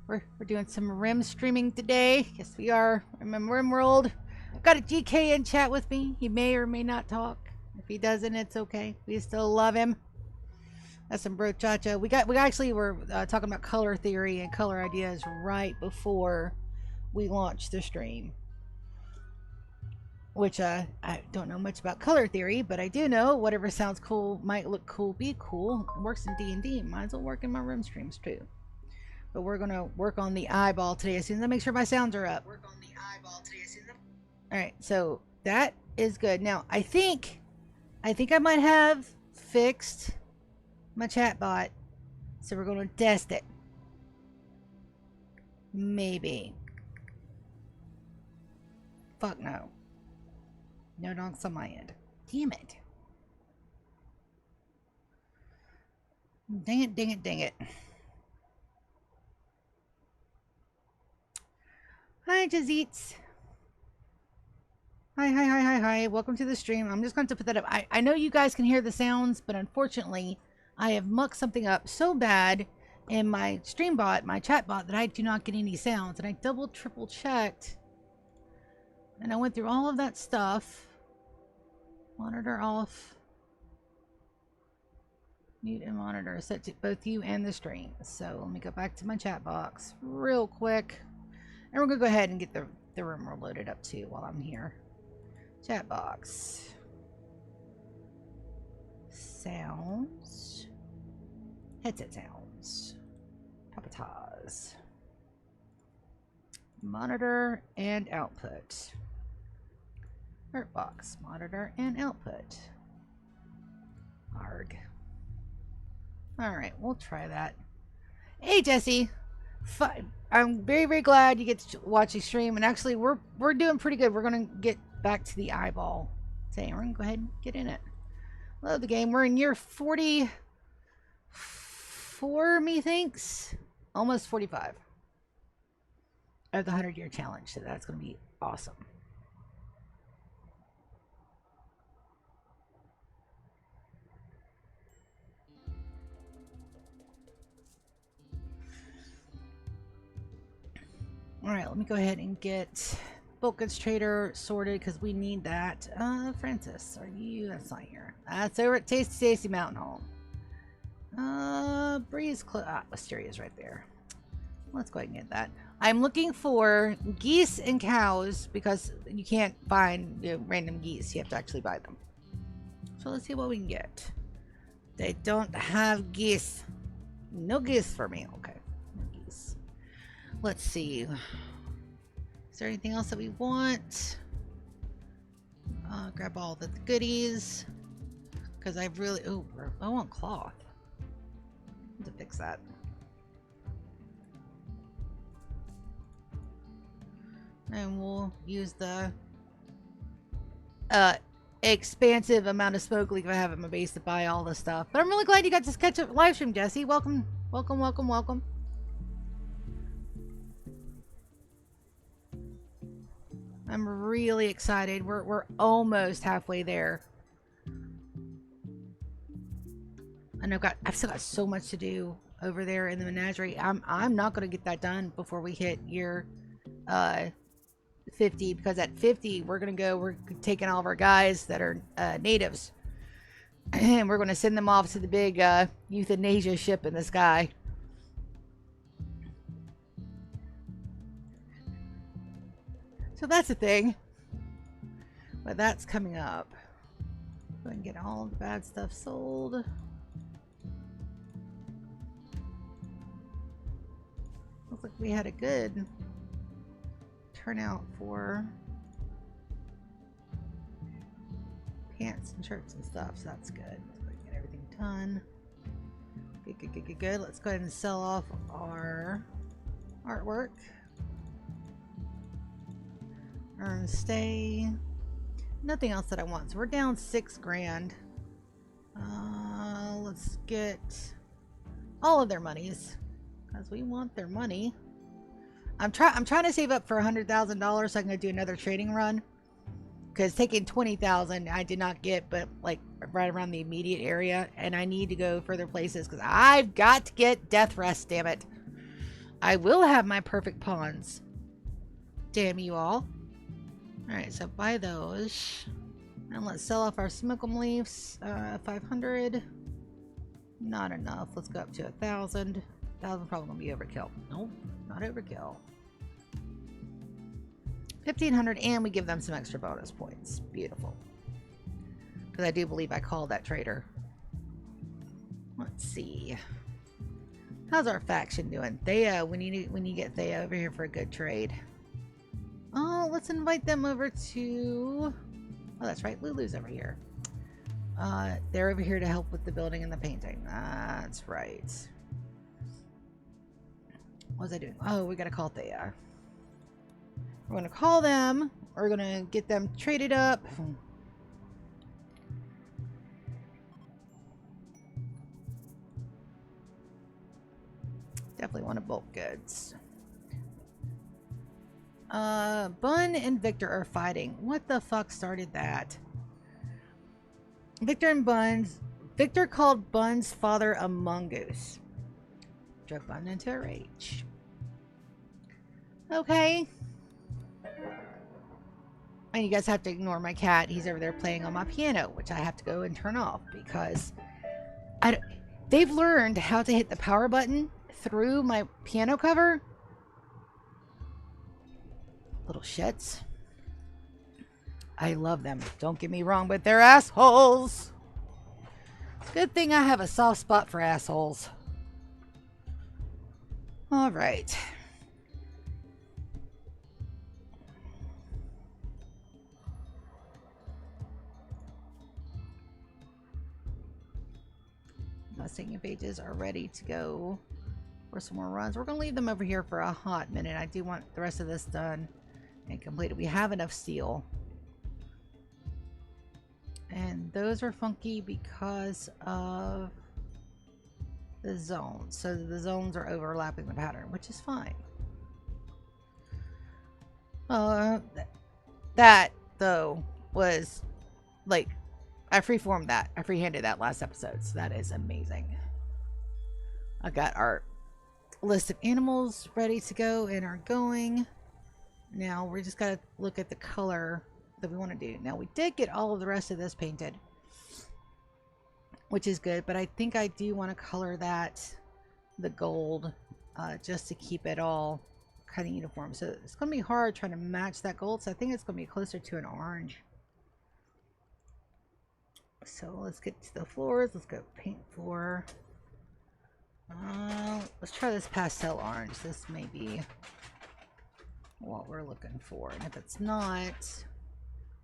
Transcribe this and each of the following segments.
We're doing some Rim streaming today. Yes, we are. I'm in Rimworld. I've got a GK in chat with me. He may or may not talk. If he doesn't, it's okay. We still love him. That's some brochacha. We actually were talking about color theory and color ideas right before we launched the stream. Which I don't know much about color theory, but I do know whatever sounds cool might look cool, be cool. It works in D&D. Might as well work in my Rim streams too. But we're gonna work on the eyeball today as soon as I make sure my sounds are up. All right, so that is good. Now I think I might have fixed my chat bot, so we're gonna test it. Maybe. Fuck no. No donks on my end. Damn it. Dang it, dang it, dang it. Hi, Jazeets. Hi. Welcome to the stream. I'm just going to put that up. I know you guys can hear the sounds, but unfortunately, I have mucked something up so bad in my stream bot, my chat bot, that I do not get any sounds. And I double, triple checked. And I went through all of that stuff. Monitor off. Mute and monitor set to both you and the stream. So let me go back to my chat box real quick. And we're going to go ahead and get the room loaded up too while I'm here. Chat box. Sounds. Headset sounds. Papatas. Monitor and output. Art box. Monitor and output. Arg. Alright, we'll try that. Hey, Jesse. I'm very, very glad you get to watch the stream. And actually, we're doing pretty good. We're going to get back to the eyeball. Say, we're going to go ahead and get in it. Love the game. We're in year 44, methinks. Almost 45. Of the 100-year challenge. So that's going to be awesome. Alright, let me go ahead and get Bulk Goods Trader sorted because we need that. Francis, are you? That's not here. That's over at Tasty Mountain Home. Breeze Wisteria's right there. Let's go ahead and get that. I'm looking for geese and cows because you can't find random geese. You have to actually buy them. So let's see what we can get. They don't have geese. No geese for me. Okay. No geese. Let's see. Is there anything else that we want? Grab all the goodies. Because I really... Oh, I want cloth. I need to fix that. And we'll use the expansive amount of smoke leak I have at my base to buy all this stuff. But I'm really glad you got to catch up live stream, Jesse. Welcome. I'm really excited. We're almost halfway there. And I've still got so much to do over there in the menagerie. I'm not gonna get that done before we hit year 50, because at 50 we're taking all of our guys that are natives, and we're gonna send them off to the big euthanasia ship in the sky. So that's a thing. But that's coming up. Go and get all of the bad stuff sold. Looks like we had a good turnout for pants and shirts and stuff, so that's good. Let's go ahead and get everything done. Good. Let's go ahead and sell off our artwork. Earn stay. Nothing else that I want. So we're down $6 grand. Let's get all of their monies because we want their money. I'm trying to save up for $100,000 so I can go do another trading run. Because taking 20,000 I did not get, but like right around the immediate area, and I need to go further places because I've got to get death rest. Damn it! I will have my perfect pawns. Damn you all. Alright, so buy those. And let's sell off our smokum leaves. 500. Not enough. Let's go up to 1,000. 1,000 probably gonna be overkill. Nope, not overkill. 1,500, and we give them some extra bonus points. Beautiful. Because I do believe I called that trader. Let's see. How's our faction doing? Thea, we need to get Thea over here for a good trade. Oh, let's invite them over to... Oh, that's right. Lulu's over here. They're over here to help with the building and the painting. That's right. What was I doing? Oh, we gotta call Thea. We're gonna call them. We're gonna get them traded up. Definitely want to bulk goods. Bun and Victor are fighting. What the fuck started that? Victor called Bun's father a mongoose. Drove Bun into a rage. Okay. And you guys have to ignore my cat. He's over there playing on my piano, which I have to go and turn off because they've learned how to hit the power button through my piano cover. Little shits. I love them. Don't get me wrong, but they're assholes. Good thing I have a soft spot for assholes. All right. My singing pages are ready to go for some more runs. We're going to leave them over here for a hot minute. I do want the rest of this done and completed. We have enough steel. And those are funky because of the zones. So the zones are overlapping the pattern, which is fine. That, though, was like, I freeformed that. I freehanded that last episode. So that is amazing. I got our list of animals ready to go and are going. Now we just got to look at the color that we want to do. Now we did get all of the rest of this painted, which is good, but I think I do want to color that the gold just to keep it all kind of uniform. So it's going to be hard trying to match that gold, so I think it's going to be closer to an orange. So let's get to the floors. Let's go paint floor. Let's try this pastel orange. This may be what we're looking for, and if it's not,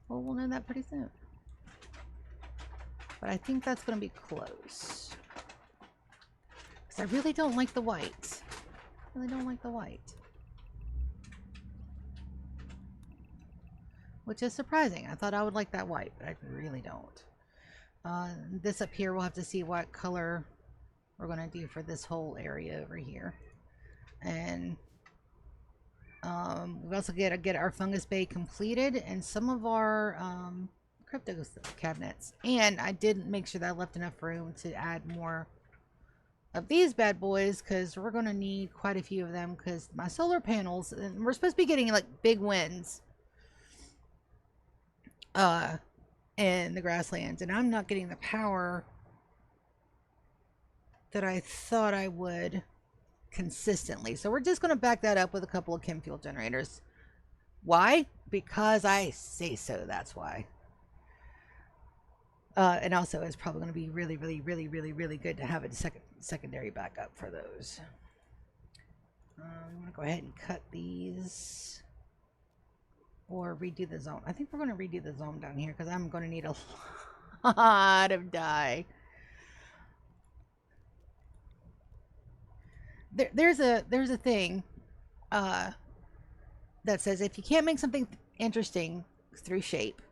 well, we'll know that pretty soon. But I think that's going to be close. Because I really don't like the white. I really don't like the white. Which is surprising. I thought I would like that white, but I really don't. This up here, we'll have to see what color we're going to do for this whole area over here. And we also get our fungus bay completed and some of our crypto cabinets. And I did make sure that I left enough room to add more of these bad boys because we're going to need quite a few of them because my solar panels, and we're supposed to be getting like big wins in the grasslands, and I'm not getting the power that I thought I would consistently. So we're just going to back that up with a couple of chem fuel generators. Why? Because I say so. That's why. And also it's probably going to be really good to have a secondary backup for those. I'm going to go ahead and cut these or redo the zone. I think we're going to redo the zone down here because I'm going to need a lot of dye. There's a thing that says if you can't make something interesting through shape,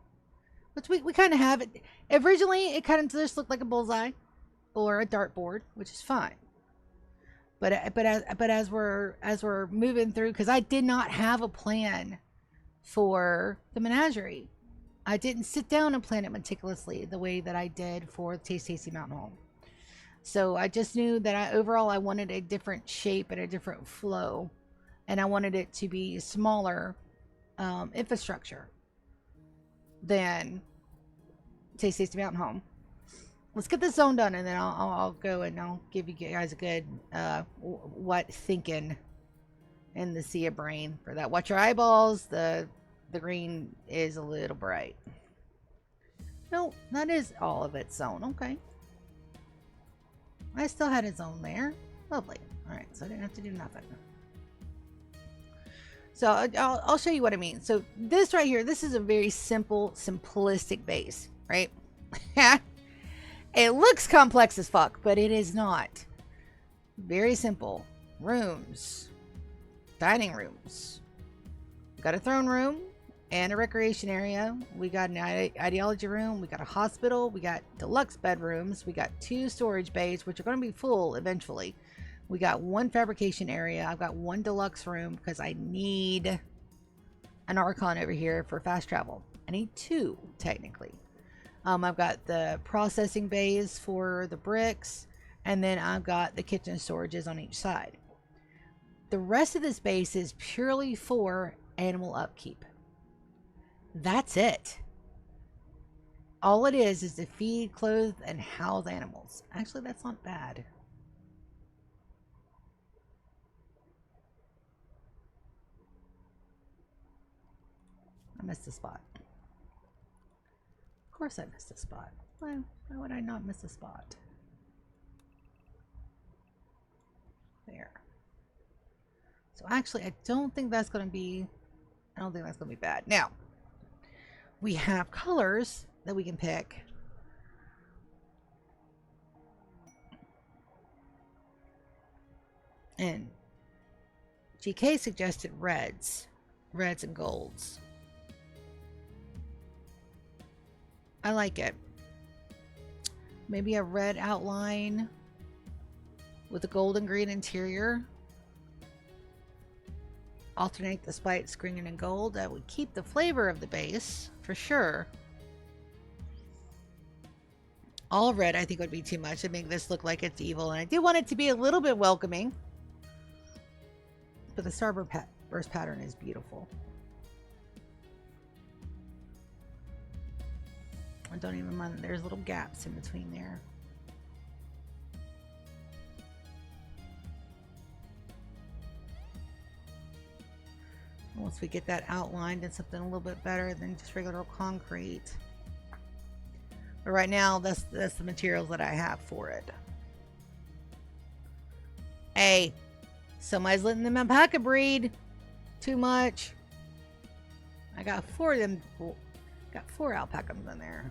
which we kind of have it. Originally, it kind of just looked like a bullseye or a dartboard, which is fine. But as we're moving through, because I did not have a plan for the menagerie. I didn't sit down and plan it meticulously the way that I did for Tasty Mountain Home. So I just knew that overall I wanted a different shape and a different flow, and I wanted it to be smaller infrastructure than Tasty Mountain Home. Let's get this zone done, and then I'll go and I'll give you guys a good what thinking in the sea of brain for that. Watch your eyeballs. The green is a little bright. No, that is all of its zone. Okay. I still had its zone there. Lovely. All right, so I didn't have to do nothing. So I'll show you what I mean. So this right here, this is a very simple, simplistic base, right? It looks complex as fuck, but it is not. Very simple. Rooms. Dining rooms. We got a throne room and a recreation area. We got an ideology room. We got a hospital. We got deluxe bedrooms. We got 2 storage bays, which are going to be full eventually. We got 1 fabrication area. I've got 1 deluxe room because I need an Archon over here for fast travel. I need 2, technically. I've got the processing bays for the bricks, and then I've got the kitchen storages on each side. The rest of this base is purely for animal upkeep. That's it. All it is to feed, clothe, and house animals. Actually, that's not bad. I missed a spot. Of course I missed a spot. Why would I not miss a spot? There. So actually, I don't think that's going to be bad. Now, we have colors that we can pick. And GK suggested reds and golds. I like it. Maybe a red outline with a gold and green interior. Alternate the spikes, green and gold. That would keep the flavor of the base for sure. All red I think would be too much to make this look like it's evil, and I do want it to be a little bit welcoming. But the starburst pattern is beautiful. I don't even mind that there's little gaps in between there. Once we get that outlined and something a little bit better than just regular concrete. But right now, that's the materials that I have for it. Hey, somebody's letting them alpaca breed. Too much. I got 4 of them. Got 4 alpacas in there.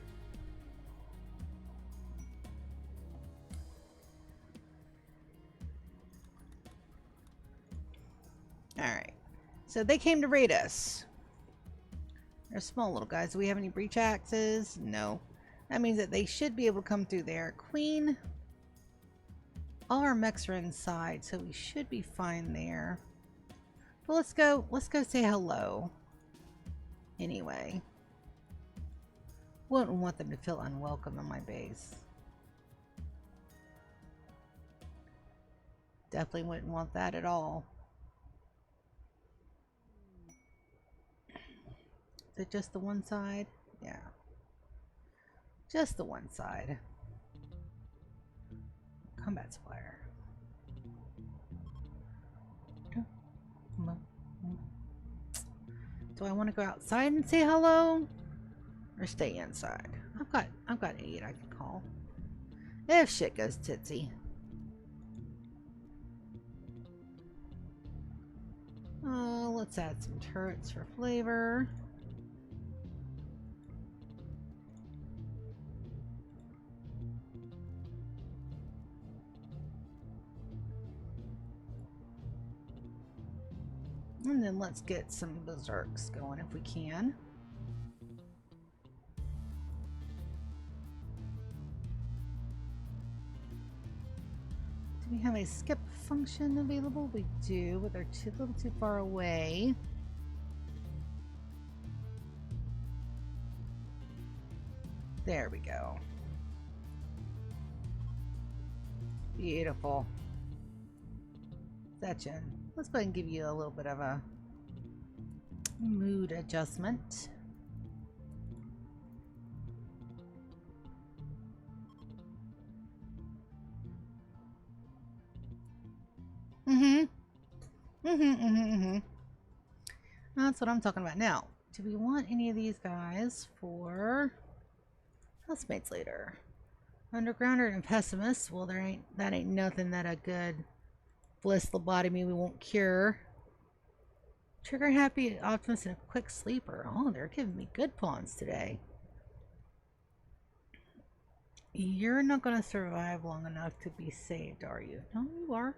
Alright. So they came to raid us. They're small little guys. Do we have any breach axes? No. That means that they should be able to come through there. Queen. All our mechs are inside, so we should be fine there. But let's go say hello. Anyway. Wouldn't want them to feel unwelcome in my base. Definitely wouldn't want that at all. Is it just the one side? Yeah. Just the one side. Combat supplier. Do I want to go outside and say hello? Or stay inside? I've got 8 I can call. If shit goes titsy. Let's add some turrets for flavor. And then let's get some berserks going if we can. Do we have a skip function available? We do, but they're a little too far away. There we go. Beautiful. That's in. Let's go ahead and give you a little bit of a mood adjustment. Mm-hmm. That's what I'm talking about. Now, do we want any of these guys for housemates later? Undergrounder and pessimist. Well, that ain't nothing that a good bliss lobotomy we won't cure. Trigger happy optimist and a quick sleeper. Oh, they're giving me good pawns today. You're not going to survive long enough to be saved, are you? No, you are.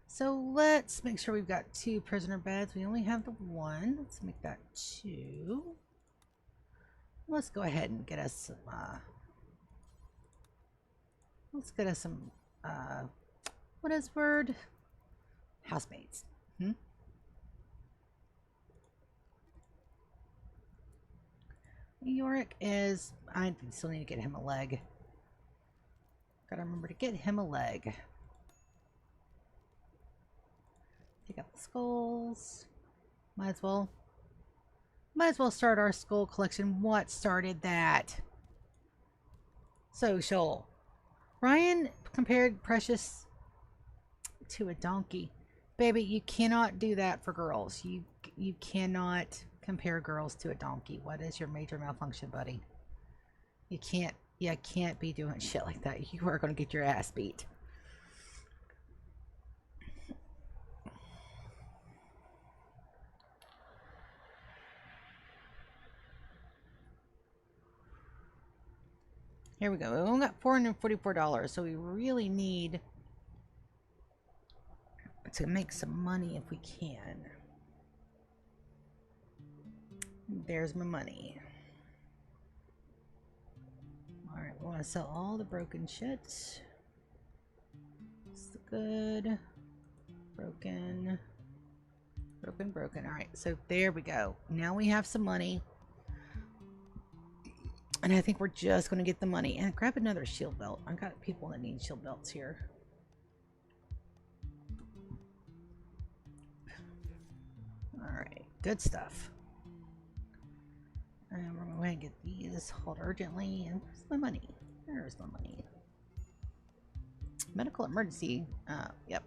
So let's make sure we've got 2 prisoner beds. We only have the 1. Let's make that 2. Let's go ahead and get us some, what is word? Housemates. Yorick is, I still need to get him a leg. Gotta remember to get him a leg. Take out the skulls. Might as well start our skull collection. What started that? Social. Ryan compared Precious to a donkey. Baby, you cannot do that for girls. You cannot compare girls to a donkey. What is your major malfunction, buddy? You can't be doing shit like that. You are going to get your ass beat. Here we go. We only got $444, so we really need to make some money if we can. There's my money. Alright, we want to sell all the broken shit. It's the good. Broken. Alright, so there we go. Now we have some money. And I think we're just going to get the money. And grab another shield belt. I've got people that need shield belts here. Alright, good stuff. And we're going to get these hauled urgently. And where's my money? There's my money. Medical emergency. Yep.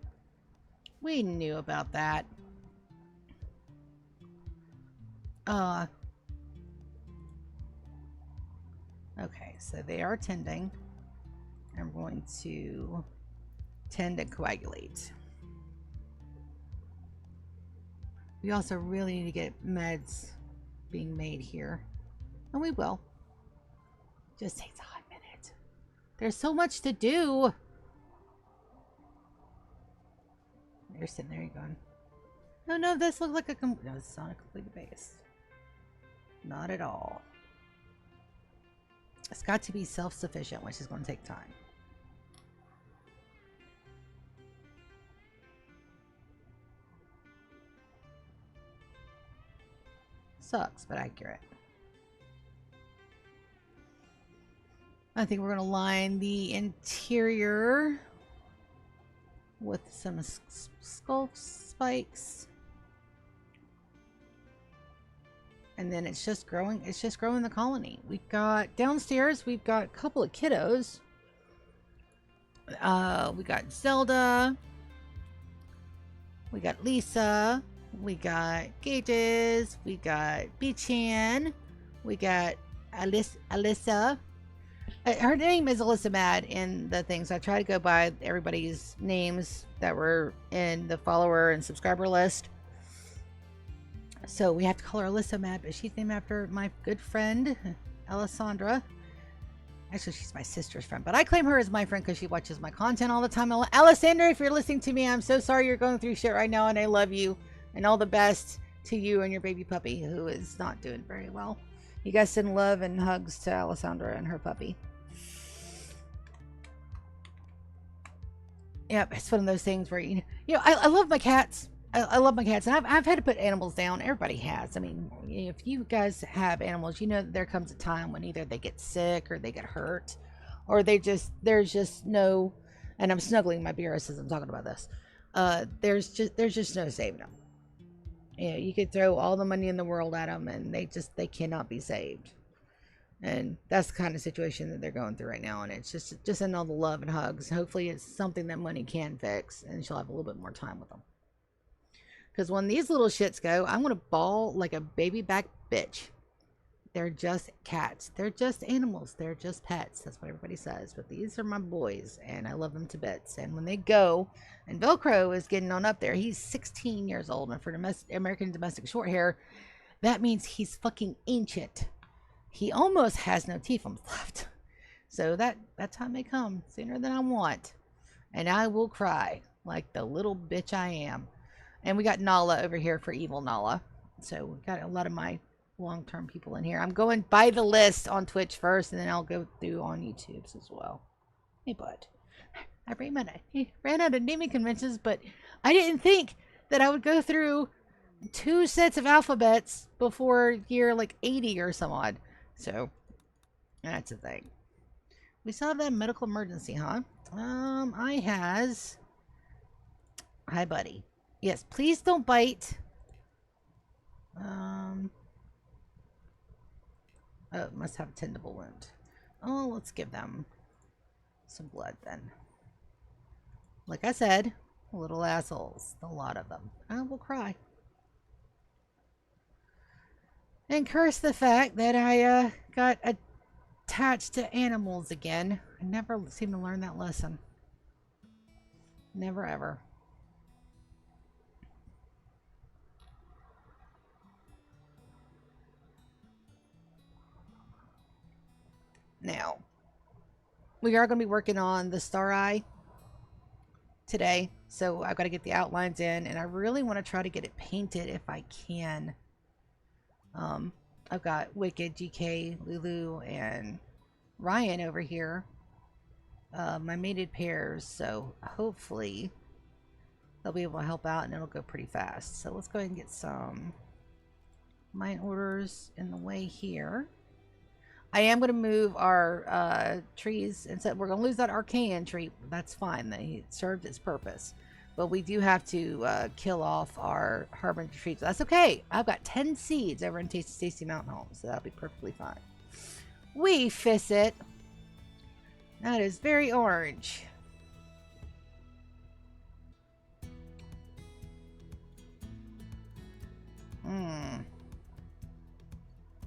We knew about that. Okay, so they are tending. I'm going to tend and coagulate. We also really need to get meds being made here. And we will. Just takes a hot minute. There's so much to do. You're sitting there, you're going, oh no, this looks like a no, it's not a complete base. Not at all. It's got to be self-sufficient, which is going to take time. Sucks, but accurate. I think we're going to line the interior with some skull spikes. And then it's just growing the colony. We've got downstairs, we've got a couple of kiddos. We got Zelda. We got Lisa. We got Gages. We got Bichan. We got Alyssa. Her name is Alyssa Mad in the things. I try to go by everybody's names that were in the follower and subscriber list. So we have to call her Alyssa Mad, but she's named after my good friend, Alessandra. Actually, she's my sister's friend, but I claim her as my friend because she watches my content all the time. Alessandra, if you're listening to me, I'm so sorry you're going through shit right now, and I love you. And all the best to you and your baby puppy, who is not doing very well. You guys send love and hugs to Alessandra and her puppy. Yep, it's one of those things where, I love my cats. I love my cats, and I've had to put animals down. Everybody has. I mean, if you guys have animals, you know that there comes a time when either they get sick or they get hurt, or there's just no and I'm snuggling my beers as I'm talking about this. There's just no saving them. You know, you could throw all the money in the world at them, and they cannot be saved. And that's the kind of situation that they're going through right now. And it's just in all the love and hugs. Hopefully, it's something that money can fix, and she'll have a little bit more time with them. Because when these little shits go, I'm gonna bawl like a baby back bitch. They're just cats. They're just animals. They're just pets. That's what everybody says. But these are my boys, and I love them to bits. And when they go, and Velcro is getting on up there, he's 16 years old. And for American domestic short hair, that means he's fucking ancient. He almost has no teeth left. So that time may come sooner than I want. And I will cry like the little bitch I am. And we got Nala over here for evil Nala. So we got a lot of my long-term people in here. I'm going by the list on Twitch first, and then I'll go through on YouTube's as well. Hey, bud. I ran out of naming conventions, but I didn't think that I would go through 2 sets of alphabets before year like 80 or some odd. So that's a thing. We still have that medical emergency, huh? I has. Hi, buddy. Yes, please don't bite. Oh, must have a tendable wound. Oh, let's give them some blood then. Like I said, little assholes. A lot of them. I will cry. And curse the fact that I got attached to animals again. I never seem to learn that lesson. Never ever. Now, we are going to be working on the Star Eye today. So I've got to get the outlines in, and I really want to try to get it painted if I can. I've got Wicked, GK, Lulu, and Ryan over here. My mated pairs, so hopefully they'll be able to help out, and it'll go pretty fast. So let's go ahead and get some mine orders in the way here. I am going to move our trees, and so we're going to lose that arcane tree. That's fine. It served its purpose. But we do have to kill off our harbinger trees. That's okay. I've got 10 seeds over in Tasty Mountain Home, so that'll be perfectly fine. We fix it. That is very orange.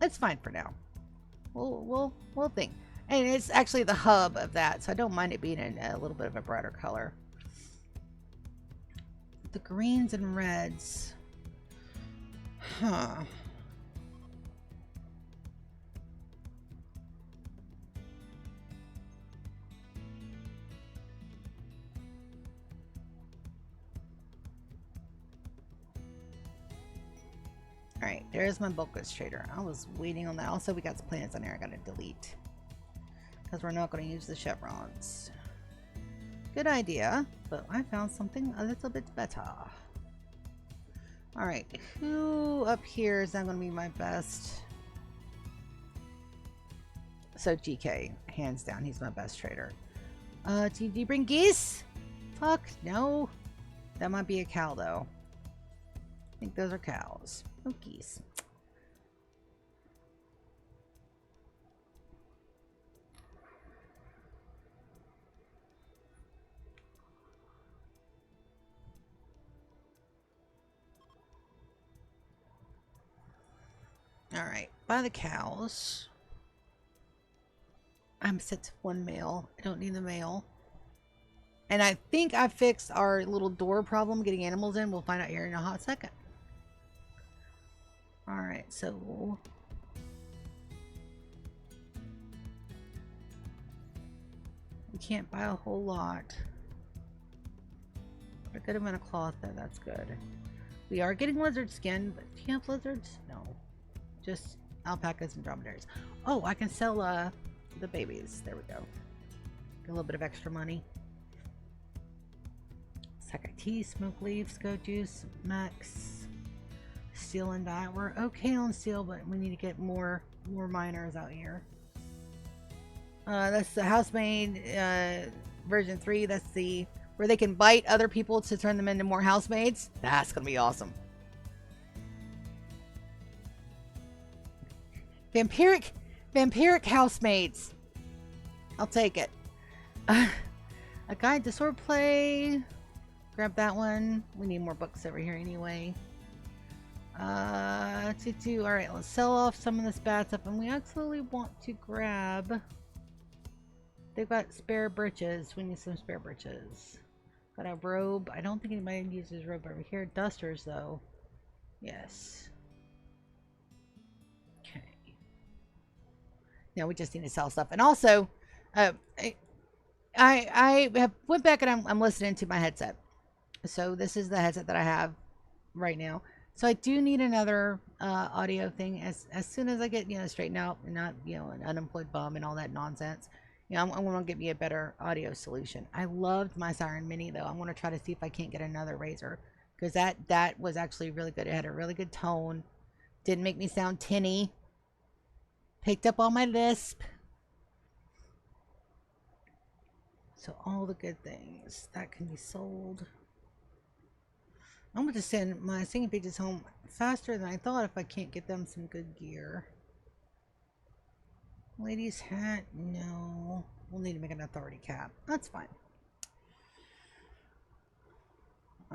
It's fine for now. We'll think. And it's actually the hub of that, so I don't mind it being in a little bit of a brighter color. The greens and reds. Huh. Alright, there's my bulk goods trader. I was waiting on that. Also, we got some plans on there I gotta delete. Because we're not going to use the chevrons. Good idea, but I found something a little bit better. Alright, who up here is now going to be my best? So GK, hands down, he's my best trader. Do you bring geese? Fuck, no. That might be a cow, though. I think those are cows. No geese. Alright, by the cows. I'm set to 1 male. I don't need the male. And I think I fixed our little door problem getting animals in. We'll find out here in a hot second. Alright, so we can't buy a whole lot. A good amount of cloth though, that's good. We are getting lizard skin, but do you have lizards? No. Just alpacas and dromedaries. Oh, I can sell the babies. There we go. Get a little bit of extra money. Sakai tea, smoke leaves, goat juice, max, steel and dye. We're okay on steel, but we need to get more miners out here. That's the housemaid version 3. That's the where they can bite other people to turn them into more housemaids. That's gonna be awesome. Vampiric housemaids. I'll take it. A guide to swordplay. Grab that one. We need more books over here anyway. Alright, let's sell off some of this bad stuff. And we actually want to grab... They've got spare breeches. We need some spare breeches. Got a robe. I don't think anybody uses robe over here. Dusters, though. Yes. Okay. Now we just need to sell stuff. And also, I have went back and I'm listening to my headset. So this is the headset that I have right now. So I do need another audio thing as soon as I get, straightened out and not, an unemployed bum and all that nonsense. I'm going to get me a better audio solution. I loved my Siren Mini though. I'm going to try to see if I can't get another Razor because that was actually really good. It had a really good tone. Didn't make me sound tinny. Picked up all my lisp. So all the good things that can be sold. I'm going to send my singing pages home faster than I thought if I can't get them some good gear. Ladies hat, no. We'll need to make an authority cap. That's fine.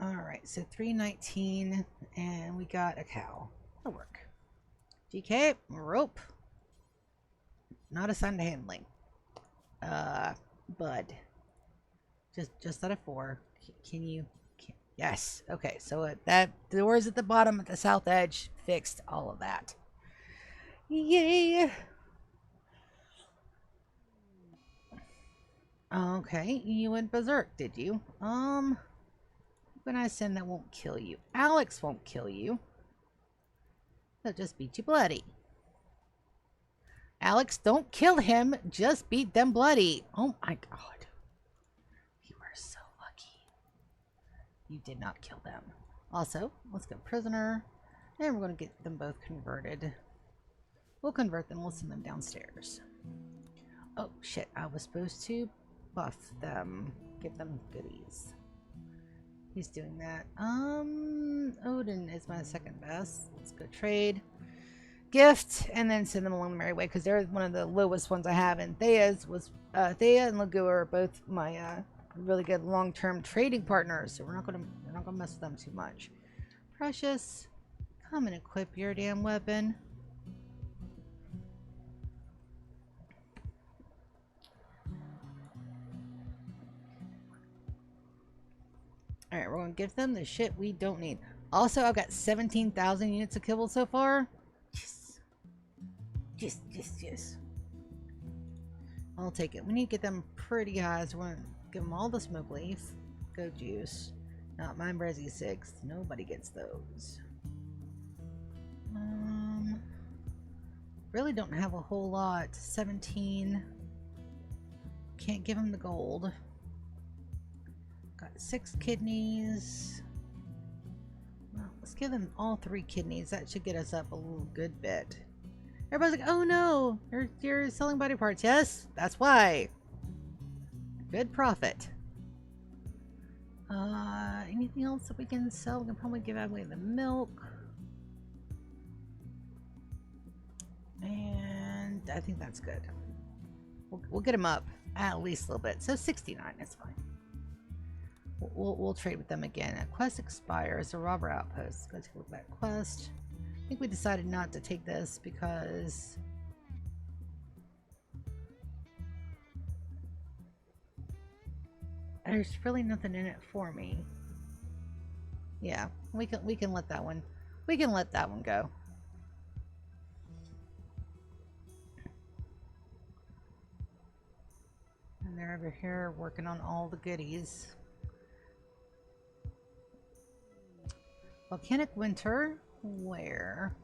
Alright, so 319 and we got a cow. That'll work. GK, rope. Not assigned to handling. Bud. Just out of 4. Can you... Yes. Okay, so that the doors at the bottom at the south edge fixed all of that. Yay! Okay, you went berserk, did you? When I send that won't kill you. Alex won't kill you. They'll just beat you bloody. Alex, don't kill him. Just beat them bloody. Oh my god. You are so lucky. You did not kill them. Also, let's go prisoner. And we're going to get them both converted. We'll convert them. We'll send them downstairs. Oh, shit. I was supposed to buff them. Give them goodies. He's doing that. Odin is my second best. Let's go trade. Gift, and then send them along the merry way, because they're one of the lowest ones I have, and Thea's was, Thea and Lagua are both my, really good long-term trading partners, so we're not gonna mess with them too much. Precious, come and equip your damn weapon. Alright, we're gonna give them the shit we don't need. Also, I've got 17,000 units of kibble so far. Yes. I'll take it. We need to get them pretty high, so we're gonna give them all the smoke leaf. Go juice. Not mine, Brezzy 6. Nobody gets those. Really don't have a whole lot. 17. Can't give them the gold. Got 6 kidneys. Well, let's give them all 3 kidneys. That should get us up a little good bit. Everybody's like, oh no, you're selling body parts. Yes, that's why. Good profit. Anything else that we can sell? We can probably give away the milk. And I think that's good. We'll get them up at least a little bit. So 69, that's fine. We'll trade with them again. A quest expires. A robber outpost. Let's go take a look at that quest. I think we decided not to take this because there's really nothing in it for me. Yeah, we can let that one. We can let that one go. And they're over here working on all the goodies. Volcanic winter. Where?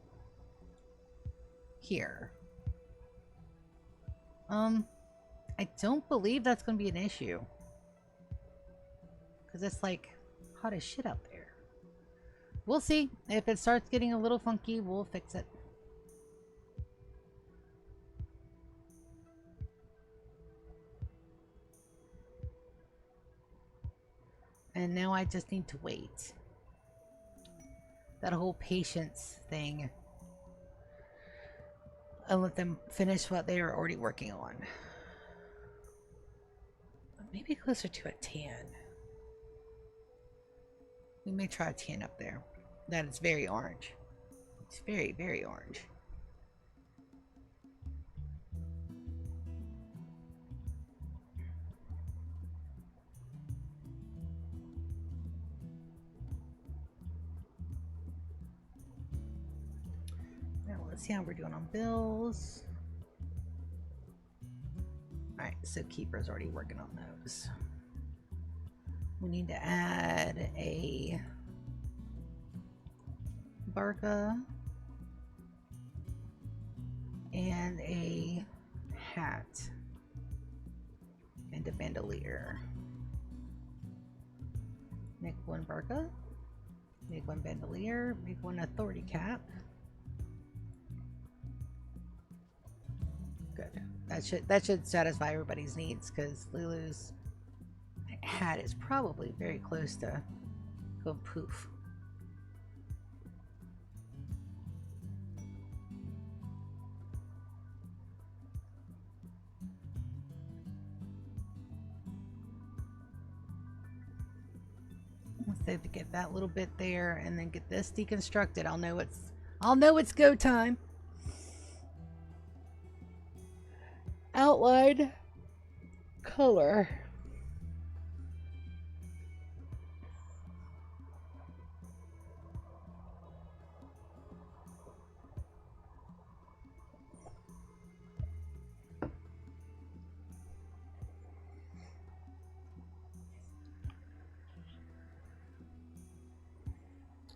Here. I don't believe that's going to be an issue. Because it's like hot as shit out there. We'll see. If it starts getting a little funky, we'll fix it. And now I just need to wait. That whole patience thing. And let them finish what they are already working on. Maybe closer to a 10. We may try a 10 up there. That is very orange. It's very, very orange. Now let's see how we're doing on bills. Alright, so Keeper's already working on those. We need to add a Barca and a hat and a bandolier. Make one Barca, make one bandolier, make one authority cap. Good. That should satisfy everybody's needs, because Lulu's hat is probably very close to going poof. Let's say to get that little bit there and then get this deconstructed. I'll know it's go time. Outline color.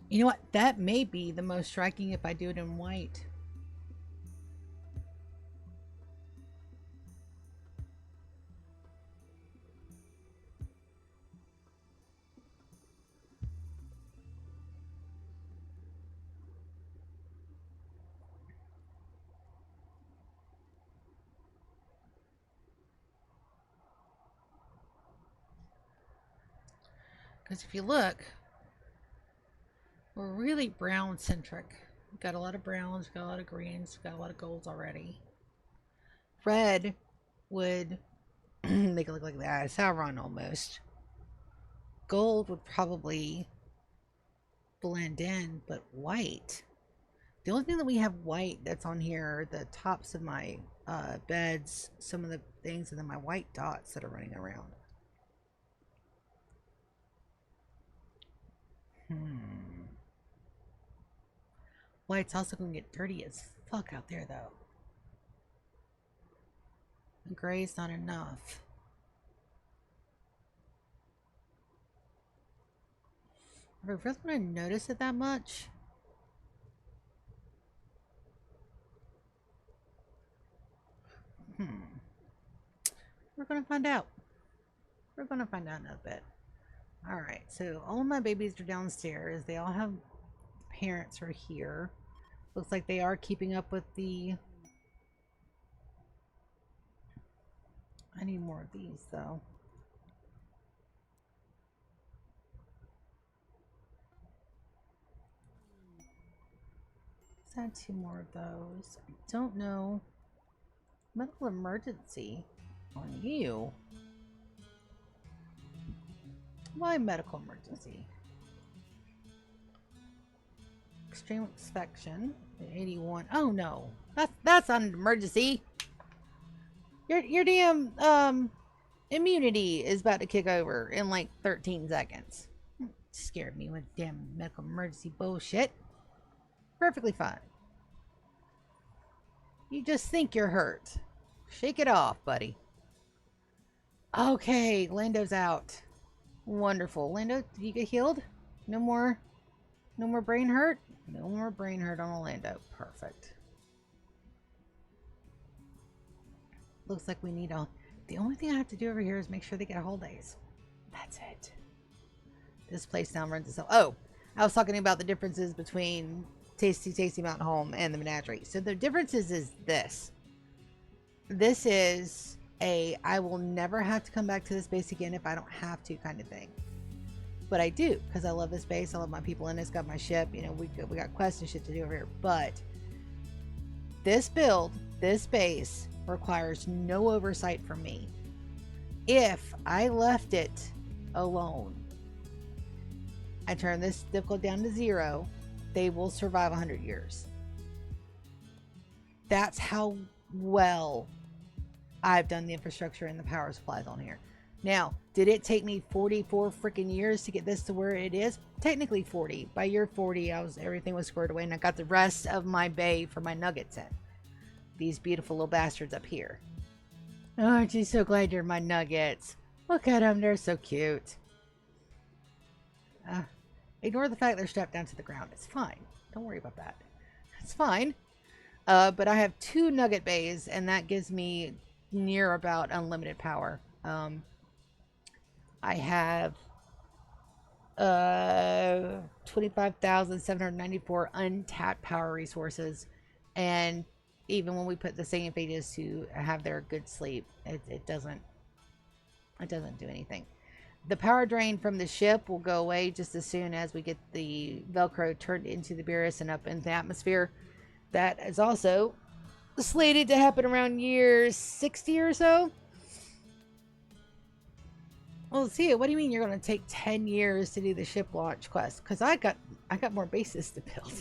You know what? That may be the most striking if I do it in white. Because if you look, we're really brown centric. We've got a lot of browns, we've got a lot of greens, we've got a lot of golds already. Red would make it look like that. Sauron almost. Gold would probably blend in, but white. The only thing that we have white that's on here are the tops of my beds, some of the things, and then my white dots that are running around. White's also going to get dirty as fuck out there, though. And gray's not enough. I really want to notice it that much. We're going to find out. We're going to find out in a bit. Alright, so all of my babies are downstairs. They all have parents are here. Looks like they are keeping up with the... I need more of these, though. Let's add 2 more of those. I don't know. Medical emergency on you. Why medical emergency? Extreme inspection. 81. Oh no, that's not an emergency. Your damn immunity is about to kick over in like 13 seconds. Scared me with damn medical emergency bullshit. Perfectly fine. You just think you're hurt. Shake it off, buddy. Okay, Lando's out. Wonderful. Lando, did you get healed? No more brain hurt? No more brain hurt on Orlando. Perfect. Looks like we need all... The only thing I have to do over here is make sure they get holidays. That's it. This place now runs itself. Oh, I was talking about the differences between Tasty Mountain Home and the Menagerie. So the differences is this. This is a I will never have to come back to this base again if I don't have to kind of thing. But I do, because I love this base. I love my people in it. It's got my ship. You know, we got quests and shit to do over here. But this build, this base, requires no oversight from me. If I left it alone, I turn this difficulty down to 0, they will survive 100 years. That's how well I've done the infrastructure and the power supplies on here. Now, did it take me 44 freaking years to get this to where it is? Technically 40. By year 40, everything was squared away, and I got the rest of my bay for my nuggets in. These beautiful little bastards up here. Oh, aren't you so glad you're my nuggets? Look at them, they're so cute. Ignore the fact they're strapped down to the ground. It's fine. Don't worry about that. It's fine. But I have 2 nugget bays, and that gives me near about unlimited power. I have 25,794 untapped power resources, and even when we put the singing pages to have their good sleep, it doesn't do anything. The power drain from the ship will go away just as soon as we get the Velcro turned into the Beerus and up in the atmosphere. That is also slated to happen around year 60 or so. Well, see, what do you mean you're going to take 10 years to do the ship launch quest? Because I got more bases to build.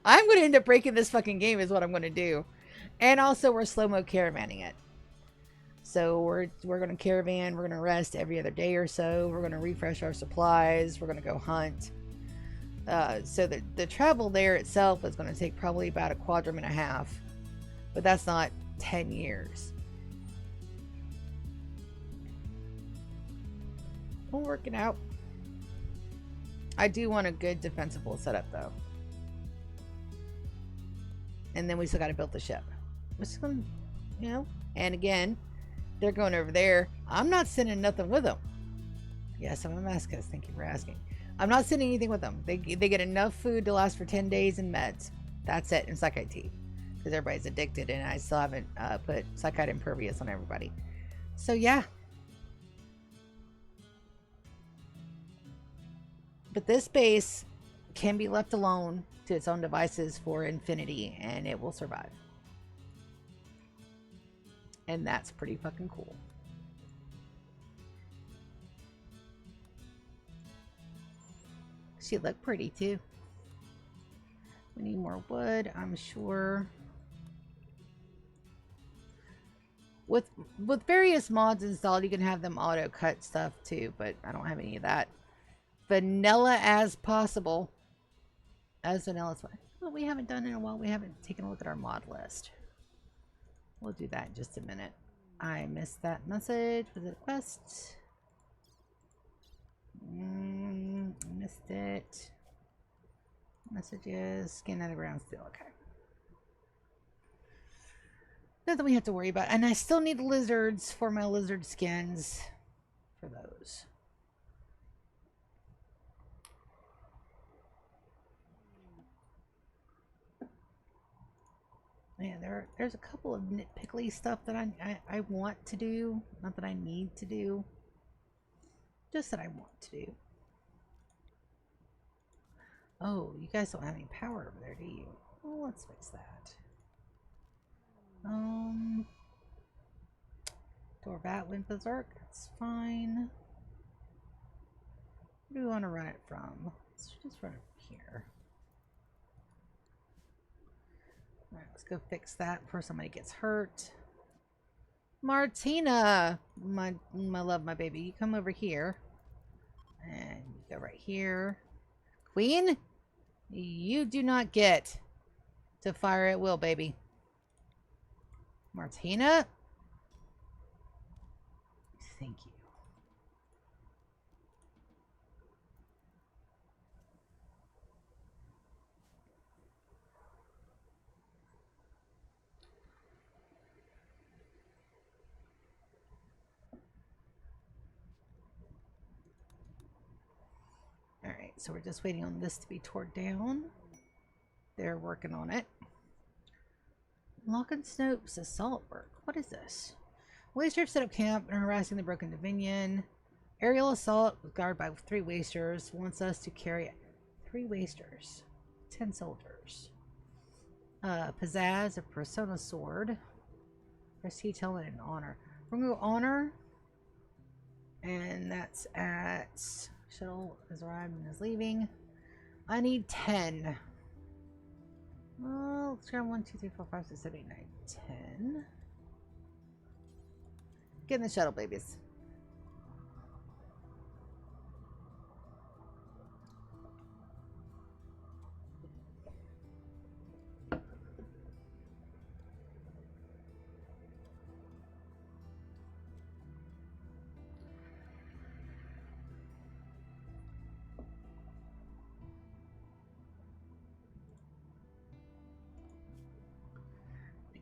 I'm going to end up breaking this fucking game is what I'm going to do. And also we're slow-mo caravanning it. So we're going to caravan, we're going to rest every other day or so. We're going to refresh our supplies. We're going to go hunt. So the travel there itself is going to take probably about a quadrum and a half. But that's not 10 years. We'll work it out. I do want a good defensible setup though. And then we still got to build the ship. We're just going to, you know, and again, they're going over there. I'm not sending nothing with them. Yes, I'm a masochist. Thank you for asking. I'm not sending anything with them. They get enough food to last for 10 days and meds. That's it. And Psychite tea. Because everybody's addicted and I still haven't put Psychite Impervious on everybody. So yeah. But this base can be left alone to its own devices for infinity and it will survive. And that's pretty fucking cool. She looked pretty too. We need more wood, I'm sure. With various mods installed, you can have them auto cut stuff too, but I don't have any of that. Vanilla as possible. As vanilla is fine. Well, we haven't done in a while. We haven't taken a look at our mod list. We'll do that in just a minute. I missed that message. Was it a quest? Missed it. Messages. Scan out of ground still. Okay. Nothing we have to worry about. And I still need lizards for my lizard skins. For those. Yeah, there's a couple of nitpickly stuff that I want to do. Not that I need to do. Just that I want to do. Oh, you guys don't have any power over there, do you? Well, let's fix that. Dorbat went berserk. That's fine. Where do we want to run it from? Let's just run it from here. Alright, let's go fix that before somebody gets hurt. Martina! My love, my baby. You come over here. And you go right here. Queen? You do not get to fire at will, baby. Martina? Thank you. Alright, so we're just waiting on this to be torn down. They're working on it. Lock and Snopes assault work. What is this? Waste trip set up camp and harassing the Broken Dominion. Aerial assault guarded by 3 wasters. Wants us to carry 3 wasters. 10 soldiers. Pizzazz, a persona sword. Prestige helmet and honor. We're gonna go honor. And that's at shuttle is arrived and is leaving. I need 10. Well, let's grab 1, 2, 3, 4, 5, 6, 7, 8, 9, 10. Get in the shuttle, babies.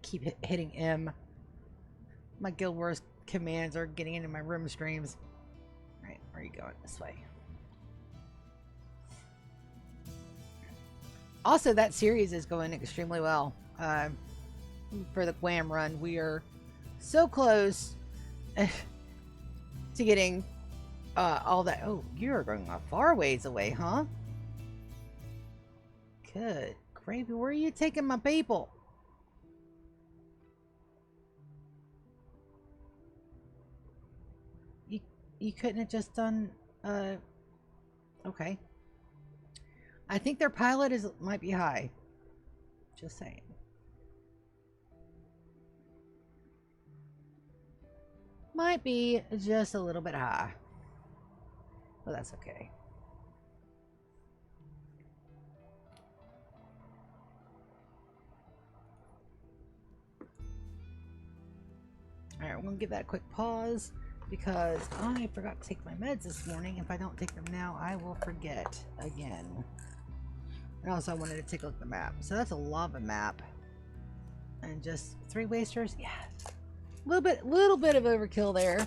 Keep hitting M. My Guild Wars commands are getting into my room streams. Alright, where are you going? This way. Also, that series is going extremely well. For the Wham run, we are so close to getting all that. Oh, you're going a far ways away, huh? Good gravy. Where are you taking my people? You couldn't have just done, okay. I think their pilot might be high. Just saying. Might be just a little bit high. But that's okay. Alright, we're going to give that a quick pause. Because I forgot to take my meds this morning. If I don't take them now, I will forget again. And also I wanted to take a look at the map. So that's a lava map. And just 3 wasters. Yeah. Little bit of overkill there.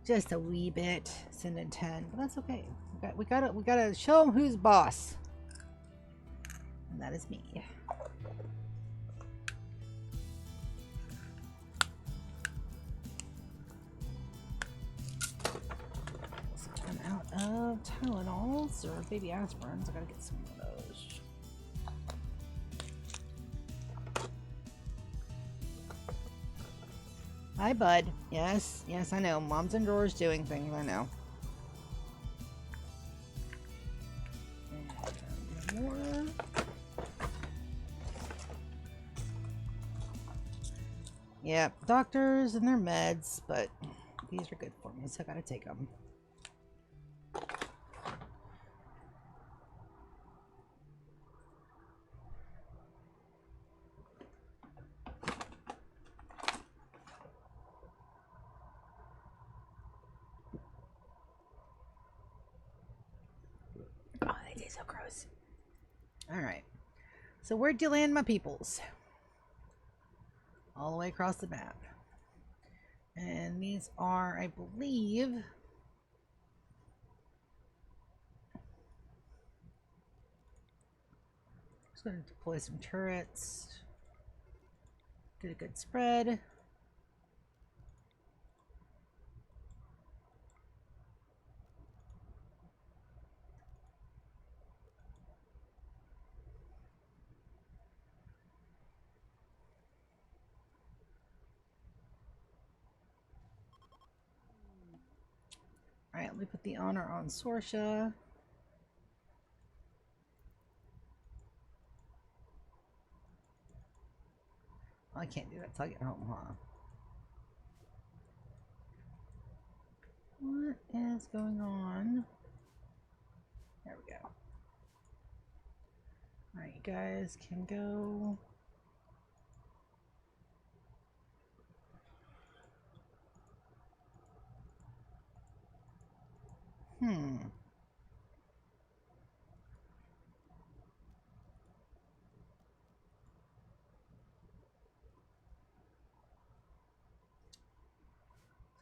Just a wee bit. Sending 10. But that's okay. We gotta show them who's boss. And that is me. Of Tylenols or baby aspirins. I gotta get some of those. Hi, bud. Yes, I know. Mom's in drawers doing things. I know. And more. Yeah, doctors and their meds, but these are good for me, so I gotta take them. So gross. Alright. So where'd you land my peoples? All the way across the map. And these are, I believe... Just going to deploy some turrets. Get a good spread. Alright, let me put the honor on Sorsha. Oh, I can't do that till I get home, huh? What is going on? There we go. Alright, you guys can go.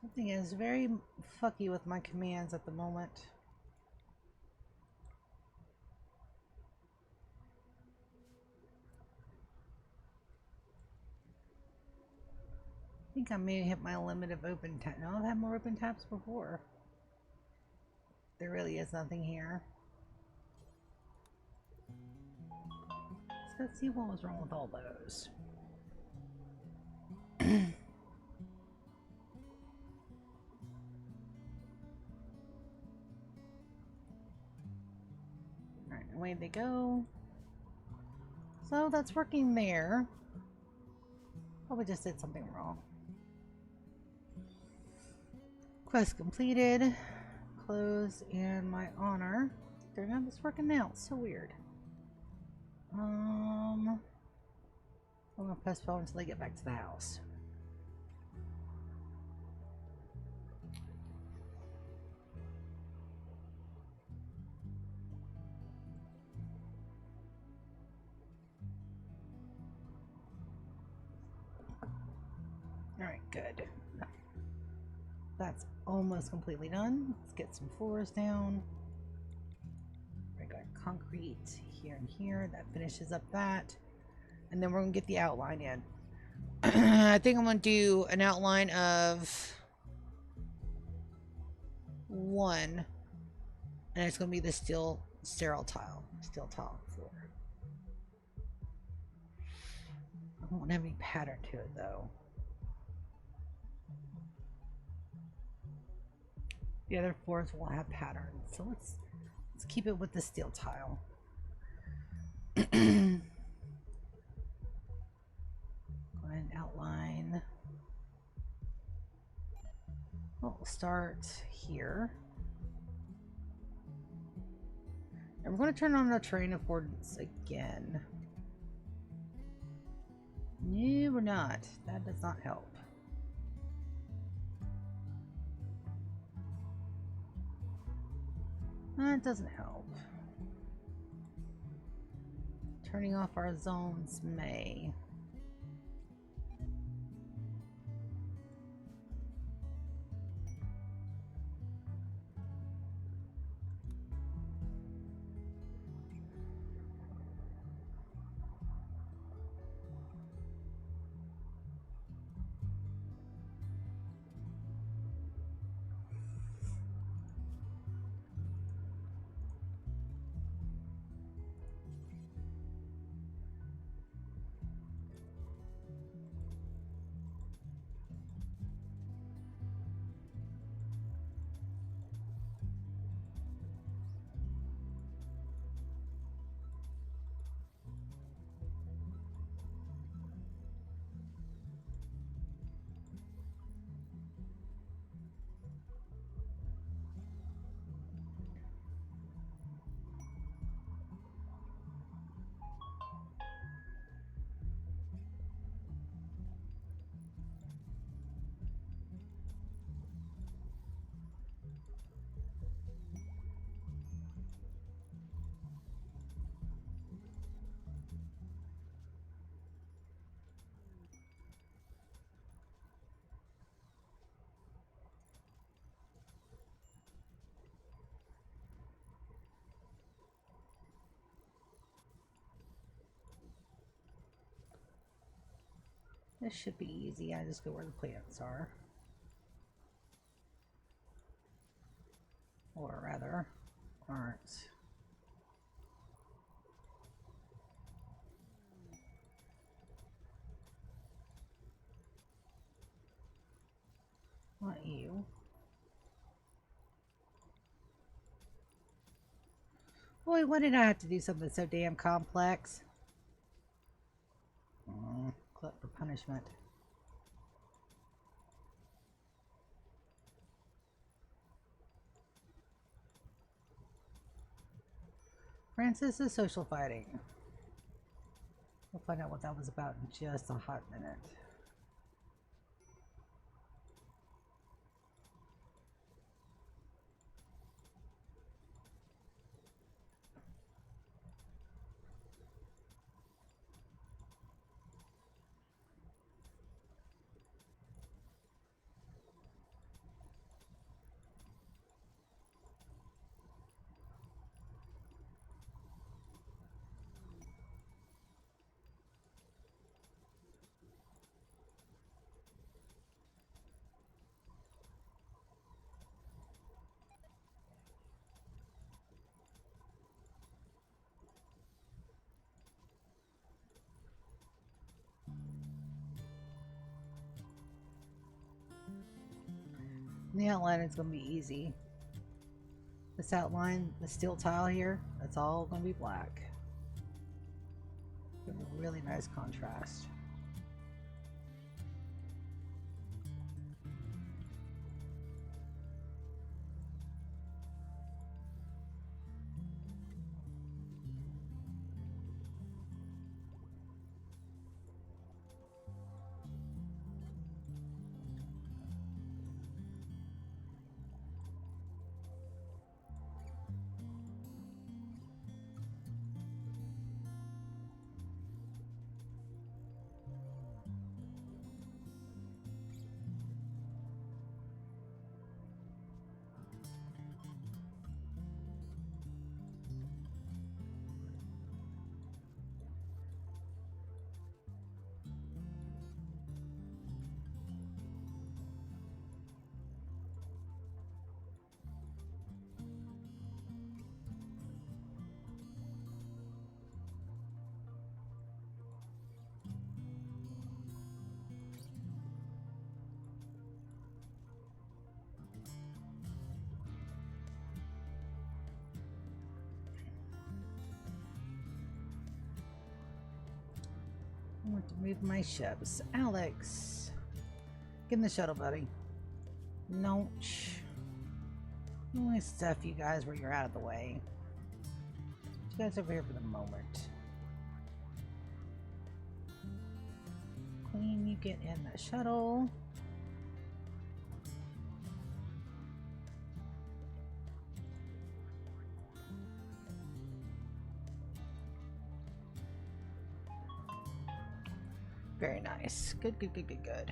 Something is very fucky with my commands at the moment. think I may have hit my limit of open tab. No, I've had more open tabs before. There really is nothing here. Let's see what was wrong with all those. Alright, away they go. So that's working there. Probably just did something wrong. Quest completed. Close and my honor. They're not just working now. It's so weird. I'm gonna postpone until they get back to the house. Alright, good. That's almost completely done. Let's get some floors down. We got concrete here and here. That finishes up that. And then we're going to get the outline in. I think I'm going to do an outline of 1. And it's going to be the steel tile floor. I don't have any pattern to it though. The other floors will have patterns, so let's keep it with the steel tile. Go ahead and outline. Well, we'll start here. And we're going to turn on the terrain affordance again. No, we're not. That does not help. That doesn't help. Turning off our zones may. This should be easy. I just go where the plants are. Or rather, aren't. Not you. Boy, why did I have to do something so damn complex? Click for punishment. Francis is social fighting. We'll find out what that was about in just a hot minute. The outline is going to be easy. This outline, the steel tile here, that's all going to be black. Really nice contrast. I want to move my ships. Alex, get in the shuttle, buddy. No. I want to stuff you guys where you're out of the way. You guys over here for the moment. Queen, you get in the shuttle. Very nice. Good, good, good, good, good.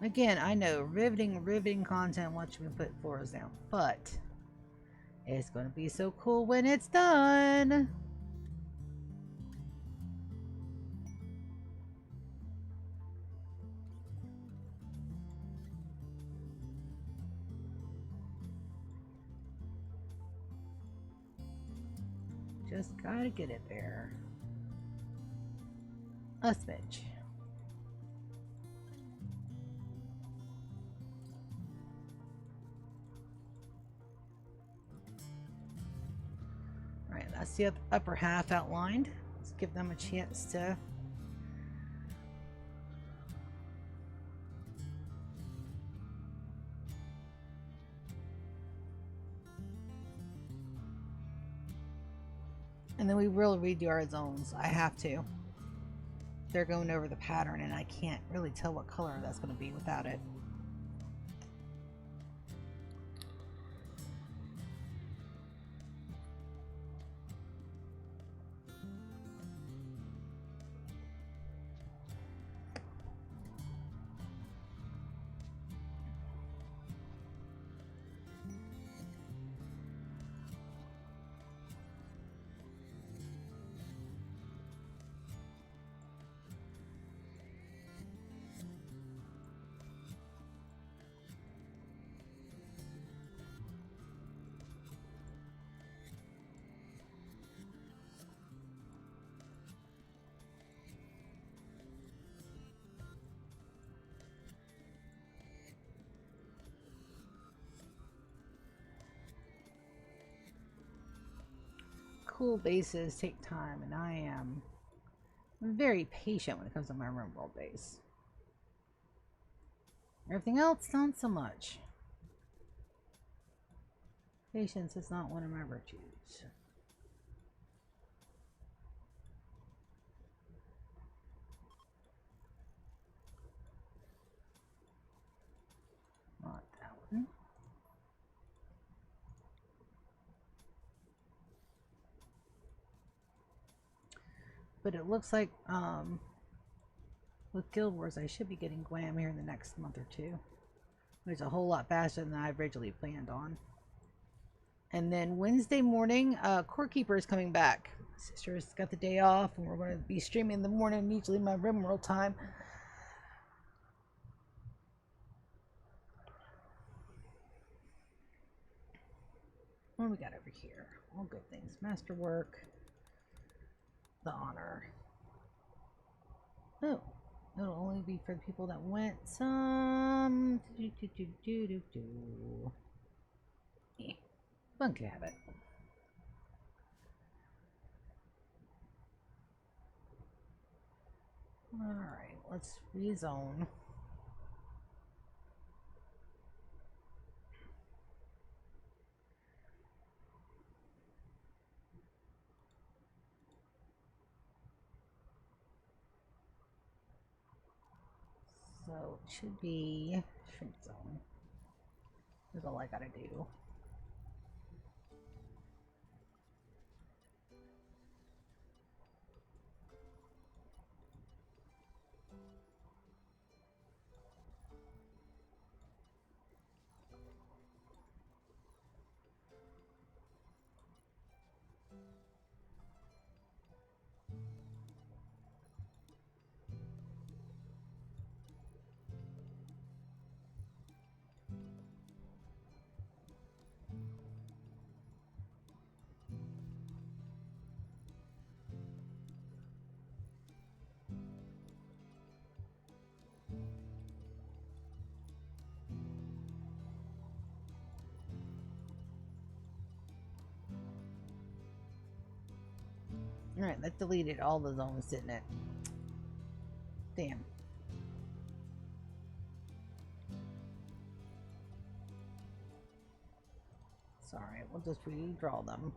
Again, I know riveting content once we put floors down, but it's going to be so cool when it's done. Just gotta get it there. A smidge. Alright, that's the upper half outlined. Let's give them a chance to and then we will redo our zones. I have to. They're going over the pattern and I can't really tell what color that's going to be without it. Cool bases take time, and I am very patient when it comes to my Rimworld base. Everything else, not so much. Patience is not one of my virtues. Not that one. But it looks like with Guild Wars I should be getting Glam here in the next month or two. It's a whole lot faster than I originally planned on. And then Wednesday morning, Core Keeper is coming back. Sister's got the day off, and we're going to be streaming in the morning, usually my Rimworld time. What do we got over here? All good things. Masterwork. The honor. Oh, it'll only be for the people that went some. One could have it. Alright, let's rezone. So it should be shrink zone. That's all I gotta do. Alright, that deleted all the zones, didn't it? Damn. Sorry, we'll just redraw them.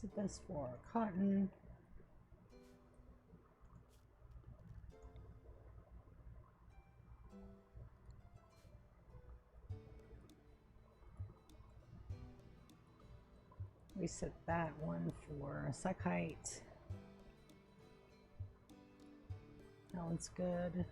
What's the best for cotton? We set that one for Psychite. That one's good.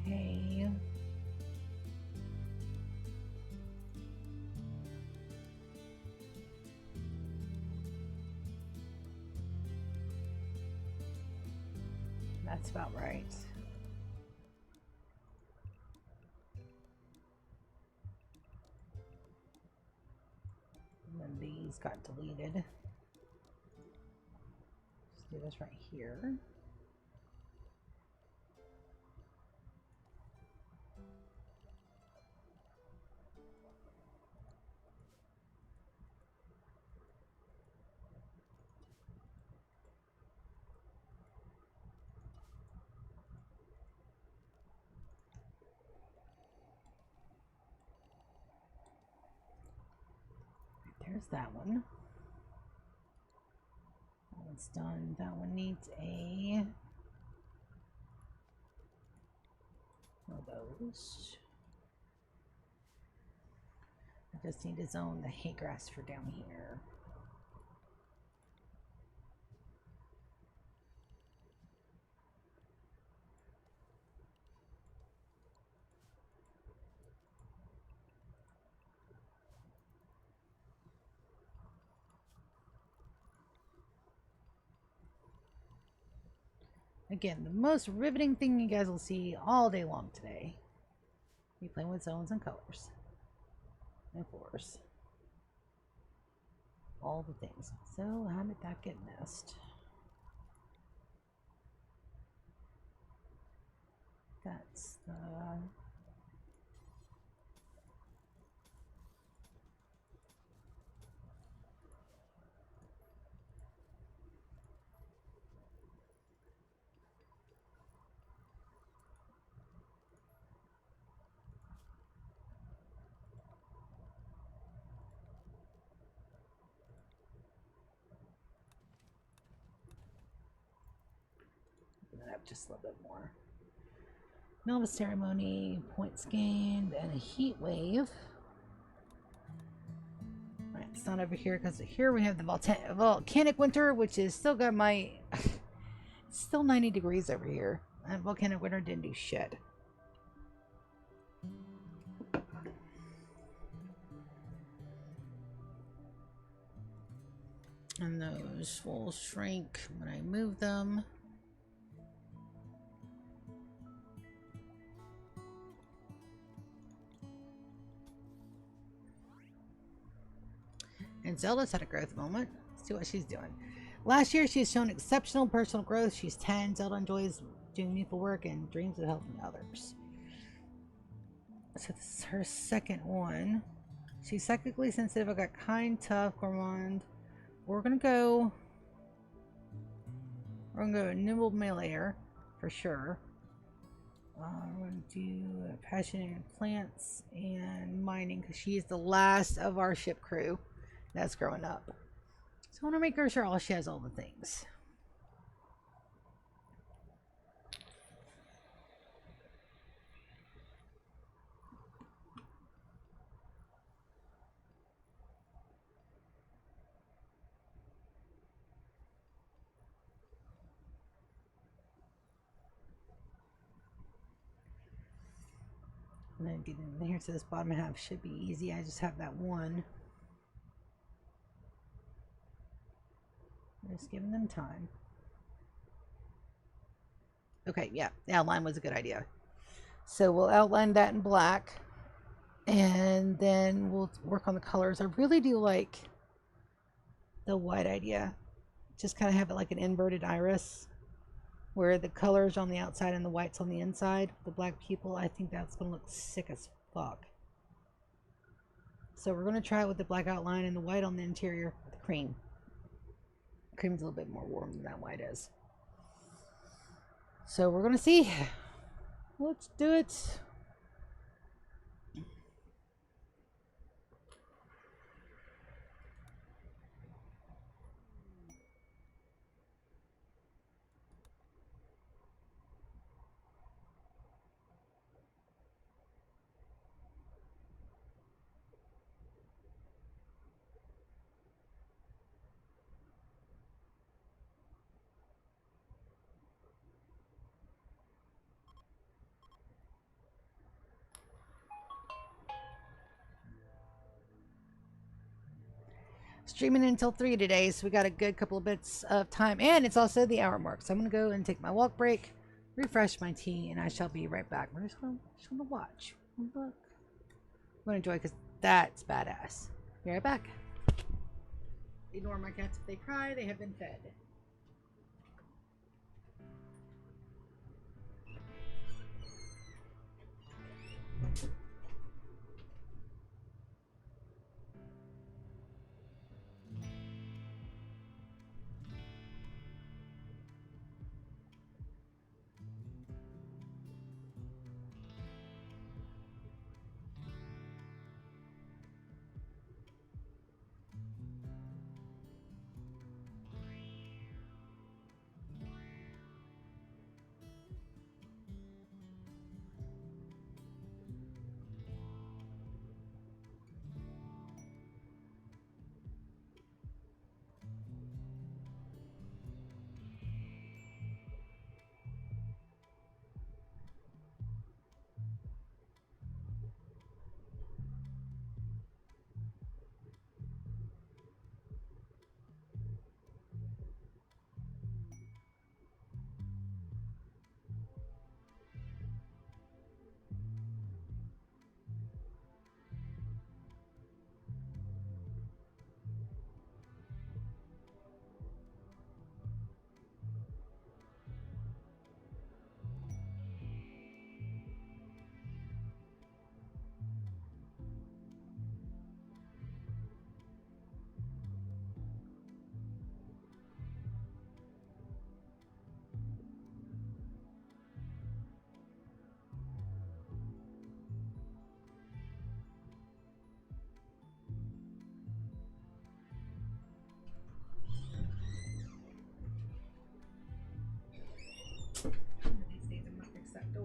Hey. That's about right. And then these got deleted. Let's do this right here. There's that one. That one's done. That one needs a one of those. I just need to zone the hay grass for down here. Again, the most riveting thing you guys will see all day long today. We playing with zones and colors. And floors. All the things. So how did that get missed? That's the... up just a little bit more. Nova ceremony, points gained, and a heat wave. Right, it's not over here because here we have the volcanic winter, which is still got my. It's still 90 degrees over here. And volcanic winter didn't do shit. And those will shrink when I move them. And Zelda's had a growth moment. Let's see what she's doing. Last year, she has shown exceptional personal growth. She's 10. Zelda enjoys doing meaningful work and dreams of helping others. So this is her second one. She's psychically sensitive. I got kind, tough, gourmand. We're gonna go nimble meleeer for sure. We're gonna do passionate in plants and mining because she's the last of our ship crew that's growing up. So I want to make sure she has all the things. And then getting in here to this bottom half should be easy. I just have that one. Just giving them time. Okay, yeah, the outline was a good idea. So we'll outline that in black. And then we'll work on the colors. I really do like the white idea. Just kind of have it like an inverted iris, where the colors on the outside and the whites on the inside. The black pupil, I think that's going to look sick as fuck. So we're going to try it with the black outline and the white on the interior with the cream. Cream's a little bit more warm than that white is. So we're going to see. Let's do it. Streaming until 3 today, so we got a good couple of bits of time, and it's also the hour mark. So I'm gonna go and take my walk break, refresh my tea, and I shall be right back. We're just gonna watch. Look, I'm gonna enjoy because that's badass. Be right back. Ignore my cats if they cry. They have been fed.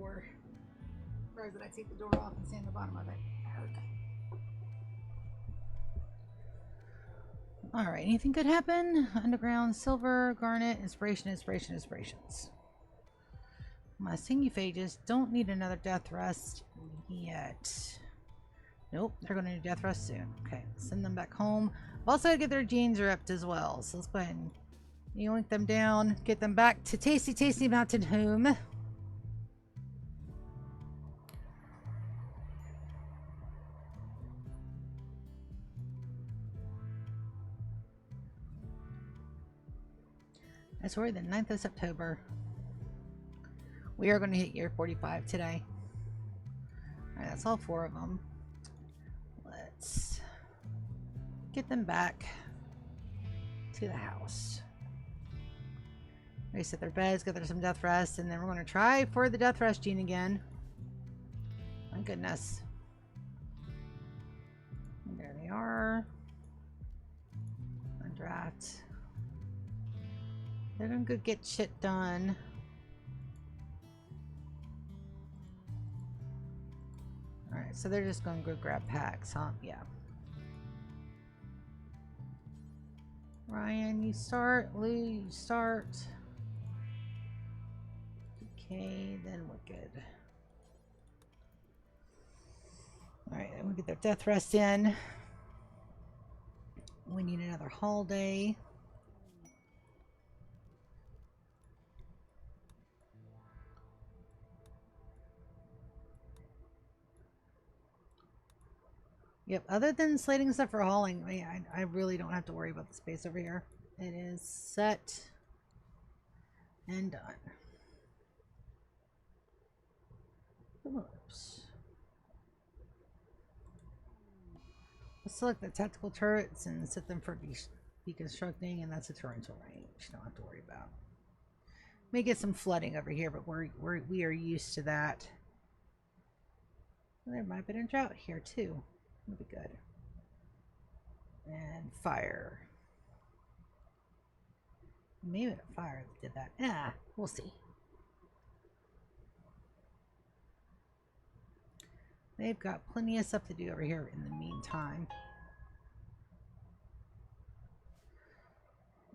door. Or did I take the door off and stand at the bottom of it? Okay. Alright, anything could happen? Underground, silver, garnet, inspiration, inspirations. My singuphages don't need another death rest yet. Nope, they're going to need death rest soon. Okay, send them back home. Also, get their genes ripped as well. So let's go ahead and yoink them down. Get them back to Tasty Mountain Home. That's right, the 9th of September. We are going to hit year 45 today. Alright, that's all 4 of them. Let's get them back to the house. Reset their beds, get them some death rest, and then we're going to try for the death rest gene again. My goodness. And there they are. Undraft. They're gonna go get shit done. Alright, so they're just gonna go grab packs, huh? Yeah. Ryan, you start. Lou, you start. Okay, then Wicked. Alright, then we get their death rest in. We need another holiday. Yep, other than slating stuff for hauling, I really don't have to worry about the space over here. It is set and done. Oops. Let's select the tactical turrets and set them for deconstructing, and that's a torrential range. Don't have to worry about. May get some flooding over here, but we are used to that. There might be a drought here too. That'll be good. And fire. Maybe a fire did that. Ah, we'll see. They've got plenty of stuff to do over here in the meantime.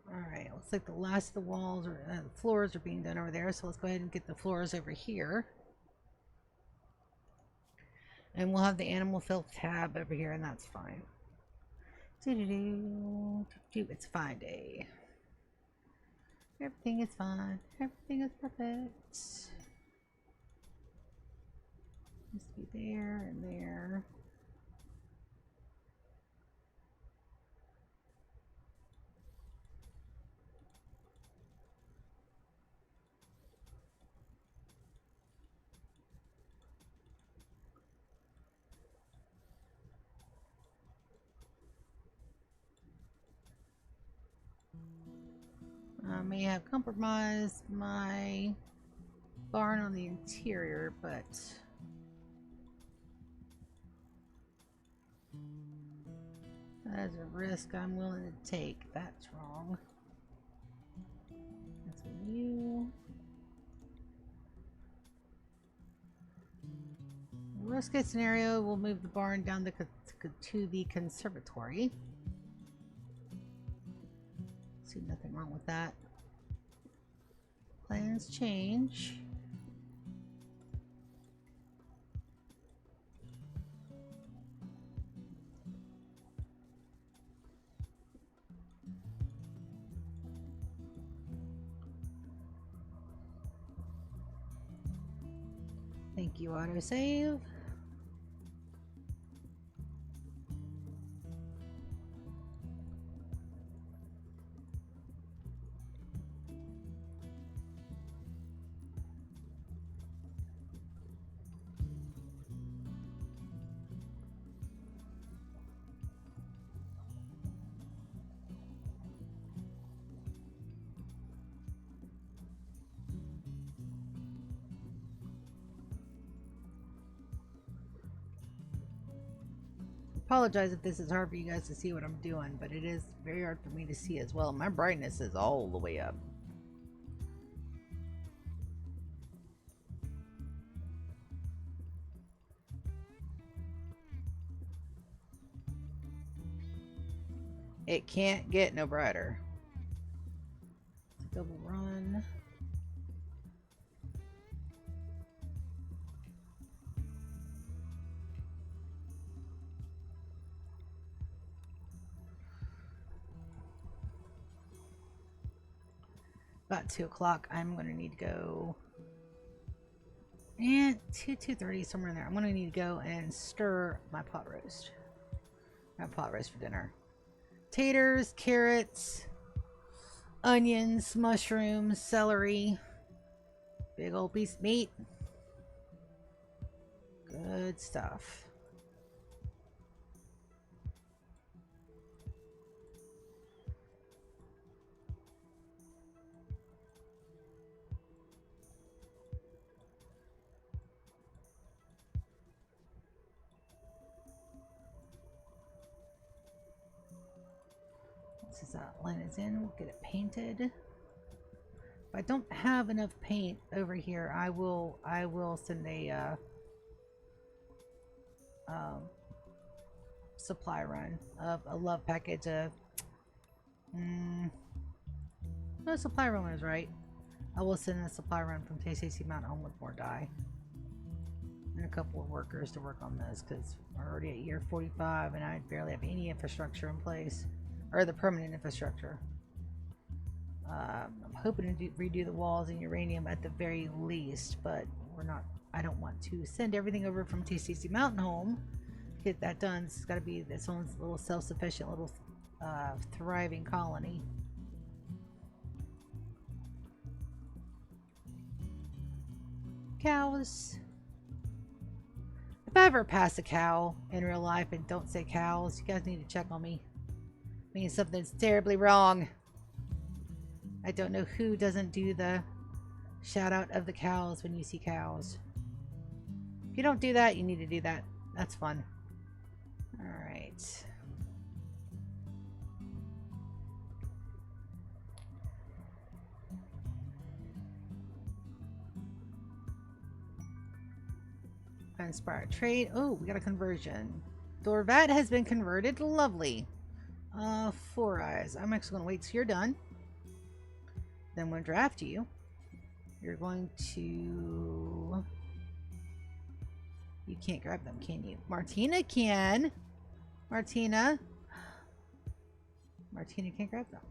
Alright, looks like the last of the walls or the floors are being done over there, so let's go ahead and get the floors over here. And we'll have the animal filth tab over here, and that's fine. It's a fine day. Everything is fine. Everything is perfect. Needs to be there and there. I may have compromised my barn on the interior, but that is a risk I'm willing to take. That's wrong. That's a you. Worst case scenario, we'll move the barn down to the conservatory. See nothing wrong with that. Plans change. Thank you, autosave. Apologize if this is hard for you guys to see what I'm doing, but it is very hard for me to see as well. My brightness is all the way up. It can't get no brighter. Double run. About 2 o'clock, I'm going to need to go. And 2:30, somewhere in there. I'm going to need to go and stir my pot roast. My pot roast for dinner. Taters, carrots, onions, mushrooms, celery. Big old piece of meat. Good stuff. Since that line is in, we'll get it painted. If I don't have enough paint over here, I will send a supply run of a love package of no, supply run is right. I will send a supply run from TCC Mountain Home with more dye and a couple of workers to work on this because we're already at year 45 and I barely have any infrastructure in place, or the permanent infrastructure. I'm hoping to redo the walls in uranium at the very least, but we're not. I don't want to send everything over from TCC Mountain Home. Get that done. It's got to be its own little self-sufficient, little thriving colony. Cows. If I ever pass a cow in real life and don't say cows, you guys need to check on me. It means something's terribly wrong. I don't know who doesn't do the shout out of the cows when you see cows. If you don't do that, you need to do that. That's fun. Alright. Inspired trade. Oh, we got a conversion. Dorvat has been converted. Lovely. 4 eyes. I'm actually going to wait till you're done. Then we'll draft you. You're going to... You can't grab them, can you? Martina can. Martina can't grab them.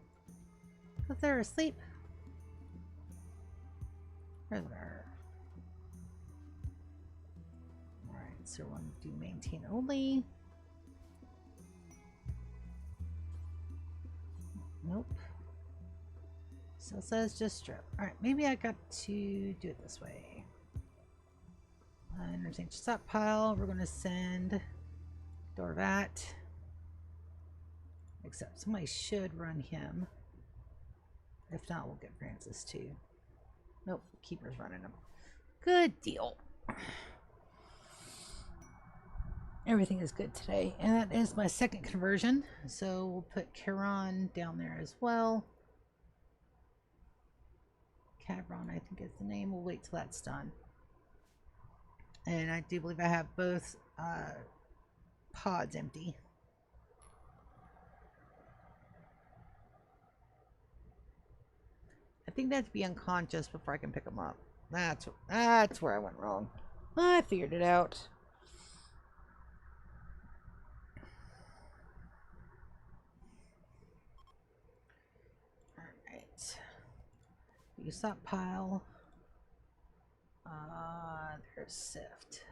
Because they're asleep. Prisoner. Alright, so we're going to do maintain only. Nope. So it says just strip. Alright, maybe I got to do it this way. Interchange stockpile. We're going to send Dorvat. Except somebody should run him. If not, we'll get Francis too. Nope, Keeper's running him. Good deal. Everything is good today. And that is my second conversion. So we'll put Charon down there as well. Cabron, I think is the name. We'll wait till that's done. And I do believe I have both pods empty. I think they have to be unconscious before I can pick them up. That's where I went wrong. I figured it out. Alright. Use that pile. There's Sift.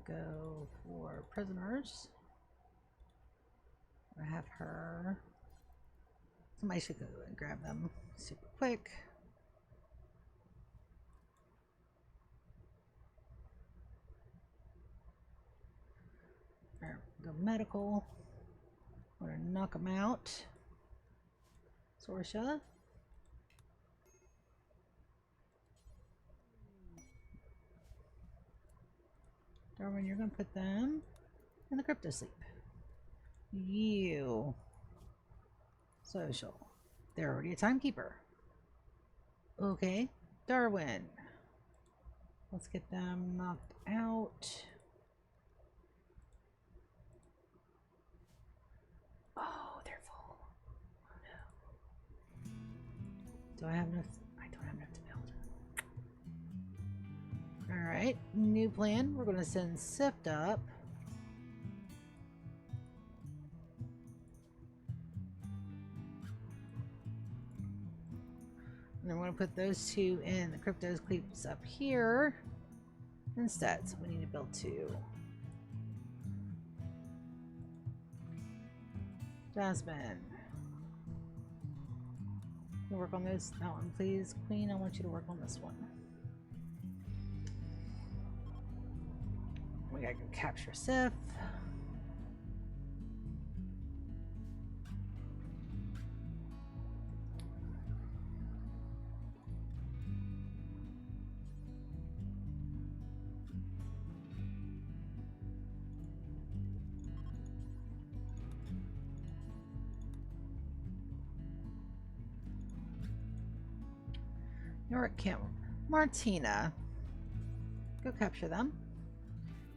Go for prisoners. I have her. Somebody should go and grab them super quick. Alright, go medical. I'm gonna knock them out. Sorsha. Darwin, you're gonna put them in the crypto sleep. You. Social. They're already a timekeeper. Okay. Darwin. Let's get them knocked out. Do I have enough? I don't have enough to build. Alright, new plan. We're going to send Sift up. And then we're going to put those two in the Cryptos Cleeps up here instead. So we need to build two. Jasmine. You work on this that one, please. Queen, I want you to work on this one. We gotta go capture Sif. York Kim. Martina. Go capture them.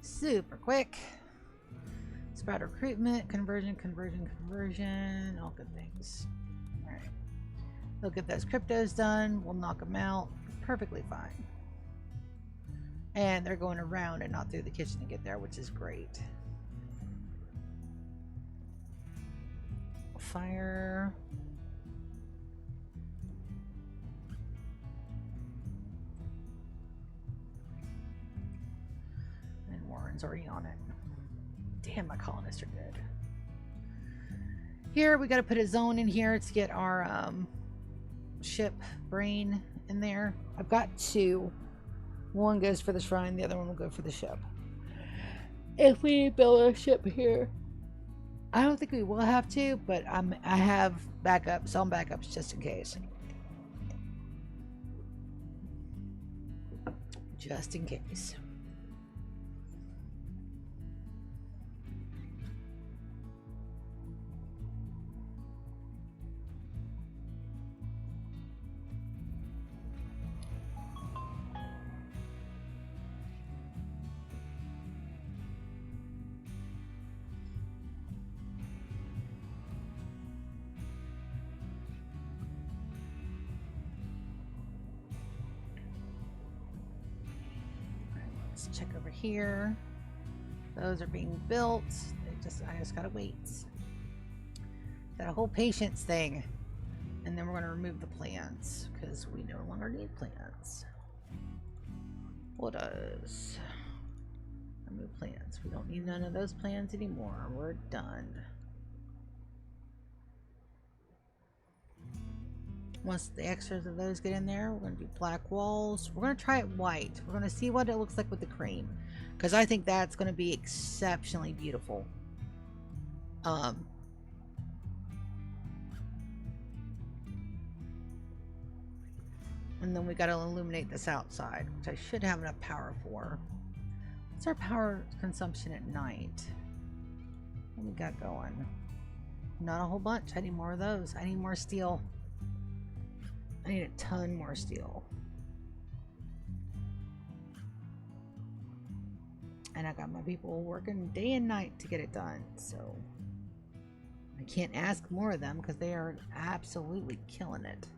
Super quick. Sprout recruitment, conversion, all good things. Alright. They'll get those cryptos done. We'll knock them out. Perfectly fine. And they're going around and not through the kitchen to get there, which is great. Fire. Warren's already on it. Damn, my colonists are good. Here, we got to put a zone in here to get our ship brain in there. I've got two. One goes for the shrine, the other one will go for the ship. If we build a ship here, I don't think we will have to, but I have backups, some backups just in case. Just in case. Let's check over here. Those are being built. I just gotta wait. That whole patience thing. And then we're gonna remove the plants because we no longer need plants. What does? Remove plants. We don't need none of those plants anymore. We're done. Once the extras of those get in there, we're going to do black walls. We're going to try it white. We're going to see what it looks like with the cream, because I think that's going to be exceptionally beautiful. And then we got to illuminate this outside, which I should have enough power for. What's our power consumption at night? What we got going? Not a whole bunch. I need more of those. I need more steel. I need a ton more steel. And I got my people working day and night to get it done, so I can't ask more of them because they are absolutely killing it.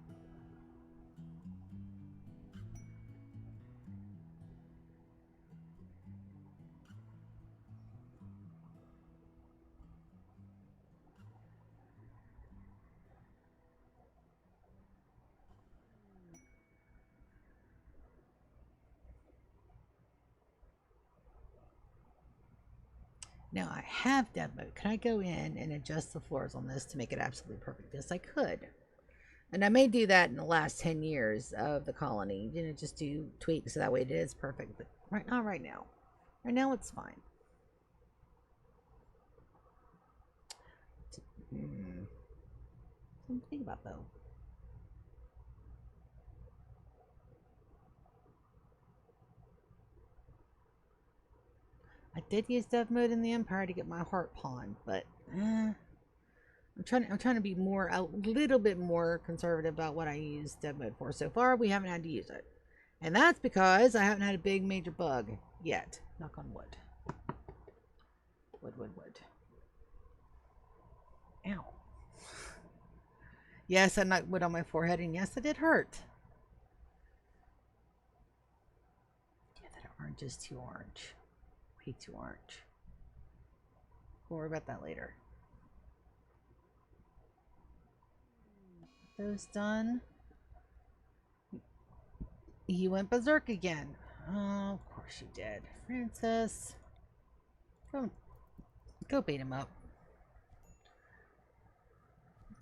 Now I have dev mode. Can I go in and adjust the floors on this to make it absolutely perfect? Yes, I could. And I may do that in the last 10 years of the colony. You know, just do tweaks so that way it is perfect. But not right now. Right now it's fine. Something to think about though. I did use dev mode in the Empire to get my heart pawn, but I'm trying to be a little bit more conservative about what I use dev mode for. So far, we haven't had to use it, and that's because I haven't had a big major bug yet. Knock on wood. Wood. Ow. Yes, I knocked wood on my forehead, and yes, it did hurt. Yeah, that orange is too orange. Way too orange. We'll worry about that later. Those done. He went berserk again. Oh, of course you did. Francis. Go beat him up.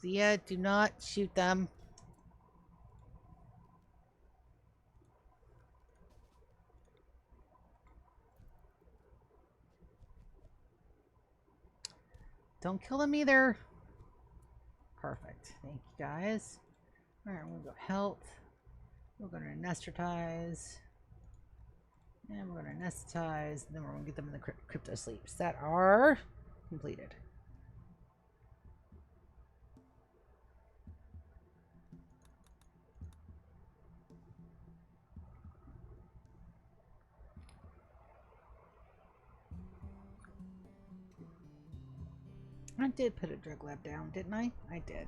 Zia, do not shoot them. Don't kill them either. Perfect. Thank you, guys. Alright, we'll go health. We're going to anesthetize. And we're going to anesthetize. And then we're going to get them in the crypto sleeps that are completed. I did put a drug lab down, didn't I? I did.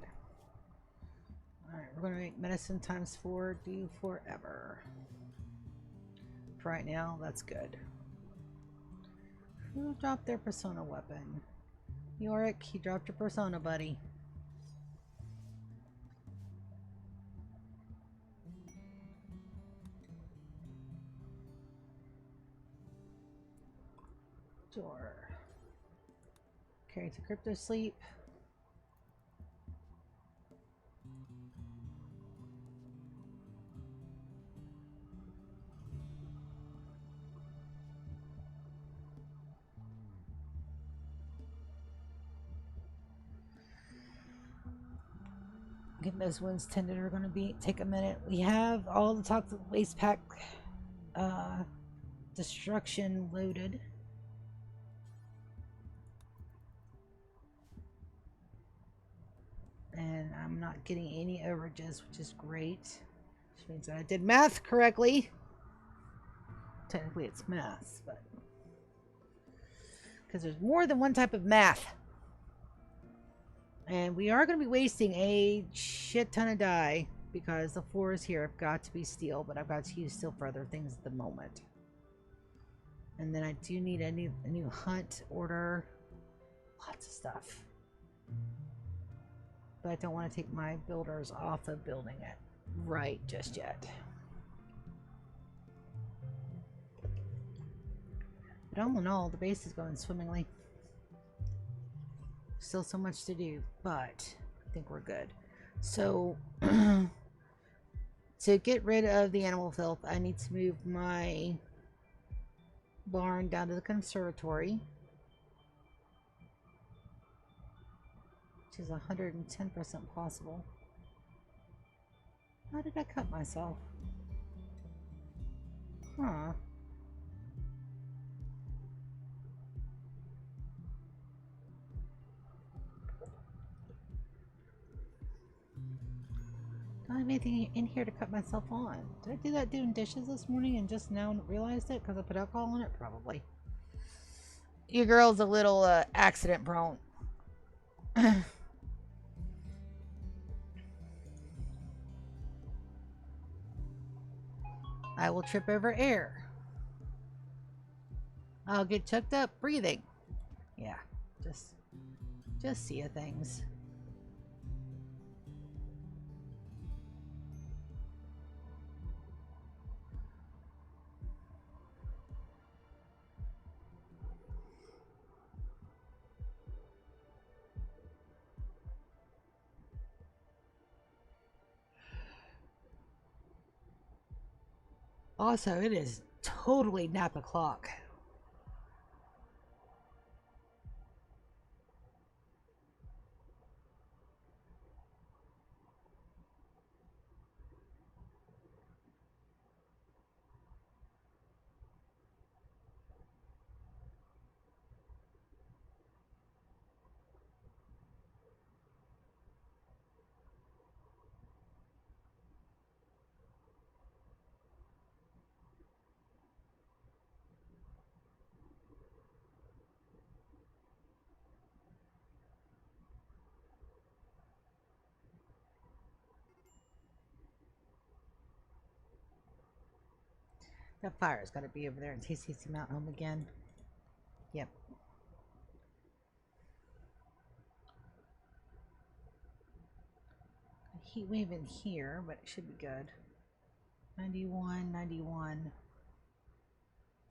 Alright, we're going to make medicine times 4 do forever. For right now, that's good. Who dropped their persona weapon? Yorick, he dropped your persona, buddy. Sure. Carry to crypto sleep. Getting those wounds tended are going to take a minute. We have all the toxic waste pack destruction loaded. And I'm not getting any overages, which is great. Which means that I did math correctly. Technically it's math, but because there's more than one type of math. And we are going to be wasting a shit ton of dye because the floors here have got to be steel, but I've got to use steel for other things at the moment. And then I do need a new hunt order. Lots of stuff. But I don't want to take my builders off of building it right just yet. But all in all, the base is going swimmingly. Still so much to do, but I think we're good. So, to get rid of the animal filth, I need to move my barn down to the conservatory, which is 110% possible. How did I cut myself? Huh. Don't have anything in here to cut myself on. Did I do that doing dishes this morning and just now realized it because I put alcohol in it? Probably. Your girl's a little accident prone. I will trip over air. I'll get choked up breathing. Yeah, just see things. Also, it is totally nap o'clock. That fire's got to be over there in case he's Mountain Home again. Yep. A heat wave in here, but it should be good. 91, 91,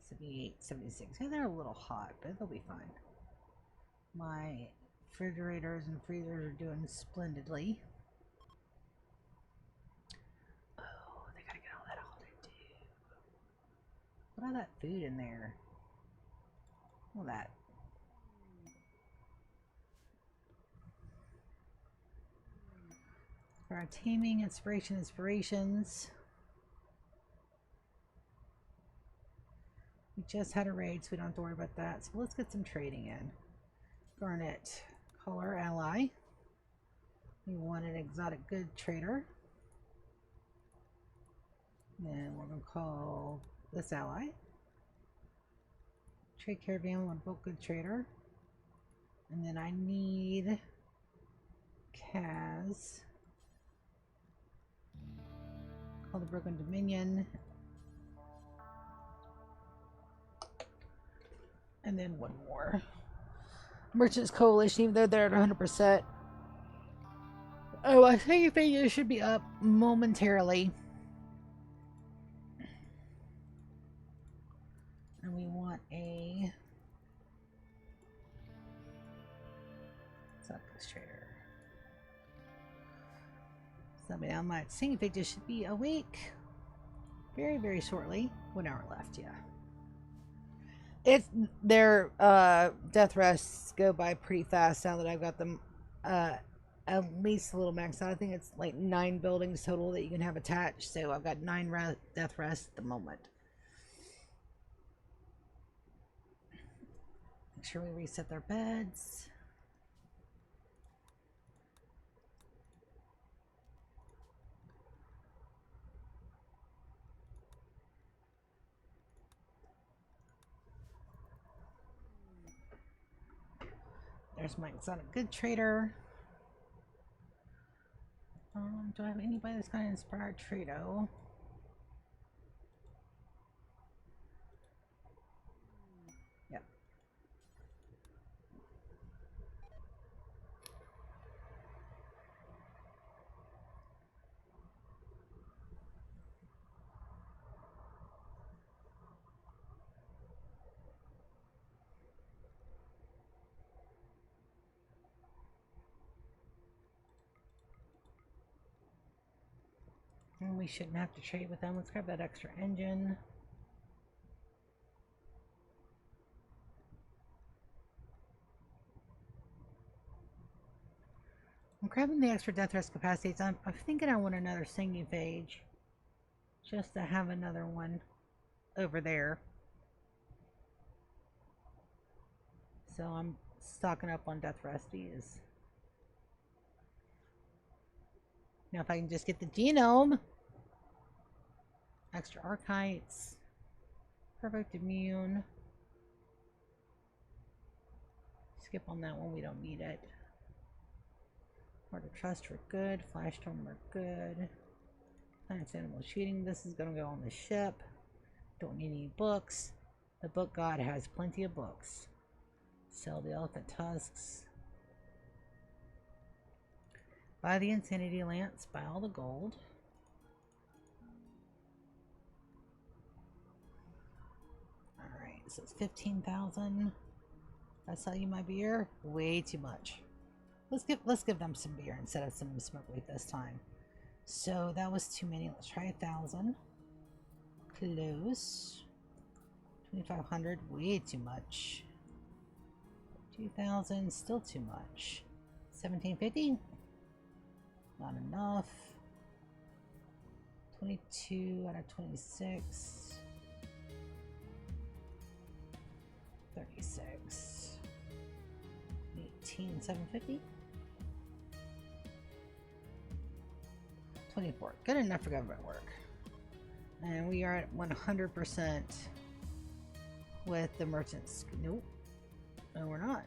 78, 76. Yeah, they're a little hot, but they'll be fine. My refrigerators and freezers are doing splendidly. Oh, they gotta get all that out there too. What all that food in there? All that. For our taming, inspirations. We just had a raid, so we don't have to worry about that. So let's get some trading in. Garnet, call our ally. We want an exotic good trader. Then we're going to call this ally. Trade caravan, we want a boat good trader. And then I need Kaz. Call the Broken Dominion. And then one more. Merchants Coalition, even though they're at 100%. Oh, I think it should be up momentarily. And we want a Success Trader. Somebody on my singing pages should be awake very, very shortly. 1 hour left, yeah. It's their death rests go by pretty fast now that I've got them at least a little maxed out. I think it's like 9 buildings total that you can have attached, so I've got 9 death rests at the moment. Make sure we reset their beds. There's my exotic good trader. Do I have anybody that's got an inspired trado? Yep. And we shouldn't have to trade with them. Let's grab that extra engine. I'm grabbing the extra death rest capacities. I'm thinking I want another singing phage. Just to have another one over there. So I'm stocking up on death resties. Now if I can just get the genome. Extra archites. Perfect immune. Skip on that one, we don't need it. Heart of Trust, we're good. Flash Storm, we're good. Planet's Animal Shooting, this is gonna go on the ship. Don't need any books. The book god has plenty of books. Sell the elephant tusks. Buy the Insanity Lance, buy all the gold. Alright, so it's 15,000. I sell you my beer? Way too much. Let's give them some beer instead of some smoke weed this time. So that was too many. Let's try 1,000. Close. 2,500, way too much. 2,000, still too much. 1,750, not enough. 22 out of 26. 36. 18,750. 24. Good enough for government work. And we are at 100% with the merchants. Nope. No, we're not.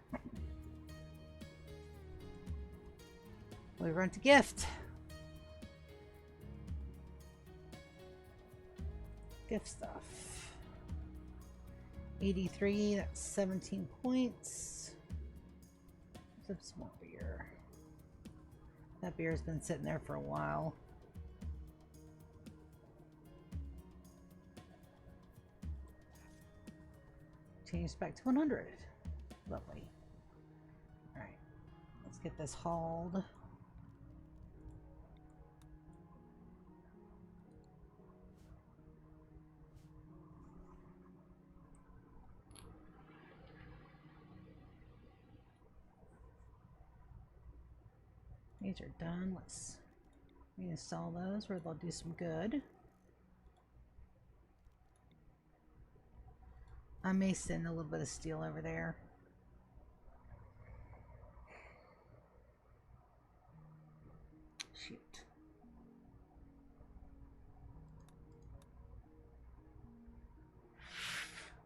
We run to gift. Gift stuff. 83, that's 17 points. Some small beer. That beer's been sitting there for a while. Change back to 100. Lovely. Alright, let's get this hauled. These are done. Let's reinstall those where they'll do some good. I may send a little bit of steel over there. Shoot.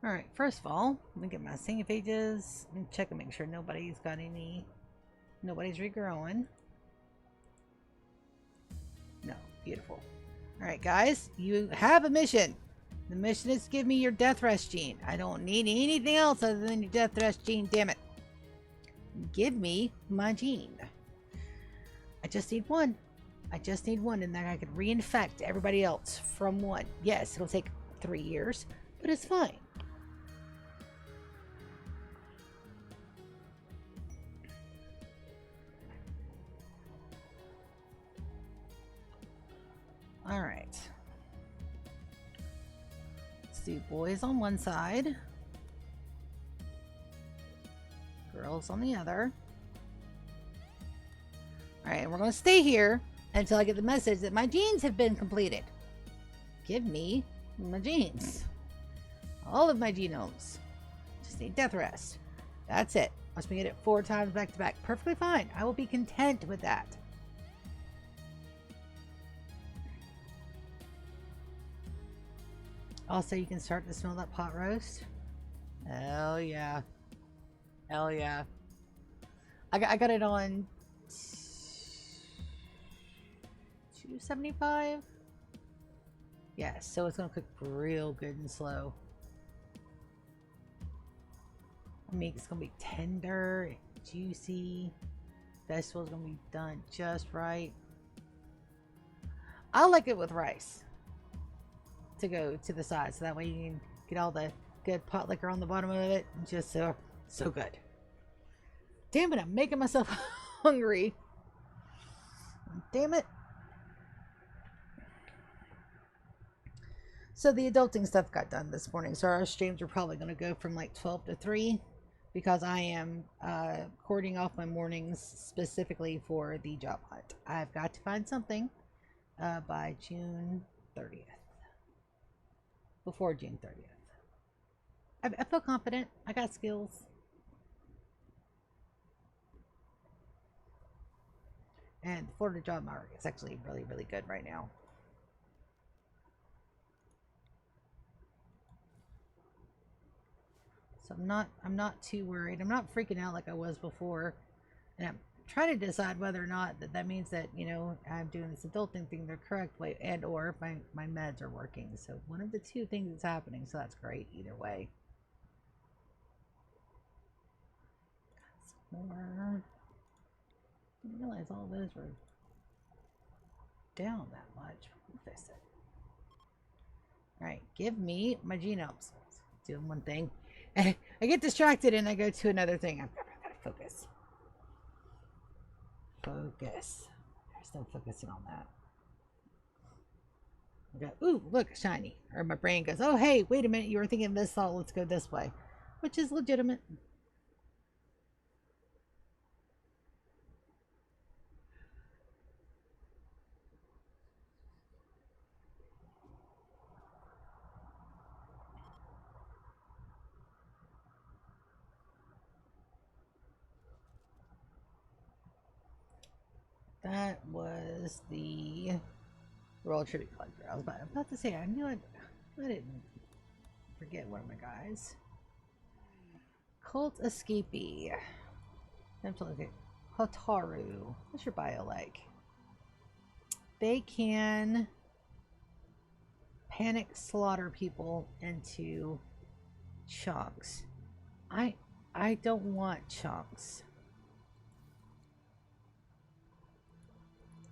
Alright, first of all, let me get my singing pages and check and make sure nobody's regrowing. No, beautiful. Alright guys, you have a mission. The mission is to give me your death rest gene. I don't need anything else other than your death rest gene, damn it. Give me my gene. I just need one. I just need one, and then I can reinfect everybody else from one. Yes, it'll take 3 years, but it's fine. Alright. Let's do boys on one side. Girls on the other. Alright, and we're going to stay here until I get the message that my genes have been completed. Give me my genes. All of my genomes. Just need death rest. That's it. Once we get it 4 times back to back. Perfectly fine. I will be content with that. Also, you can start to smell that pot roast. Hell yeah. Hell yeah. I got it on 275. Yes, so it's gonna cook real good and slow. Meat's gonna be tender, juicy. Vegetables gonna be done just right. I like it with rice to go to the side, so that way you can get all the good pot liquor on the bottom of it. Just so good. Damn it, I'm making myself hungry. Damn it. So the adulting stuff got done this morning, so our streams are probably going to go from like 12 to 3 because I am cording off my mornings specifically for the job hunt. I've got to find something by June 30th. Before June 30th. I feel confident. I got skills. And the Florida job market is actually really, really good right now. So I'm not too worried. I'm not freaking out like I was before. And I'm trying to decide whether or not that means that, you know, I'm doing this adulting thing the correct way, and or my meds are working. So one of the two things is happening, so that's great either way. More. Didn't realize all those were down that much. We'll fix it. Alright, give me my genomes. Doing one thing. And I get distracted and I go to another thing. I've gotta focus. Focus. There's no focusing on that. I go, ooh, look, shiny. Or my brain goes, oh, hey, wait a minute. You were thinking this thought. Let's go this way. Which is legitimate. That was the Royal Tribute Collector. I was about to say, I knew I didn't forget one of my guys. Cult Escapee. I'm to look at Hotaru. What's your bio like? They can panic slaughter people into chunks. I I don't want chunks.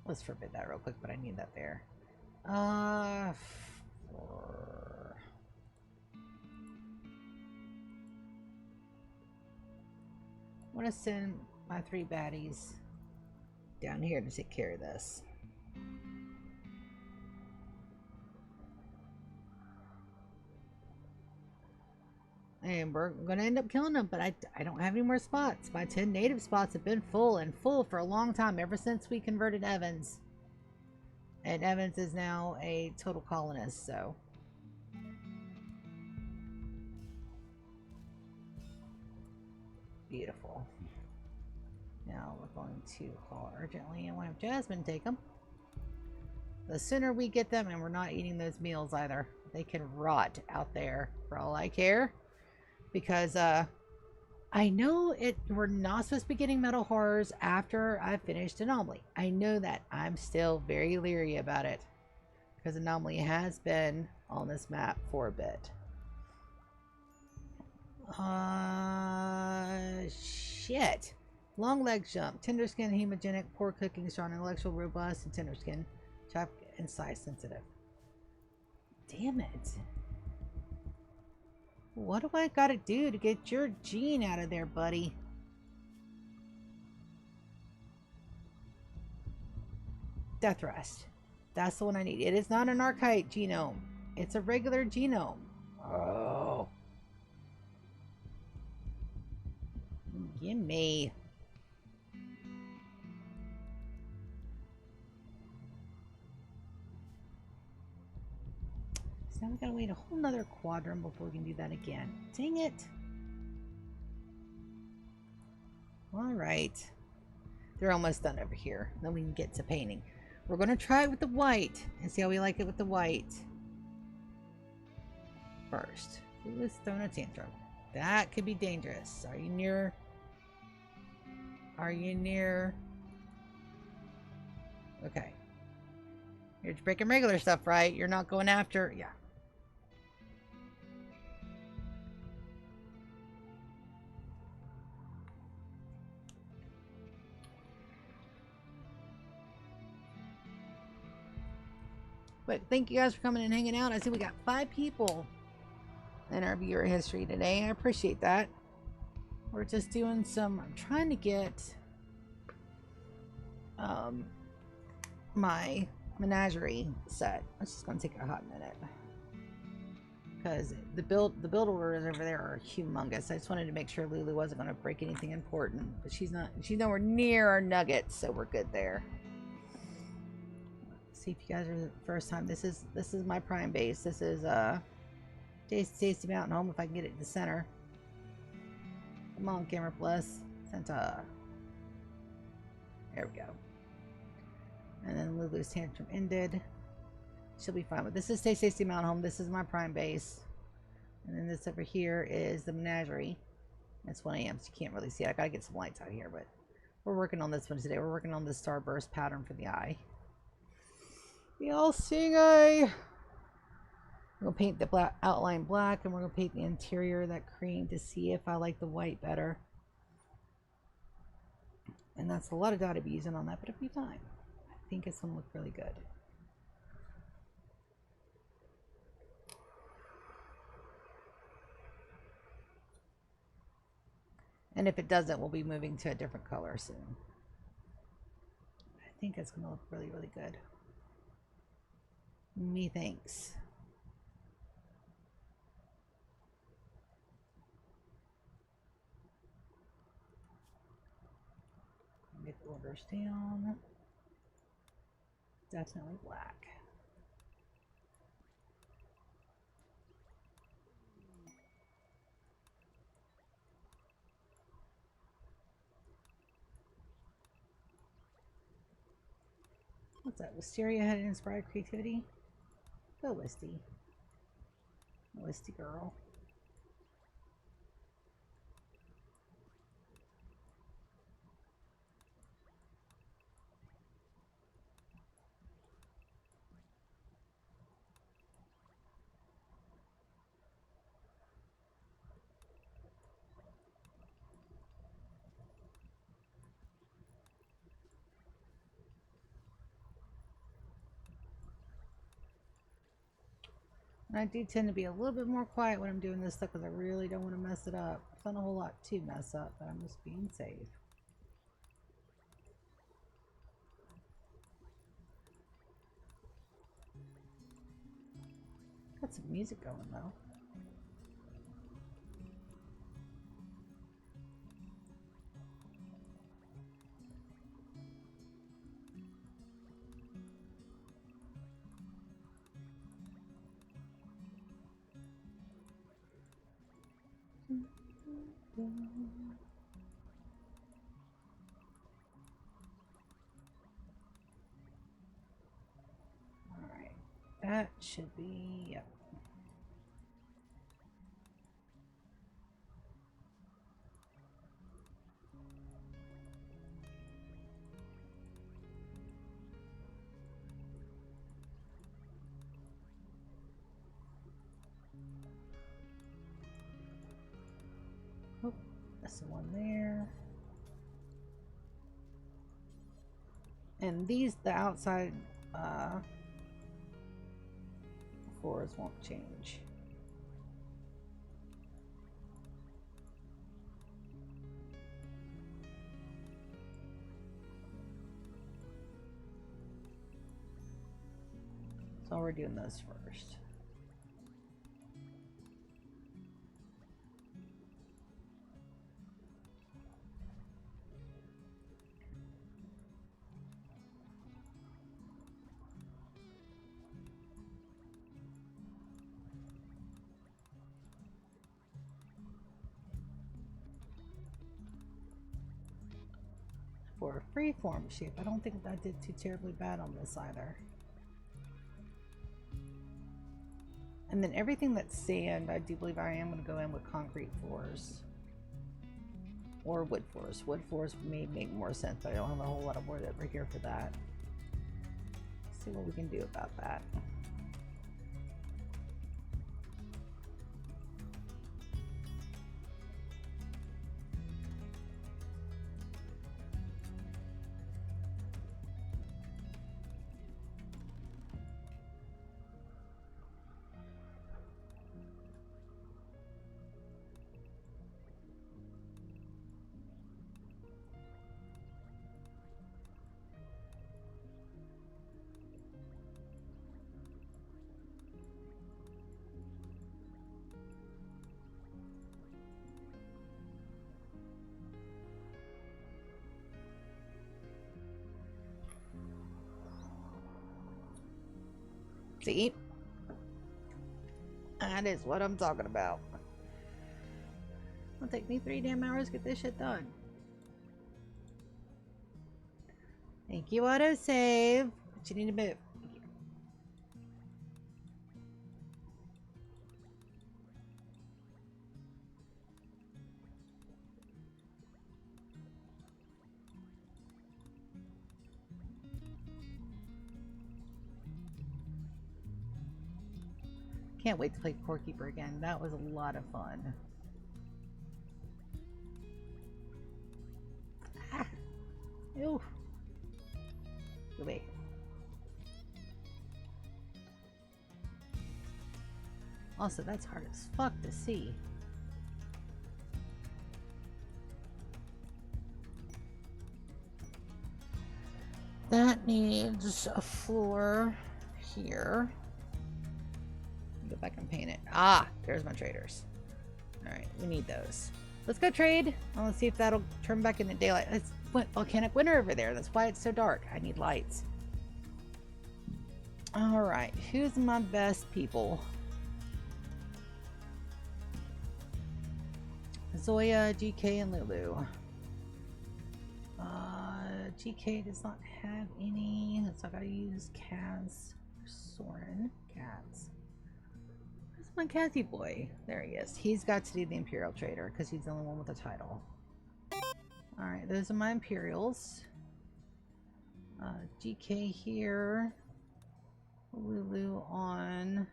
Let's forbid that real quick, but I need that there. For... I want to send my 3 baddies down here to take care of this. And we're gonna end up killing them, but I don't have any more spots. My 10 native spots have been full and full for a long time, ever since we converted Evans. And Evans is now a total colonist, so. Beautiful. Now we're going to call urgently and we'll have Jasmine take them. The sooner we get them, and we're not eating those meals either. They can rot out there for all I care. Because I know we're not supposed to be getting metal horrors after I've finished Anomaly. I know that. I'm still very leery about it. Because Anomaly has been on this map for a bit. Shit. Long leg jump. Tender skin, hemogenic, poor cooking, strong intellectual, robust, and tender skin. Chop and size sensitive. Damn it. What do I gotta do to get your gene out of there, buddy? Death Rest. That's the one I need. It is not an archetype genome. It's a regular genome. Oh. Gimme. So now we gotta wait a whole nother quadrant before we can do that again. Dang it. Alright. They're almost done over here. Then we can get to painting. We're gonna try it with the white and see how we like it with the white. First. Who is throwing a tantrum? That could be dangerous. Are you near? Are you near? Okay. You're just breaking regular stuff, right? You're not going after... Yeah. But thank you guys for coming and hanging out. I see we got 5 people in our viewer history today. I appreciate that. We're just doing some... I'm trying to get... my menagerie set. It's just gonna take a hot minute. Because the build orders over there are humongous. I just wanted to make sure Lulu wasn't gonna break anything important. But she's not. She's nowhere near our nuggets, so we're good there. See if you guys are the first time. This is my prime base. This is Tasty Mountain Home, if I can get it in the center. Come on, Camera Plus. Santa. There we go. And then Lulu's tantrum ended. She'll be fine. But this is Tasty Mountain Home. This is my prime base. And then this over here is the menagerie. It's 1 a.m. so you can't really see it. I gotta get some lights out here, but we're working on this one today. We're working on the starburst pattern for the eye. The all-seeing eye. We're gonna paint the black outline black, and we're gonna paint the interior that cream to see if I like the white better. And that's a lot of dye to be using on that, but it'll be fine. I think it's gonna look really good. And if it doesn't, we'll be moving to a different color soon. I think it's gonna look really, really good. Methinks. Get the orders down. Definitely black. What's that? Wisteria had inspired creativity? Go Wisty. Wisty girl. And I do tend to be a little bit more quiet when I'm doing this stuff because I really don't want to mess it up. It's not a whole lot to mess up, but I'm just being safe. Got some music going though. Alright, that should be, yep. Oh, that's the one there. And these, the outside floors won't change. So we're doing this first. For a freeform shape, I don't think I did too terribly bad on this either. And then everything that's sand, I do believe I am going to go in with concrete floors. Or wood floors. Wood floors may make more sense, but I don't have a whole lot of wood over here for that. Let's see what we can do about that. See? That is what I'm talking about. It'll take me 3 damn hours to get this shit done. Thank you, autosave. But you need to move. Can't wait to play Core Keeper again. That was a lot of fun. Ah. Ew. Go away. Also, that's hard as fuck to see. That needs a floor here. Go back and paint it. Ah, there's my traders. Alright, we need those. Let's go trade. Let's see if that'll turn back into daylight. It's volcanic winter over there. That's why it's so dark. I need lights. Alright, who's my best people? Zoya, GK, and Lulu. GK does not have any, so I gotta use Kaz or Soren. Kaz. Where's my Kazi boy? There he is. He's got to do the Imperial Trader because he's the only one with a title. Alright, those are my Imperials. GK here. Lulu on.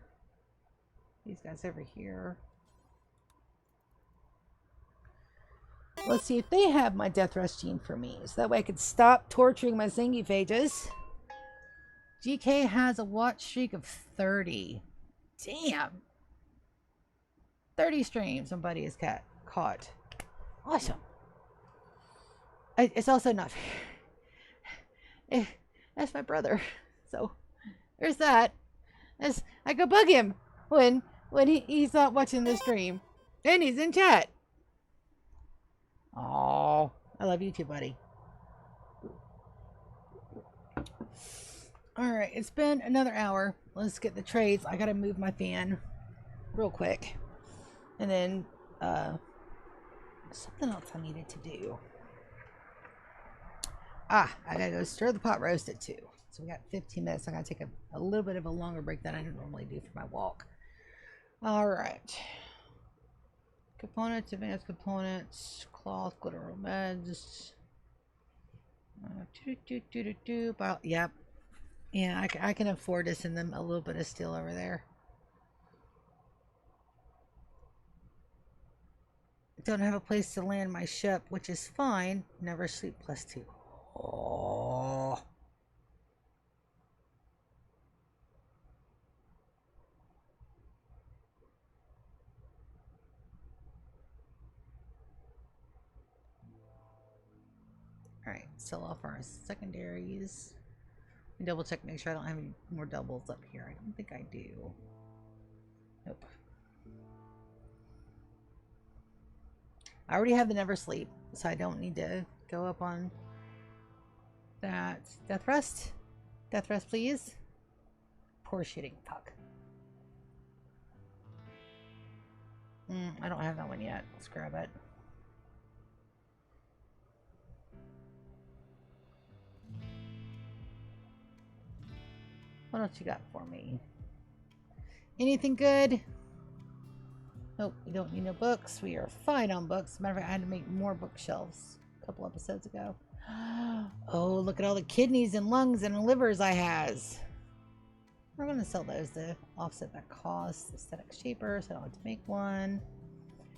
These guys over here. Let's see if they have my Death Rush gene for me, so that way I can stop torturing my Zingiphages. GK has a watch streak of 30. Damn. 30 streams. Somebody is caught. Awesome. It's also not fair. That's my brother. So there's that. I could bug him when he's not watching the stream. And he's in chat. Oh, I love you too, buddy. Alright, it's been another hour. Let's get the trades. I gotta move my fan real quick. And then, something else I needed to do. I gotta go stir the pot roast at 2. So we got 15 minutes. I gotta take a little bit of a longer break than I normally do for my walk. Alright. Components, advanced components, cloth, glitter meds. Yep. Yeah, I can afford to send them a little bit of steel over there. Don't have a place to land my ship, which is fine. Never sleep +2. Oh. Alright, sell off our secondaries. Double check, make sure I don't have any more doubles up here. I don't think I do. Nope. I already have the never sleep, so I don't need to go up on that. Death rest? Death rest, please. Poor shooting. Fuck. I don't have that one yet. Let's grab it. What else you got for me? Anything good? Nope, we don't need no books. We are fine on books. As a matter of fact, I had to make more bookshelves a couple episodes ago. Oh, look at all the kidneys and lungs and livers I has. We're going to sell those to offset that cost. Aesthetic shaper, so I don't have to make one.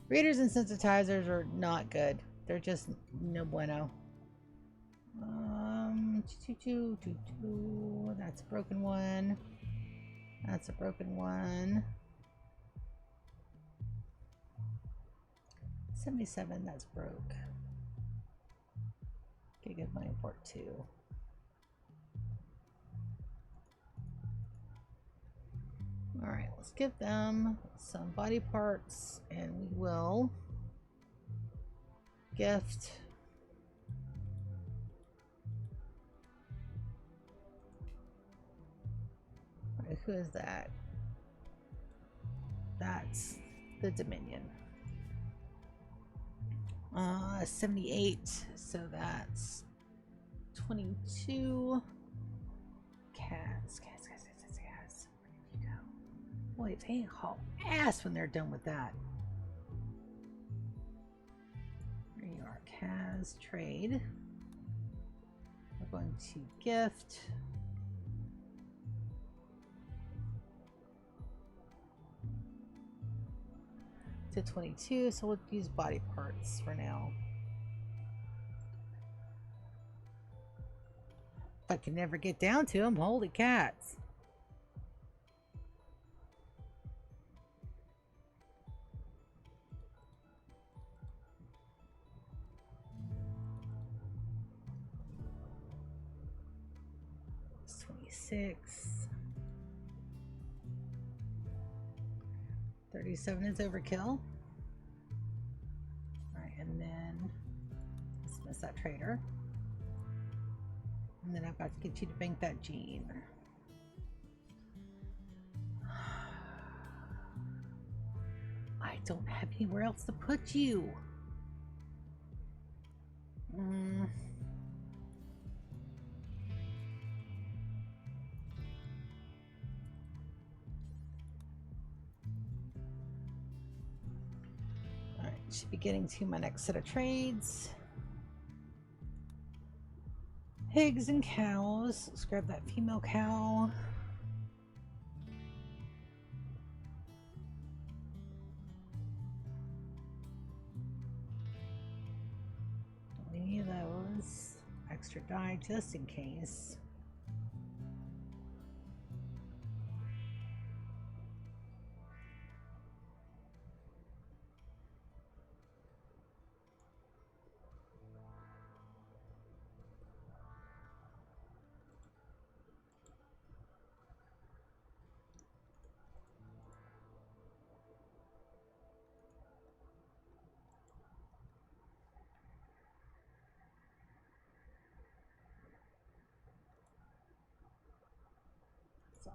Readers and sensitizers are not good. They're just no bueno. That's a broken one. That's a broken one. 77, that's broke. Get good money for it too. Alright, let's give them some body parts and we will gift. Right, who is that? That's the Dominion. 78, so that's 22. Cats. Where did you go? Boy, they haul ass when they're done with that. There you are, Kaz, trade. We're going to gift. To 22, so we'll use body parts for now. If I can never get down to them, holy cats. It's 26. 37 is overkill. Alright, and then dismiss that trader. And then I've got to get you to bank that gene. I don't have anywhere else to put you. Should be getting to my next set of trades. Pigs and cows. Let's grab that female cow. Don't need those. Extra dye just in case.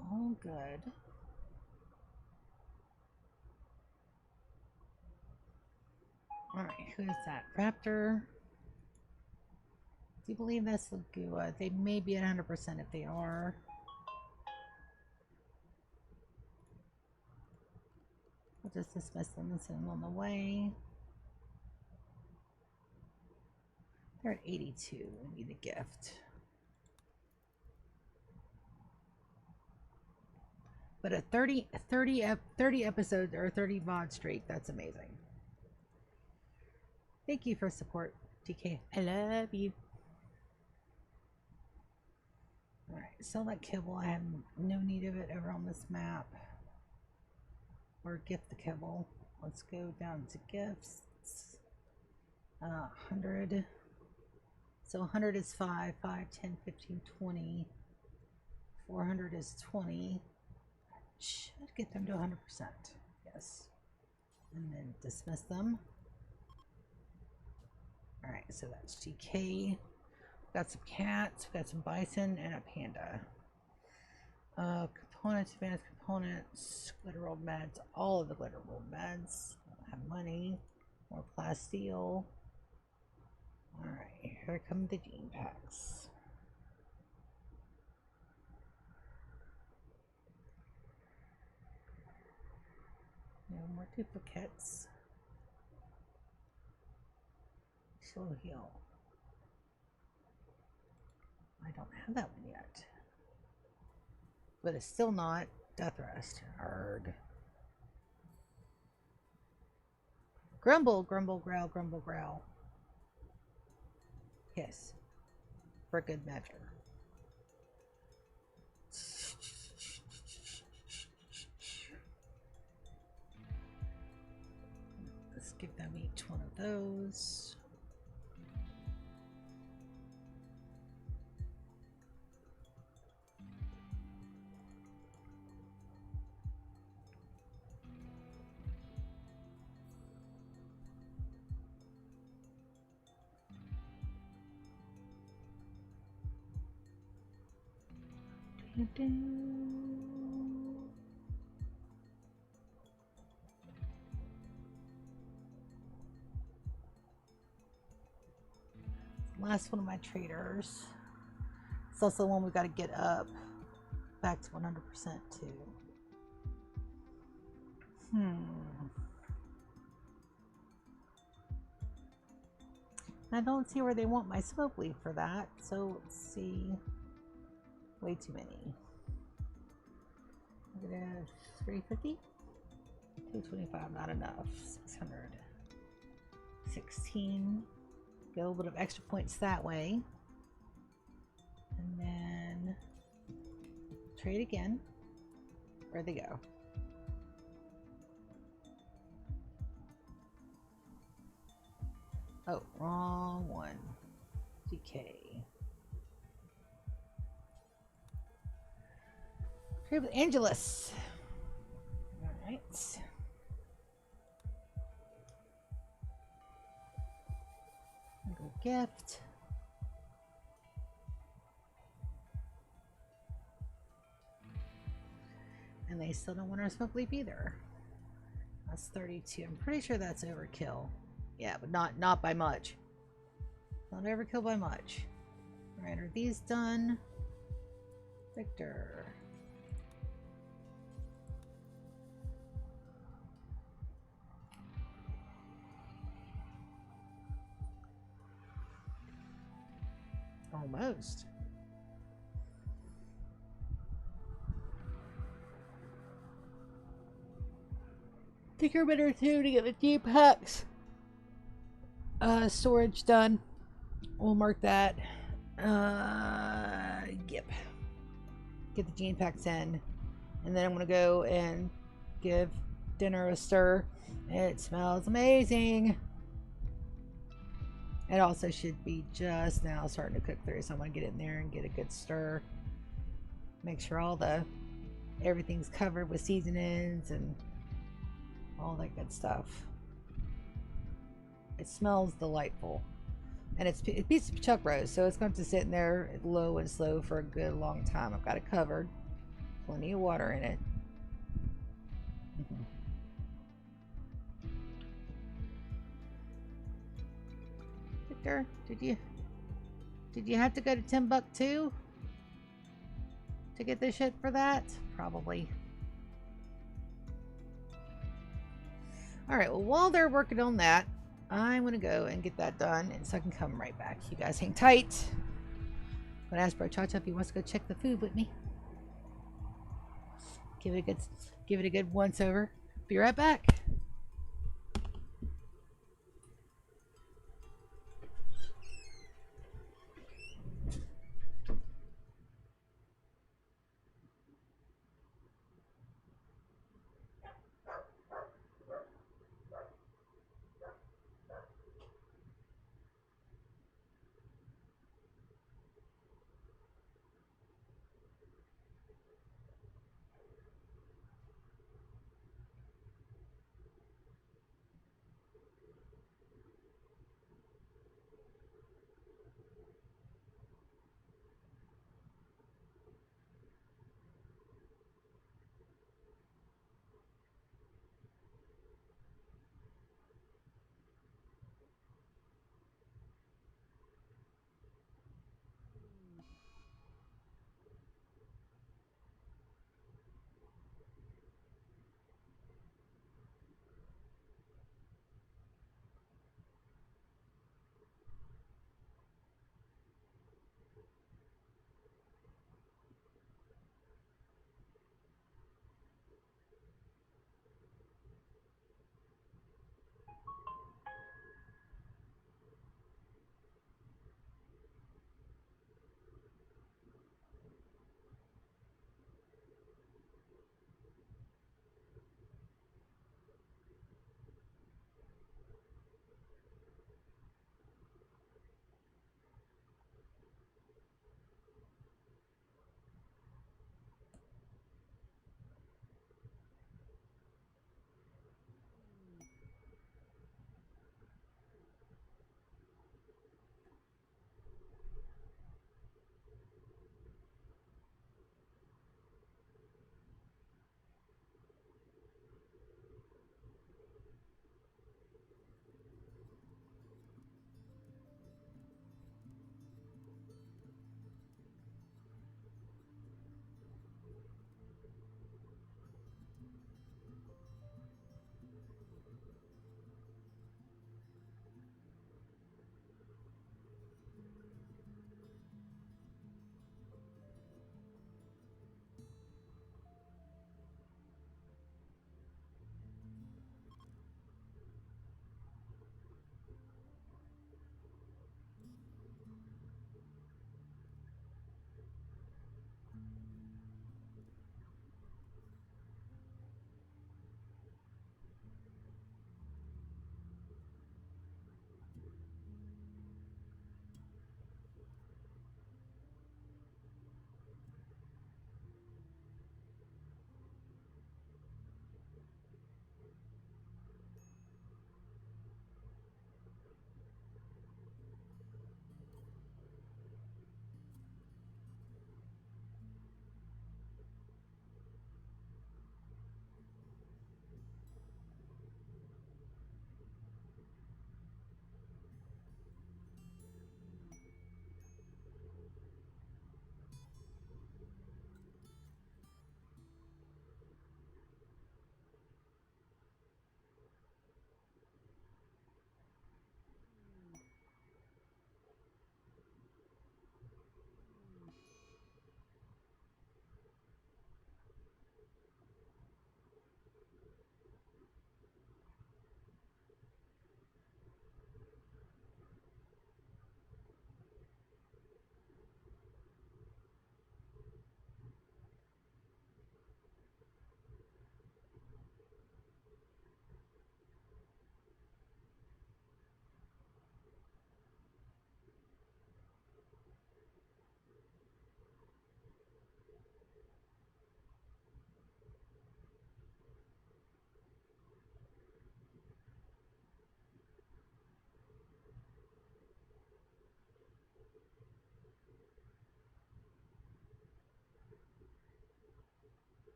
all good. Alright, who is that? Raptor. Do you believe that's Lagua? They may be at 100% if they are. We'll just dismiss them and send them on the way. They're at 82. We need a gift. But a 30 episodes or 30 VOD streak, that's amazing. Thank you for support, DK. I love you. Alright, sell that kibble. I have no need of it over on this map. Or gift the kibble. Let's go down to gifts. 100. So 100 is 5, 5, 10, 15, 20. 400 is 20. Should get them to 100%. Yes. And then dismiss them. Alright, so that's GK. Got some cats, got some bison, and a panda. Components, advanced components, Glitterworld meds, all of the Glitterworld meds. I don't have money. More plasteel. Alright, here come the gene packs. No more duplicates. Slow heal. I don't have that one yet. But it's still not death rest. Arg. Grumble, grumble, growl, grumble, growl. Yes. For good measure. Let's give them each one of those. Last one of my traders. It's also the one we got to get up back to 100% too. I don't see where they want my smoke leaf for that, so let's see. Way too many. I'm gonna 350, 225, not enough. 600, 16. Get a little bit of extra points that way, and then trade again. Where'd they go? Oh, wrong one. DK. Trade with Angelus. All right. Go gift. And they still don't want our smoke leaf either. That's 32. I'm pretty sure that's overkill. Yeah, but not by much. Not overkill by much. Alright, are these done? Victor. Almost. Take a minute or two to get the deep packs storage done. We'll mark that. Yep. Get the gene packs in, and then I'm gonna go and give dinner a stir. It smells amazing. It also should be just now starting to cook through, so I'm gonna get in there and get a good stir. Make sure everything's covered with seasonings and all that good stuff. It smells delightful, and it's a piece of chuck roast, so it's going to sit in there low and slow for a good long time. I've got it covered, plenty of water in it. Victor, did you have to go to Timbuktu to get this shit for that? Probably. Alright, well, while they're working on that, I'm gonna go and get that done, and so I can come right back. You guys hang tight. I'm gonna ask Bro Cha Cha if he wants to go check the food with me. Give it a good once over. Be right back.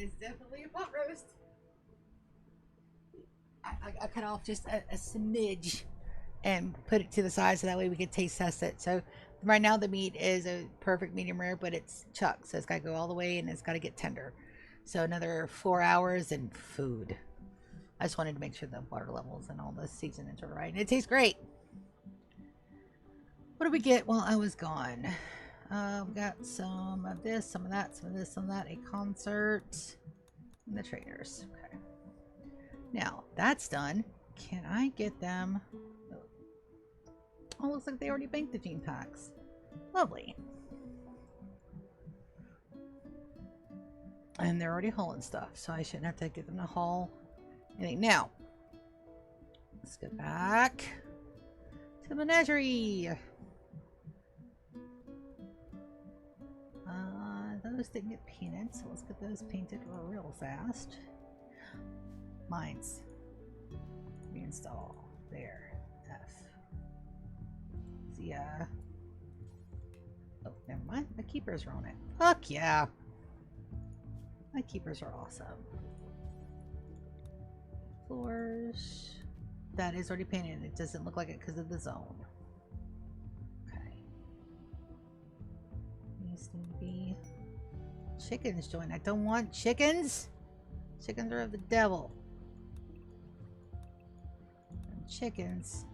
is definitely a pot roast. I cut off just a smidge and put it to the side so that way we could taste test it. So right now the meat is a perfect medium rare, but it's chucked, so it's got to go all the way and it's got to get tender. So another 4 hours and food. I just wanted to make sure the water levels and all the seasonings are right. And it tastes great. What did we get while I was gone? We got some of this, some of that, some of this, some of that. A concert. And the traders. Okay. Now, that's done. Can I get them? Oh, looks like they already banked the gene packs. Lovely. And they're already hauling stuff, so I shouldn't have to get them to haul anything. Now, let's go back to the menagerie. Those didn't get painted, so let's get those painted real fast. Mines. Reinstall. There. F. Yeah. Oh, never mind. The keepers are on it. Fuck yeah. My keepers are awesome. Floors. That is already painted. It doesn't look like it because of the zone. Okay. These need to be chickens joined. I don't want chickens. Chickens are of the devil. And chickens.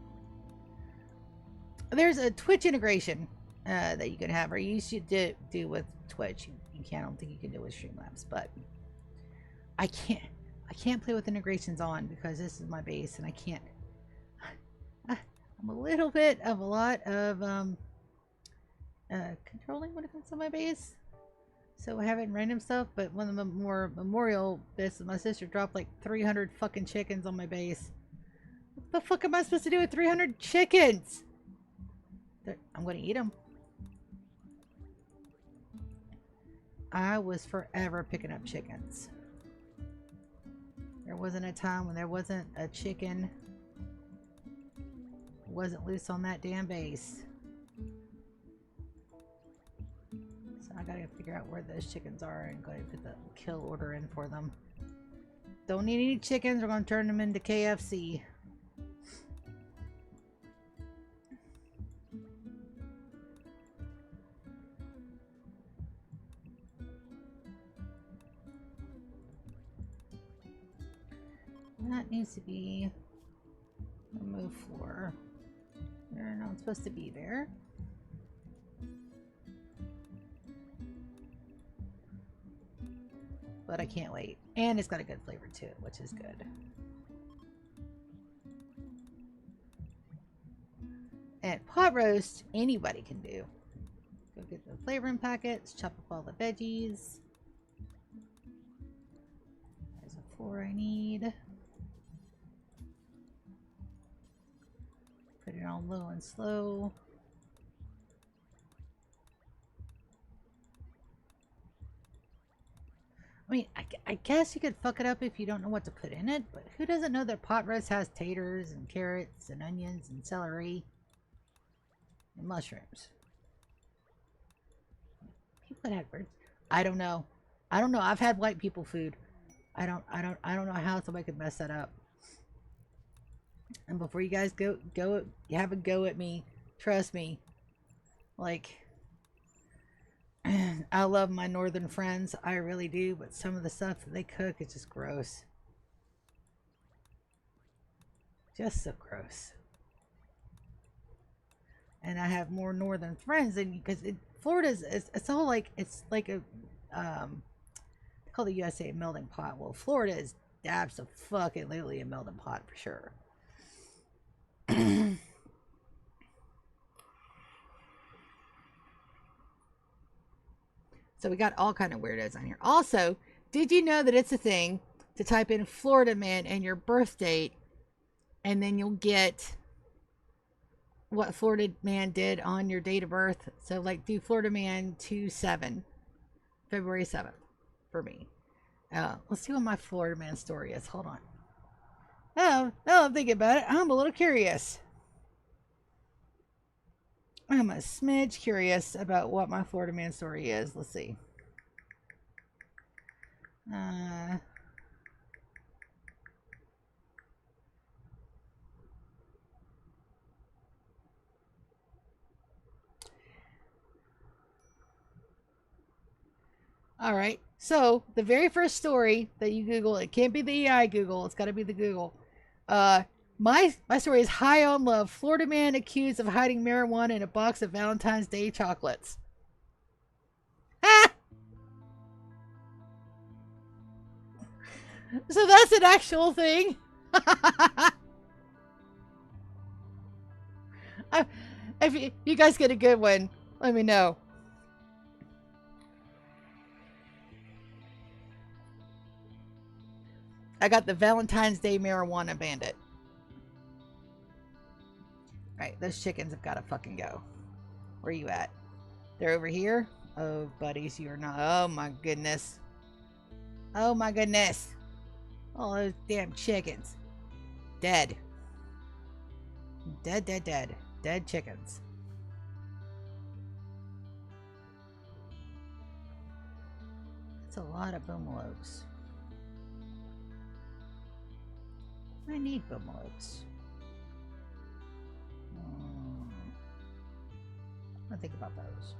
There's a Twitch integration that you can have, or you should do with Twitch. You can't. I don't think you can do it with Streamlabs, but I can't play with integrations on because this is my base, and I can't. I'm a little bit of a lot of controlling when it comes to my base. So having random stuff, but one of the more memorial bits, my sister dropped like 300 fucking chickens on my base. What the fuck am I supposed to do with 300 chickens? I'm gonna eat them. I was forever picking up chickens. There wasn't a time when there wasn't a chicken. Wasn't loose on that damn base. So I gotta figure out where those chickens are and go ahead and put the kill order in for them. Don't need any chickens. We're gonna turn them into KFC. That needs to be remove floor. They're not supposed to be there. But I can't wait. And it's got a good flavor too, which is good. And pot roast, anybody can do. Go get the flavoring packets, chop up all the veggies. There's a 4 I need. Put it on low and slow. I mean, I guess you could fuck it up if you don't know what to put in it, but who doesn't know that pot roast has taters and carrots and onions and celery and mushrooms? People had birds. I don't know. I don't know. I've had white people food. I don't know how somebody could mess that up. And before you guys have a go at me, trust me, like, I love my northern friends, I really do, but some of the stuff that they cook is just gross. Just so gross. And I have more northern friends than, because Florida's, it's all like, it's like a, they call the USA a melting pot. Well, Florida is abso-fucking-lutely a melting pot for sure. So we got all kind of weirdos on here. Also, did you know that it's a thing to type in Florida man and your birth date, and then you'll get what Florida man did on your date of birth? So like do Florida man 2/7, February 7th for me. Let's see what my Florida man story is. Hold on. Oh, now I'm thinking about it, I'm a little curious. I'm a smidge curious about what my Florida man story is. Let's see. Uh, all right. So the very first story that you Google, it can't be the AI Google. It's got to be the Google. Uh, my story is high on love. Florida man accused of hiding marijuana in a box of Valentine's Day chocolates. Ah! So that's an actual thing. If you guys get a good one, let me know. I got the Valentine's Day marijuana bandit. Right, those chickens have got to fucking go. Where are you at? They're over here? Oh, buddies, you're not. Oh, my goodness. Oh, my goodness. All those damn chickens. Dead. Dead, dead, dead. Dead chickens. That's a lot of boomalopes. I need boomalopes. I'll think about those.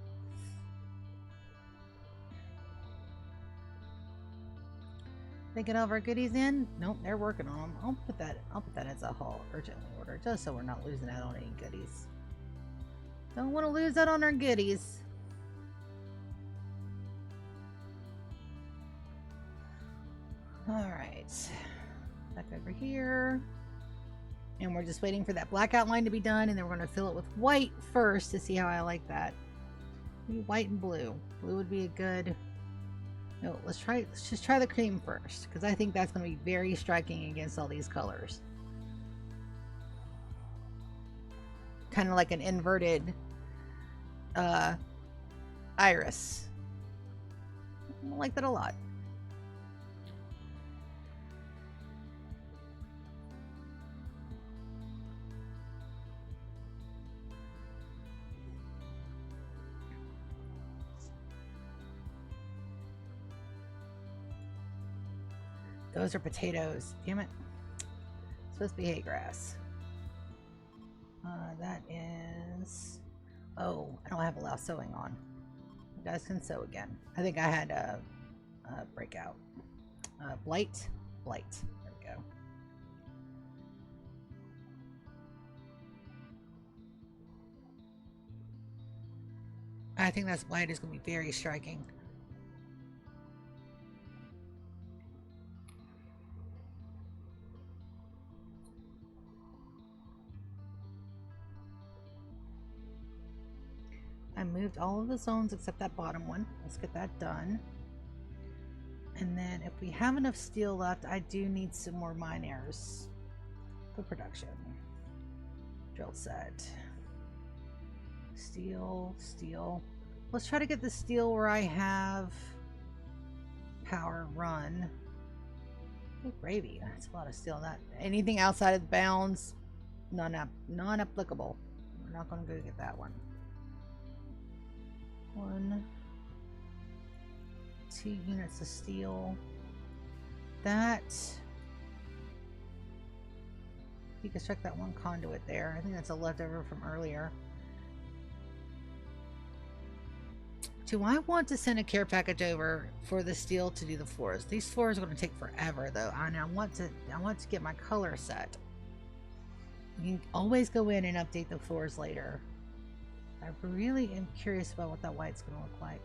Thinking of our goodies in? Nope, they're working on them. I'll put that as a haul urgently order, just so we're not losing out on any goodies. Don't want to lose out on our goodies. Alright. Back over here. And we're just waiting for that black outline to be done, and then we're going to fill it with white first to see how I like that. Maybe white and blue. Blue would be a good... No, let's just try the cream first, because I think that's going to be very striking against all these colors. Kind of like an inverted iris. I like that a lot. Those are potatoes. Damn it. It's supposed to be hay grass. That is... Oh, I don't have a lot of sewing on. You guys can sew again. I think I had a breakout. Blight. Blight. There we go. I think that blight is going to be very striking. I moved all of the zones except that bottom one. Let's get that done. And then if we have enough steel left, I do need some more mine airs for production. Drill set. Steel, steel. Let's try to get the steel where I have power run. Oh, gravy. That's a lot of steel. Not anything outside of the bounds, non-applicable. We're not going to go get that one. 1, 2 units of steel. That you can check that one conduit there. I think that's a leftover from earlier. Do I want to send a care package over for the steel to do the floors? These floors are going to take forever, though, and I want to get my color set. You can always go in and update the floors later. I really am curious about what that white's going to look like.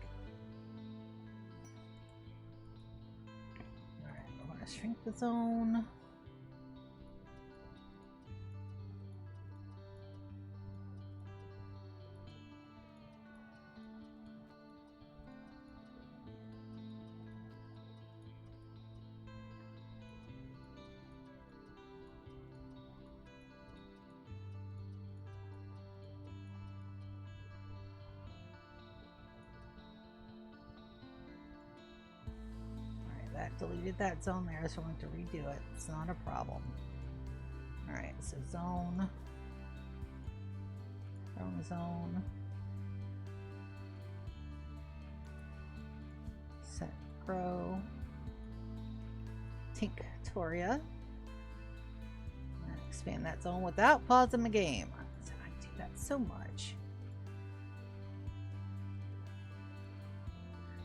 Alright, we're going to shrink the zone. Deleted that zone there, so I'm going to redo it. It's not a problem. Alright, so zone. Zone. Set grow. Tinctoria. Expand that zone without pausing the game. I do that so much.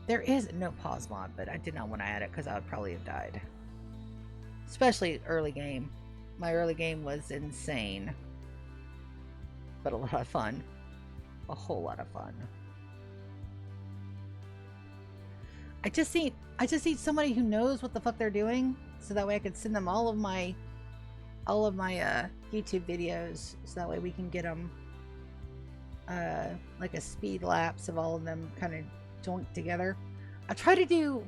There is no pause mod, but I did not want to add it because I would probably have died. Especially early game. My early game was insane. But a lot of fun. A whole lot of fun. I just need somebody who knows what the fuck they're doing, so that way I can send them all of my YouTube videos, so that way we can get them like a speed lapse of all of them kind of joint together. I try to do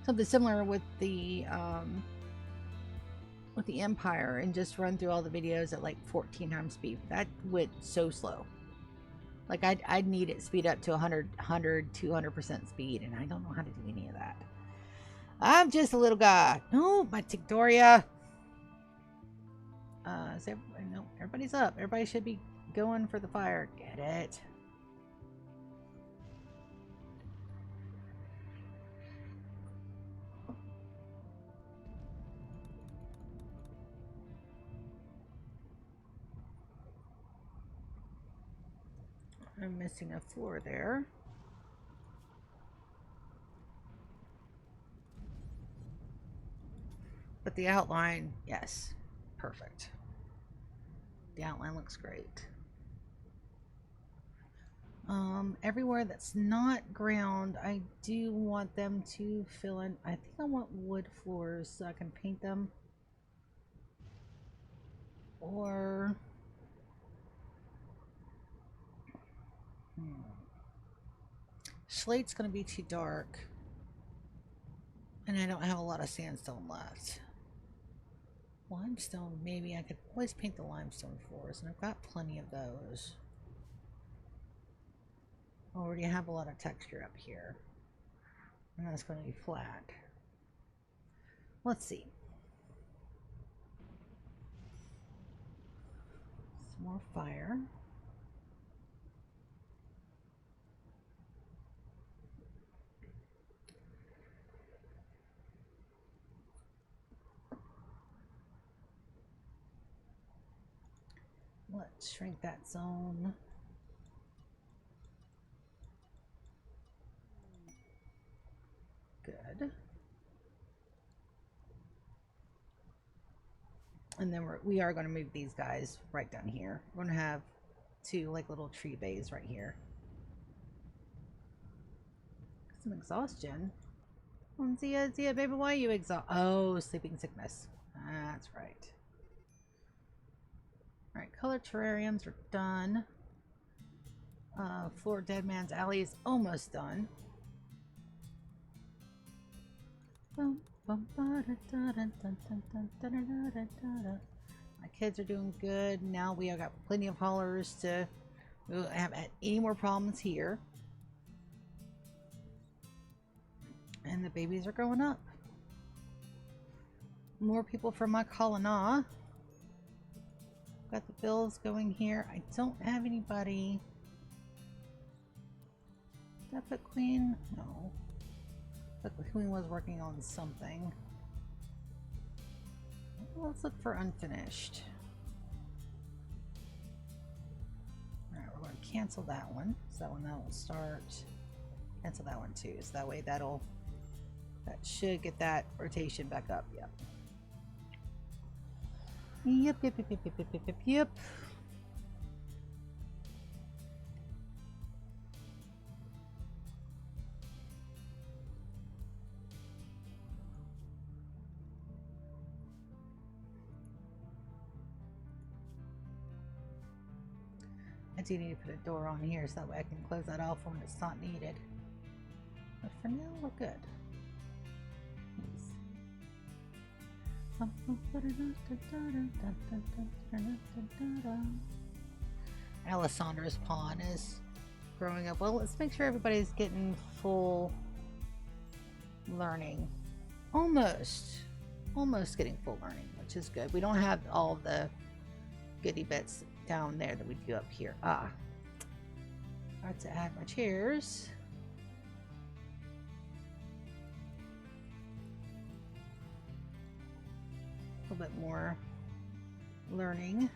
something similar with the Empire and just run through all the videos at like 14 times speed. That went so slow. Like I'd need it speed up to 200% speed, and I don't know how to do any of that. I'm just a little guy. Oh, my Tinctoria. Is everybody, no, everybody's up. Everybody should be going for the fire. Get it. I'm missing a floor there. But the outline, yes, perfect. The outline looks great. Everywhere that's not ground, I do want them to fill in. I think I want wood floors so I can paint them. Or slate's gonna be too dark, and I don't have a lot of sandstone left. Limestone, maybe I could always paint the limestone floors, and I've got plenty of those. I already have a lot of texture up here, and that's going to be flat. Let's see. Some more fire. Let's shrink that zone. Good. And then we are going to move these guys right down here. We're going to have two like little tree bays right here. Some exhaustion. Zia, baby, why are you exhausted? Oh, sleeping sickness. That's right. Alright, color terrariums are done. Floor Dead Man's Alley is almost done. My kids are doing good. Now we have got plenty of haulers to. We won't have any more problems here. And the babies are growing up. More people from my colony. Got the bills going here. I don't have anybody. Did I put Queen? No. But the Queen was working on something. Let's look for unfinished. Alright, we're going to cancel that one. So that one will start. Cancel that one too. So that way that should get that rotation back up. Yep. Yep. I do need to put a door on here so that way I can close that off when it's not needed. But for now, we're good. Alessandra's pawn is growing up. Well, let's make sure everybody's getting full learning. Almost getting full learning, which is good. We don't have all the goodie bits down there that we do up here. I have to add my chairs. little bit more learning.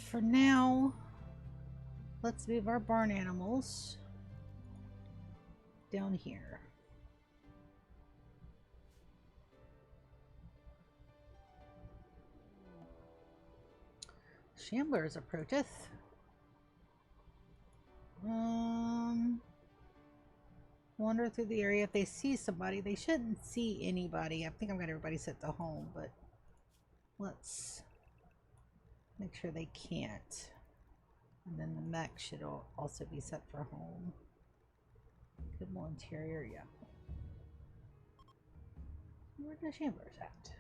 For now, let's move our barn animals down here. Shamblers approacheth. Wander through the area. If they see somebody, they shouldn't see anybody. I think I've got everybody set to home, but let's make sure they can't. And then the mech should also be set for home. Kibble interior, yeah. Where are the shamblers at?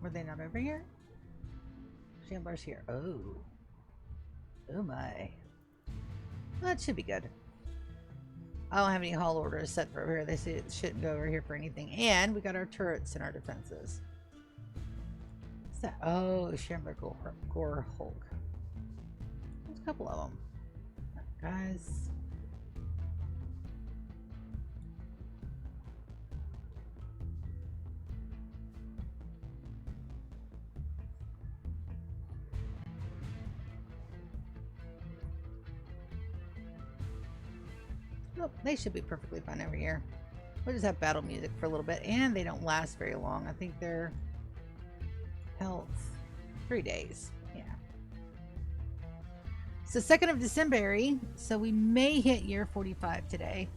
Were they not over here? Shamblers here. Oh. Oh my. That should be good. I don't have any haul orders set for over here. They say it shouldn't go over here for anything. And we got our turrets and our defenses. What's that? Oh, Shambler Gore Hulk. There's a couple of them. Guys. Oh, they should be perfectly fine over here. We'll just have battle music for a little bit, and they don't last very long. I think they're health 3 days. Yeah. It's the 2nd of December, so we may hit year 45 today.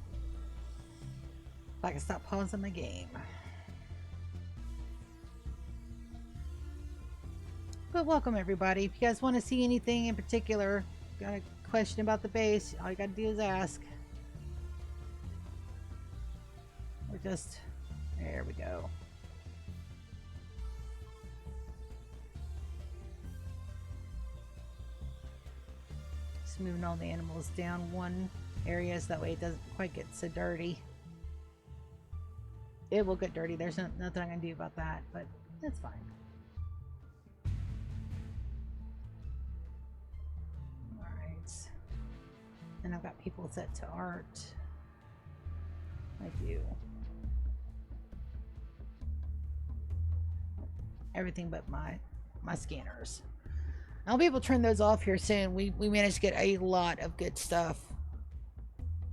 If I can stop pausing my game. But welcome everybody. If you guys want to see anything in particular, got a question about the base, all you gotta do is ask. We're just, there we go. Just moving all the animals down one area so that way it doesn't quite get so dirty. It will get dirty. There's nothing I can do about that, but that's fine. Alright. And I've got people set to art. I do. Everything but my scanners. I'll be able to turn those off here soon. We managed to get a lot of good stuff.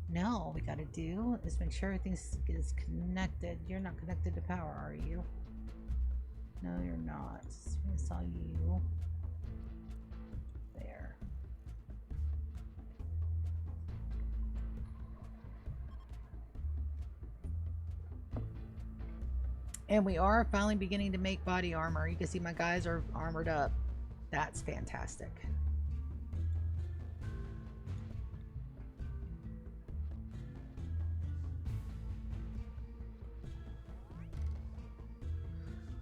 Now all we gotta do is make sure everything is connected. You're not connected to power, are you? No, you're not. I saw you there. And we are finally beginning to make body armor. You can see my guys are armored up. That's fantastic.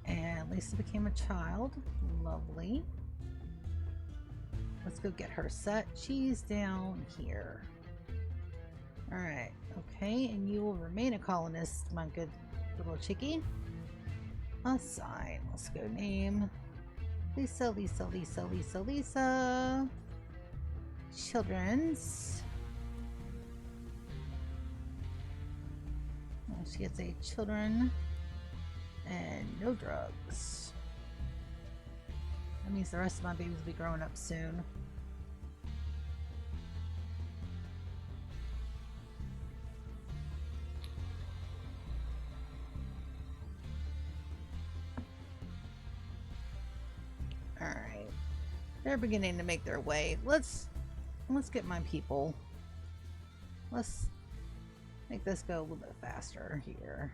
And Lisa became a child. Lovely. Let's go get her set. She's down here. Alright. Okay, and you will remain a colonist, my good little chickie. Assign. Let's go name. Lisa, Lisa, Lisa, Lisa, Lisa. Children's. She gets a children and no drugs. That means the rest of my babies will be growing up soon. Alright. They're beginning to make their way. Let's get my people. Let's make this go a little bit faster here.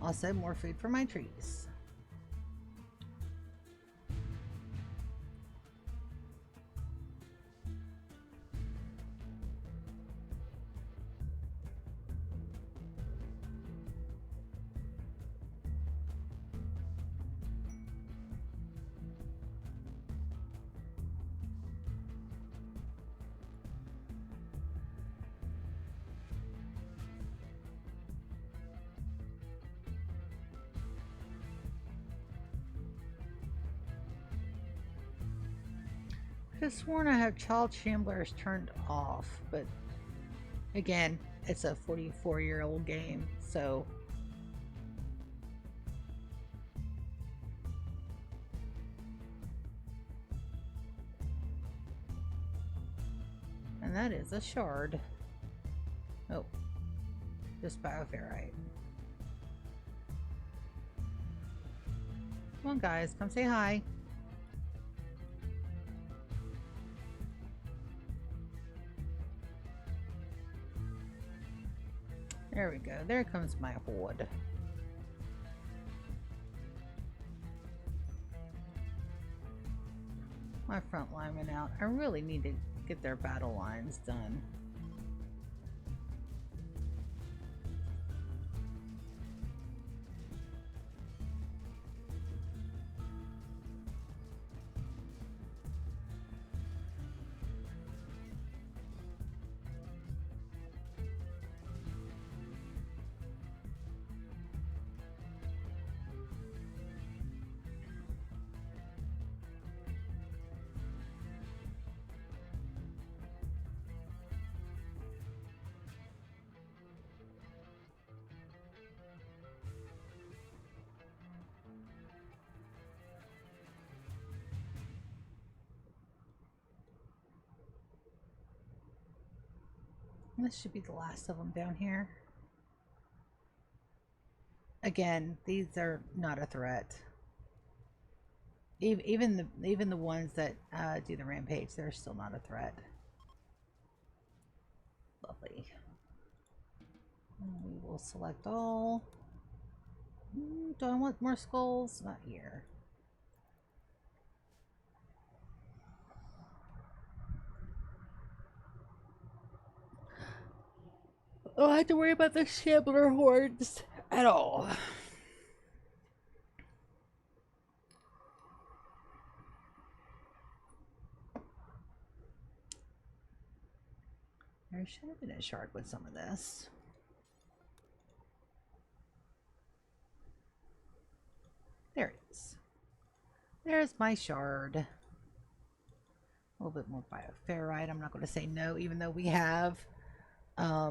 Also, more food for my trees. could have sworn I have child shamblers turned off, but again, it's a 44-year-old game, so. And that is a shard. Oh, just bioferrite. Come on, guys, come say hi. There we go. There comes my horde. My front line went out. I really need to get their battle lines done. This should be the last of them down here. Again, these are not a threat. Even the ones that do the rampage, they're still not a threat. Lovely. And we will select all. Do I want more skulls? Not here. I don't have to worry about the shambler hordes at all. There should have been a shard with some of this. There it is. There's my shard. A little bit more bioferrite. I'm not going to say no, even though we have how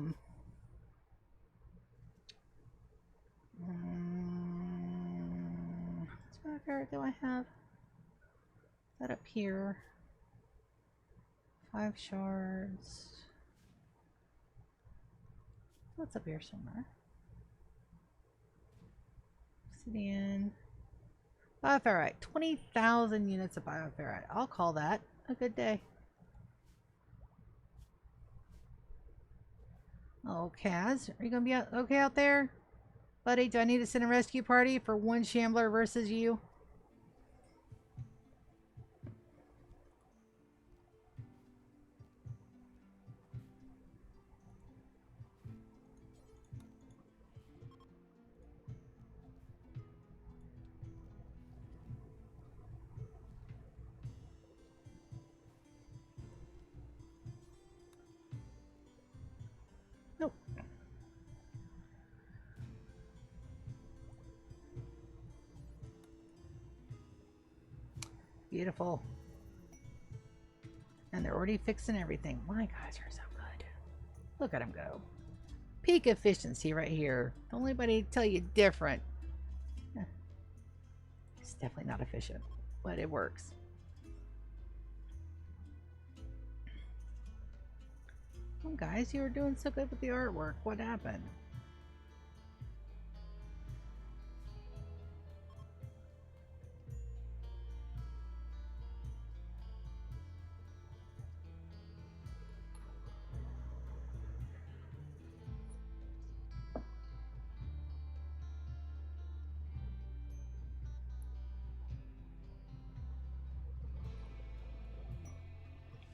much bioferrite do I have? Is that up here? 5 shards. What's up here somewhere? Obsidian. Bioferrite. 20,000 units of bioferrite. I'll call that a good day. Oh, Kaz, are you gonna be okay out there? Buddy, do I need to send a rescue party for one shambler versus you? Nope. Beautiful. And they're already fixing everything. My guys are so good. Look at them go. Peak efficiency right here. Don't anybody tell you different. It's definitely not efficient, but it works. Well, guys, you were doing so good with the artwork. What happened?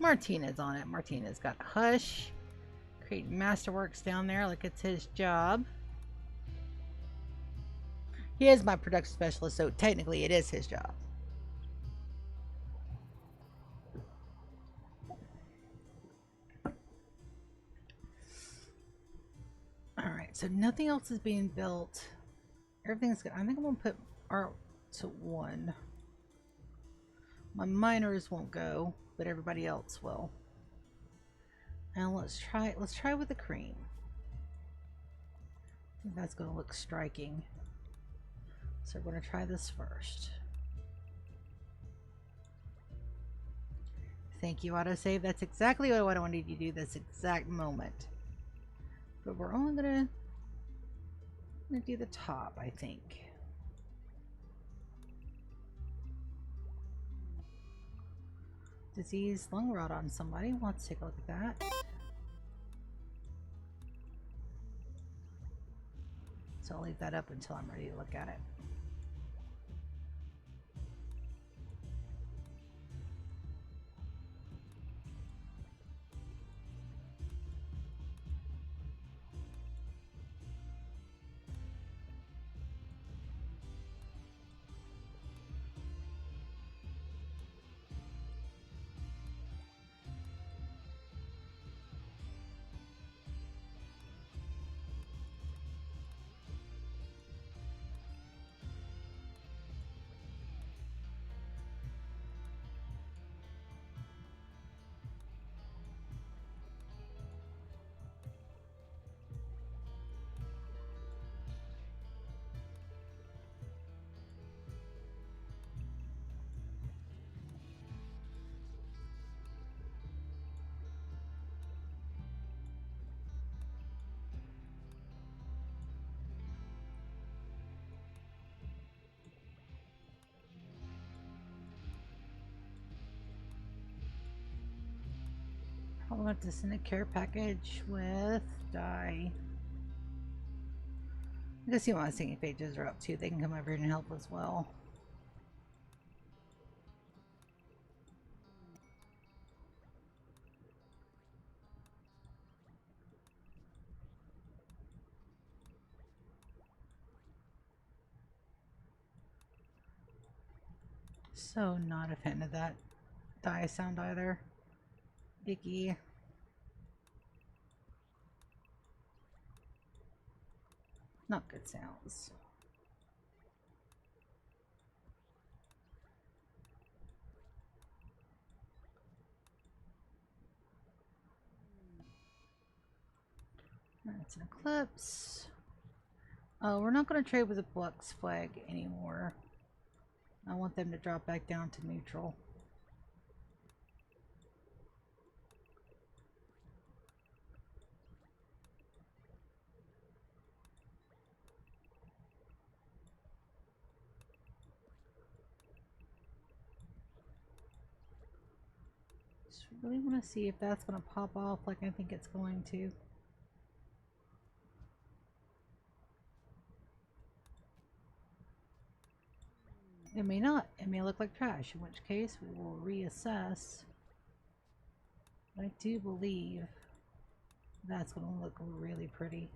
Martina's on it. Martina's got Hush. Create Masterworks down there like it's his job. He is my production specialist, so technically it is his job. Alright, so nothing else is being built. Everything's good. I think I'm going to put art to 1. My miners won't go. but everybody else will. Now let's try with the cream. I think that's going to look striking. So we're going to try this first. Thank you, autosave. That's exactly what I wanted you to do this exact moment. But we're only going to do the top, I think. Disease lung rot on somebody. Let's take a look at that. So I'll leave that up until I'm ready to look at it. I'll have to send a care package with dye. I guess see what my singing pages are up to. They can come over here and help as well. So not a fan of that dye sound either. Icky. Not good sounds. That's an eclipse. Oh, we're not going to trade with the Flux flag anymore. I want them to drop back down to neutral. Just really want to see if that's going to pop off like I think it's going to. It may not. It may look like trash, in which case we will reassess. I do believe that's going to look really pretty.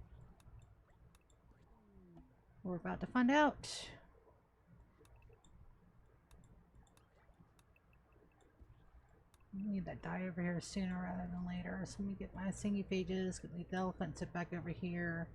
We're about to find out. I need that dye over here sooner rather than later. So let me get my singy pages, get the elephant sit back over here.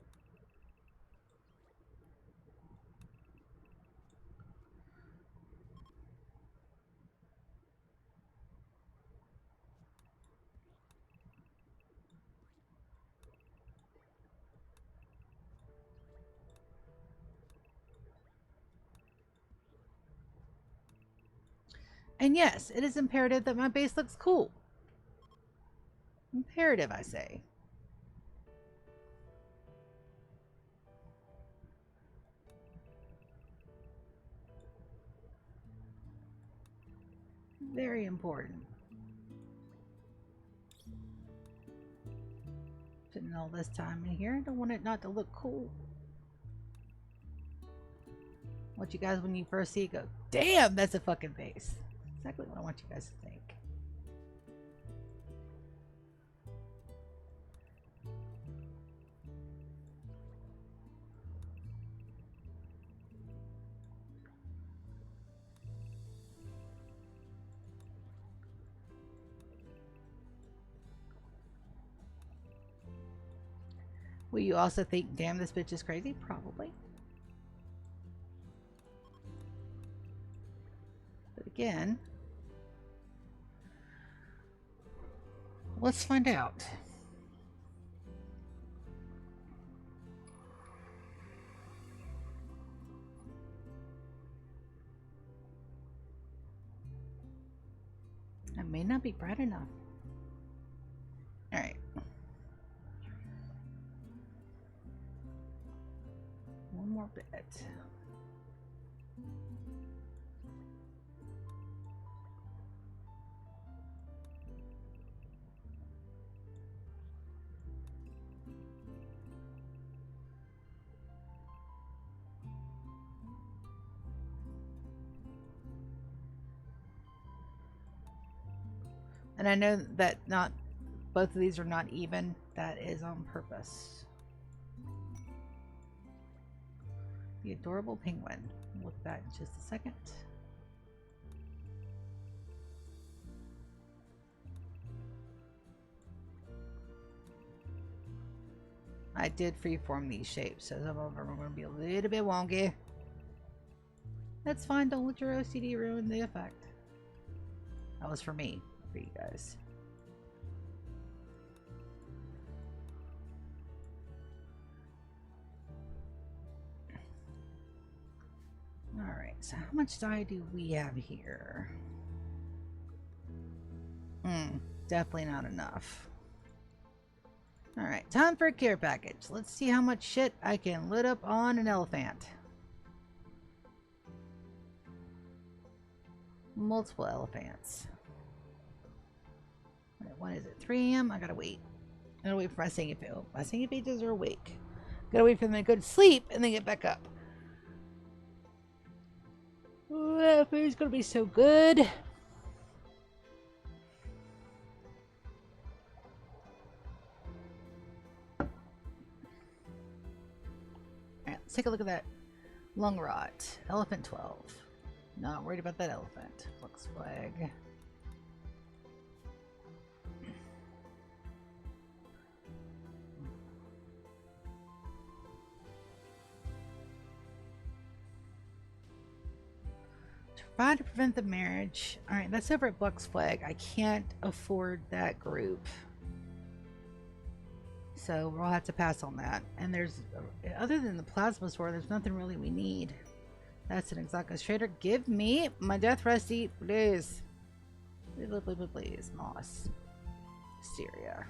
And yes, it is imperative that my base looks cool. Imperative, I say. Very important. Putting all this time in here. I don't want it not to look cool. I want you guys, when you first see it, go, damn, that's a fucking base. Exactly what I want you guys to think. Will you also think, damn, this bitch is crazy? Probably. But again, Let's find out. It may not be bright enough. All right. One more bit. And I know that not both of these are not even. That is on purpose. The adorable penguin. Look at that in just a second. I did freeform these shapes, so some of them are going to be a little bit wonky. That's fine, don't let your OCD ruin the effect. That was for me, for you guys. Alright, so how much dye do we have here? Definitely not enough. Alright, time for a care package. Let's see how much shit I can lit up on an elephant. Multiple elephants. What is it? 3 AM? I gotta wait. I gotta wait for my singing page. Oh, my singing pages are awake. Gotta wait for them to go to sleep and then get back up. Oh, that food's gonna be so good. Alright, let's take a look at that lung rot. Elephant 12. Not worried about that elephant. Flux flag. Try to prevent the marriage. Alright, that's over at Buck's Flag. I can't afford that group. So we'll have to pass on that. And there's, other than the plasma sword, there's nothing really we need. That's an exotic trader. Give me my death rusty, please. Please, please, please, please. Moss. Syria.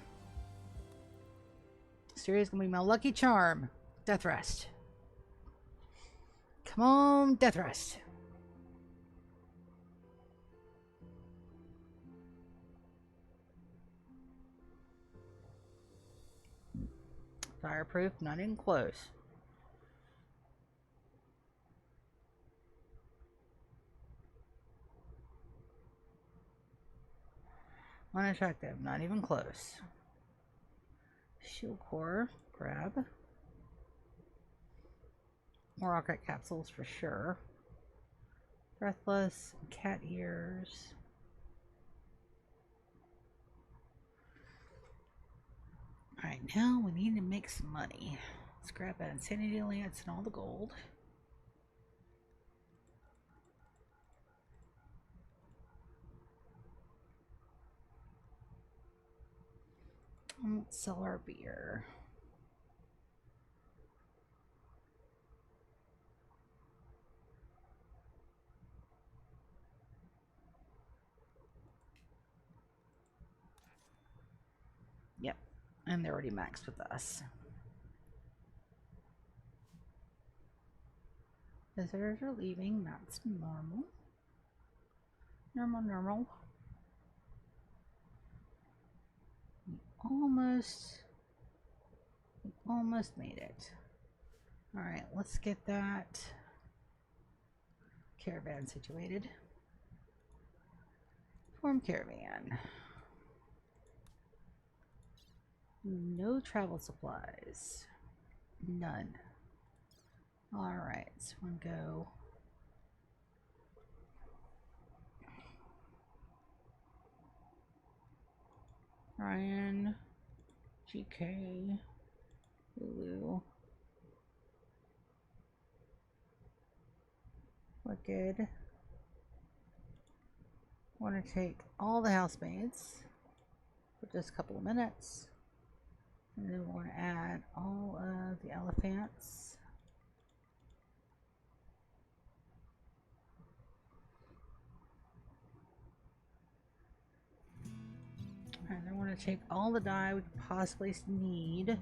Syria's gonna be my lucky charm. Death rest. Come on, death rest. Fireproof, not even close. Unattractive, not even close. Shield core, grab. More rocket capsules for sure. Breathless, cat ears. Alright, now we need to make some money. Let's grab that insanity lance and all the gold. Let's sell our beer. Yep, and they're already maxed with us. Visitors are leaving, that's normal. Normal. We almost made it. Alright, let's get that caravan situated. Form caravan. No travel supplies. None. Alright, so we'll go. Ryan, GK, Lulu, Wicked. Want to take all the housemaids. for just a couple of minutes. And then we're going to add all of the elephants. And then we're going to take all the dye we could possibly need.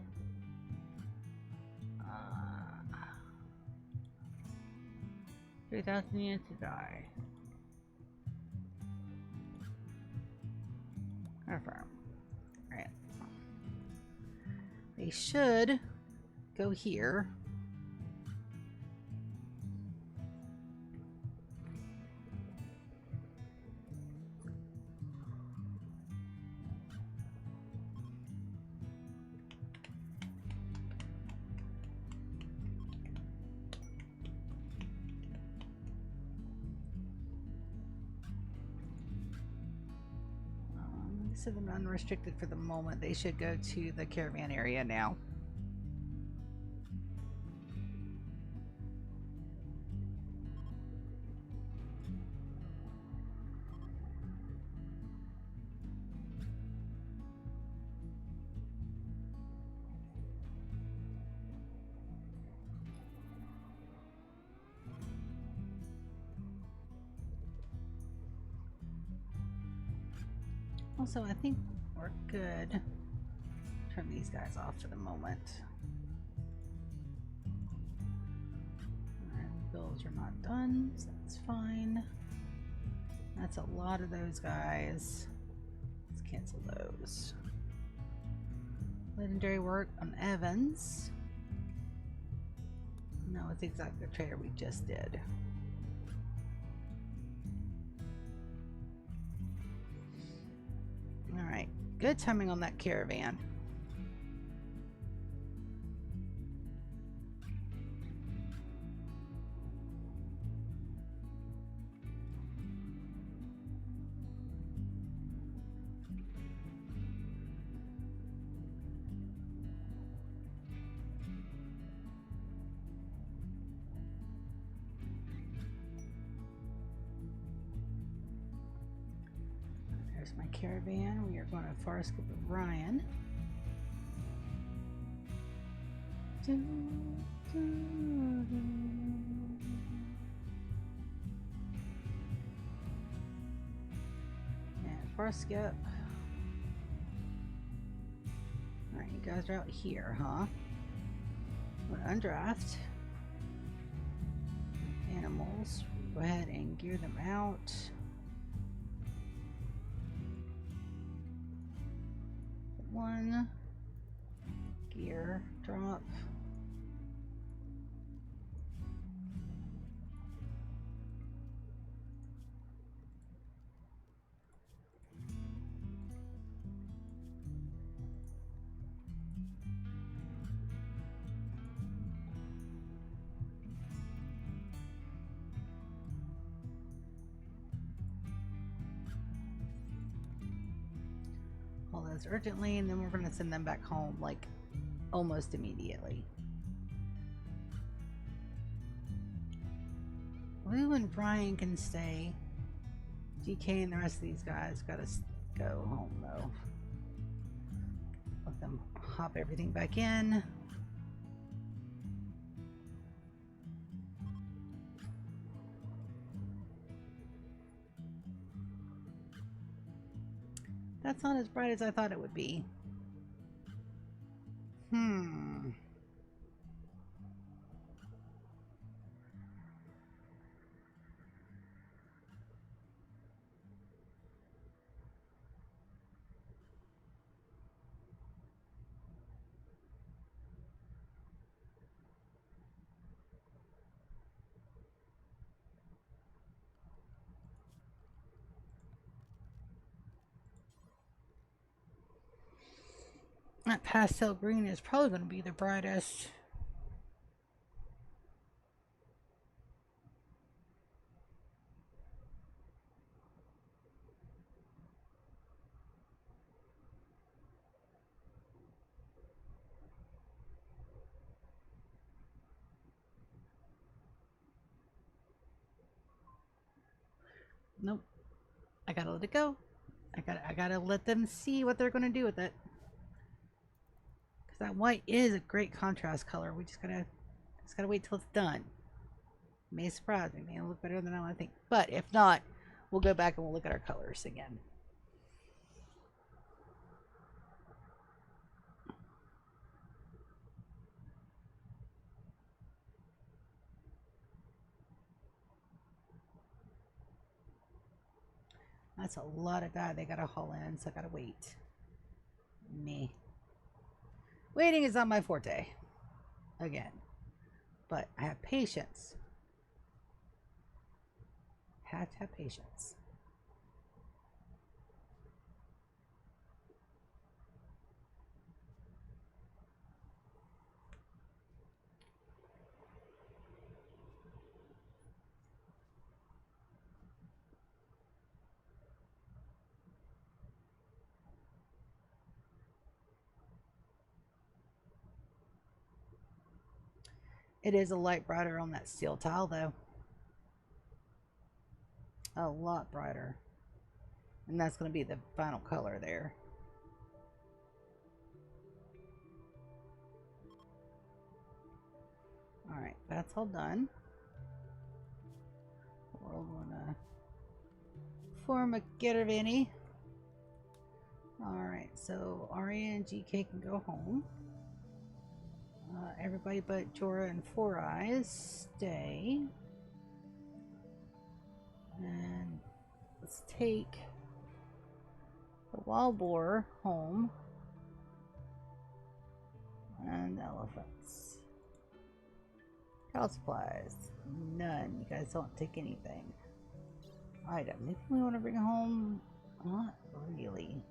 3,000 units of dye. Confirm. Alright. They should go here. So they're unrestricted for the moment. They should go to the caravan area now. Also, I think we're good. Turn these guys off for the moment. Alright, bills are not done, so that's fine. That's a lot of those guys. Let's cancel those. Legendary work on Evans. No, it's exactly the trader we just did. Alright, good timing on that caravan. My caravan. We are going to forest skip with Ryan. And forest skip. Alright, you guys are out here, huh? We're undraft. Animals. Go ahead and gear them out. One gear drop. All those urgently, and then we're going to send them back home like almost immediately. Lou and Brian can stay. DK and the rest of these guys gotta go home though. Let them hop everything back in. That's not as bright as I thought it would be. That pastel green is probably going to be the brightest. Nope. I gotta let it go. I gotta let them see what they're gonna do with it. Cause that white is a great contrast color. We just gotta wait till it's done. It may surprise me. May look better than I think. But if not, we'll go back and we'll look at our colors again. That's a lot of dye they gotta haul in, so I gotta wait. Me. Waiting is not my forte. Again. But I have patience. Have to have patience. It is a light brighter on that steel tile, though. A lot brighter. And that's going to be the final color there. Alright, that's all done. We're going to form a Gervini. Alright, so Arya and GK can go home. Everybody but Jorah and Four Eyes stay. And let's take the wild boar home. And elephants. Cow supplies. None. You guys don't take anything. Items. Anything we want to bring home? Not really.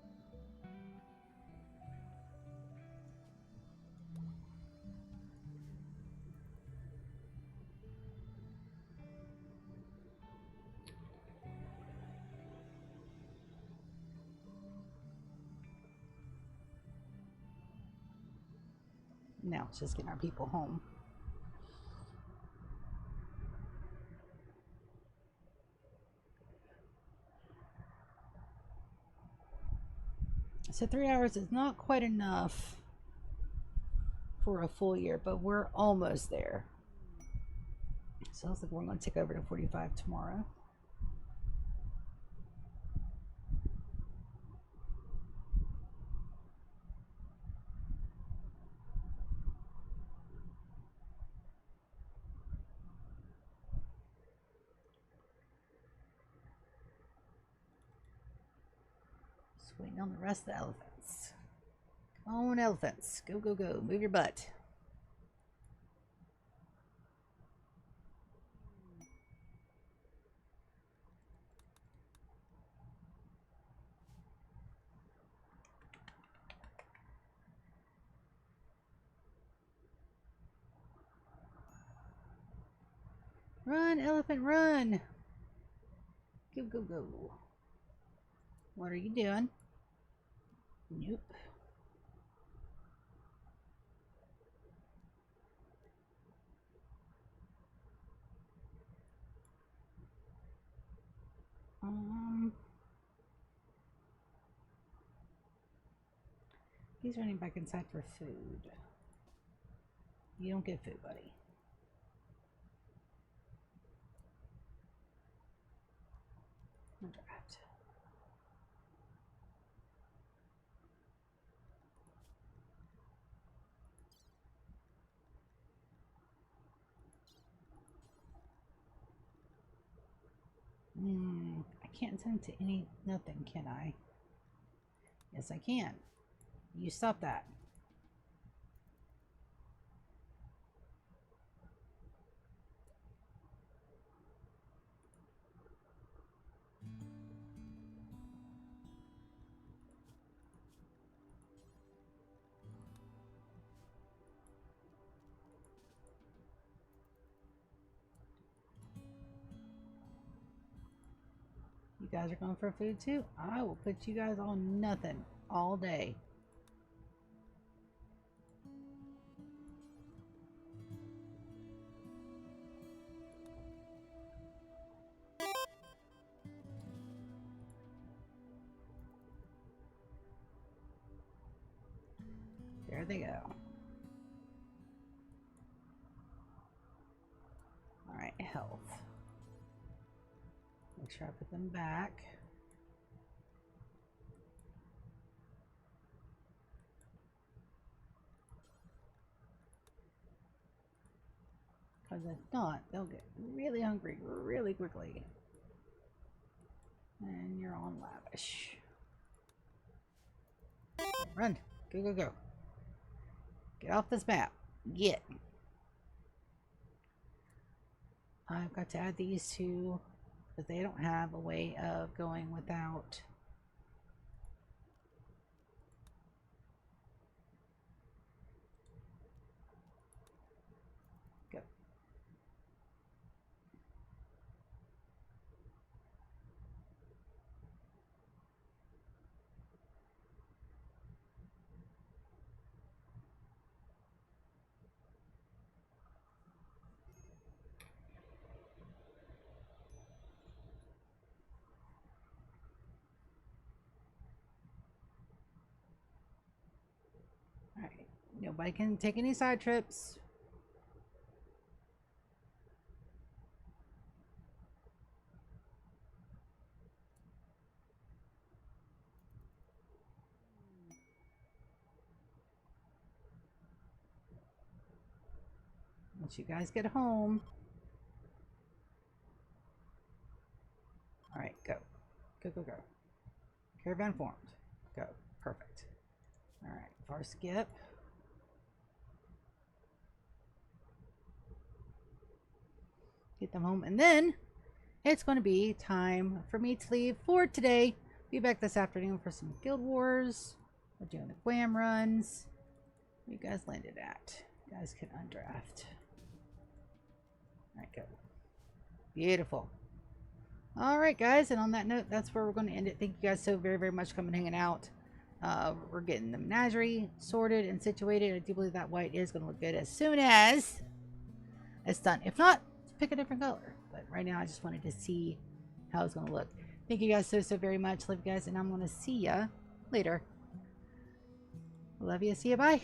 Now it's just getting our people home. So 3 hours is not quite enough for a full year, but we're almost there. So looks like we're going to take over to 45 tomorrow. Just waiting on the rest of the elephants. Come on, elephants. Go, go, go. Move your butt. Run, elephant, run! Go, go, go. What are you doing? Nope. He's running back inside for food. You don't get food, buddy. I can't send to nothing, can I? Yes, I can. You stop that. You guys are going for food too? I will put you guys on nothing all day. they go. Alright, health. Make sure I put them back. Because if not, they'll get really hungry really quickly. And you're on lavish. Run. Go, go, go. Get off this map. Get. I've got to add these two because they don't have a way of going without. Go. Alright. Nobody can take any side trips. Once you guys get home. Alright, go. Go, go, go. Caravan formed. Go. Perfect. Alright, far skip. Get them home. And then it's going to be time for me to leave for today. Be back this afternoon for some Guild Wars. We're doing the Guam runs. Where you guys landed at? You guys can undraft. Alright, go. Beautiful. Alright, guys. And on that note, that's where we're going to end it. Thank you guys so very, very much for coming and hanging out. We're getting the menagerie sorted and situated. I do believe that white is going to look good as soon as it's done. If not, pick a different color. But right now, I just wanted to see how it's going to look. Thank you guys so, so very much. Love you guys, and I'm going to see ya later. Love you. See ya. Bye.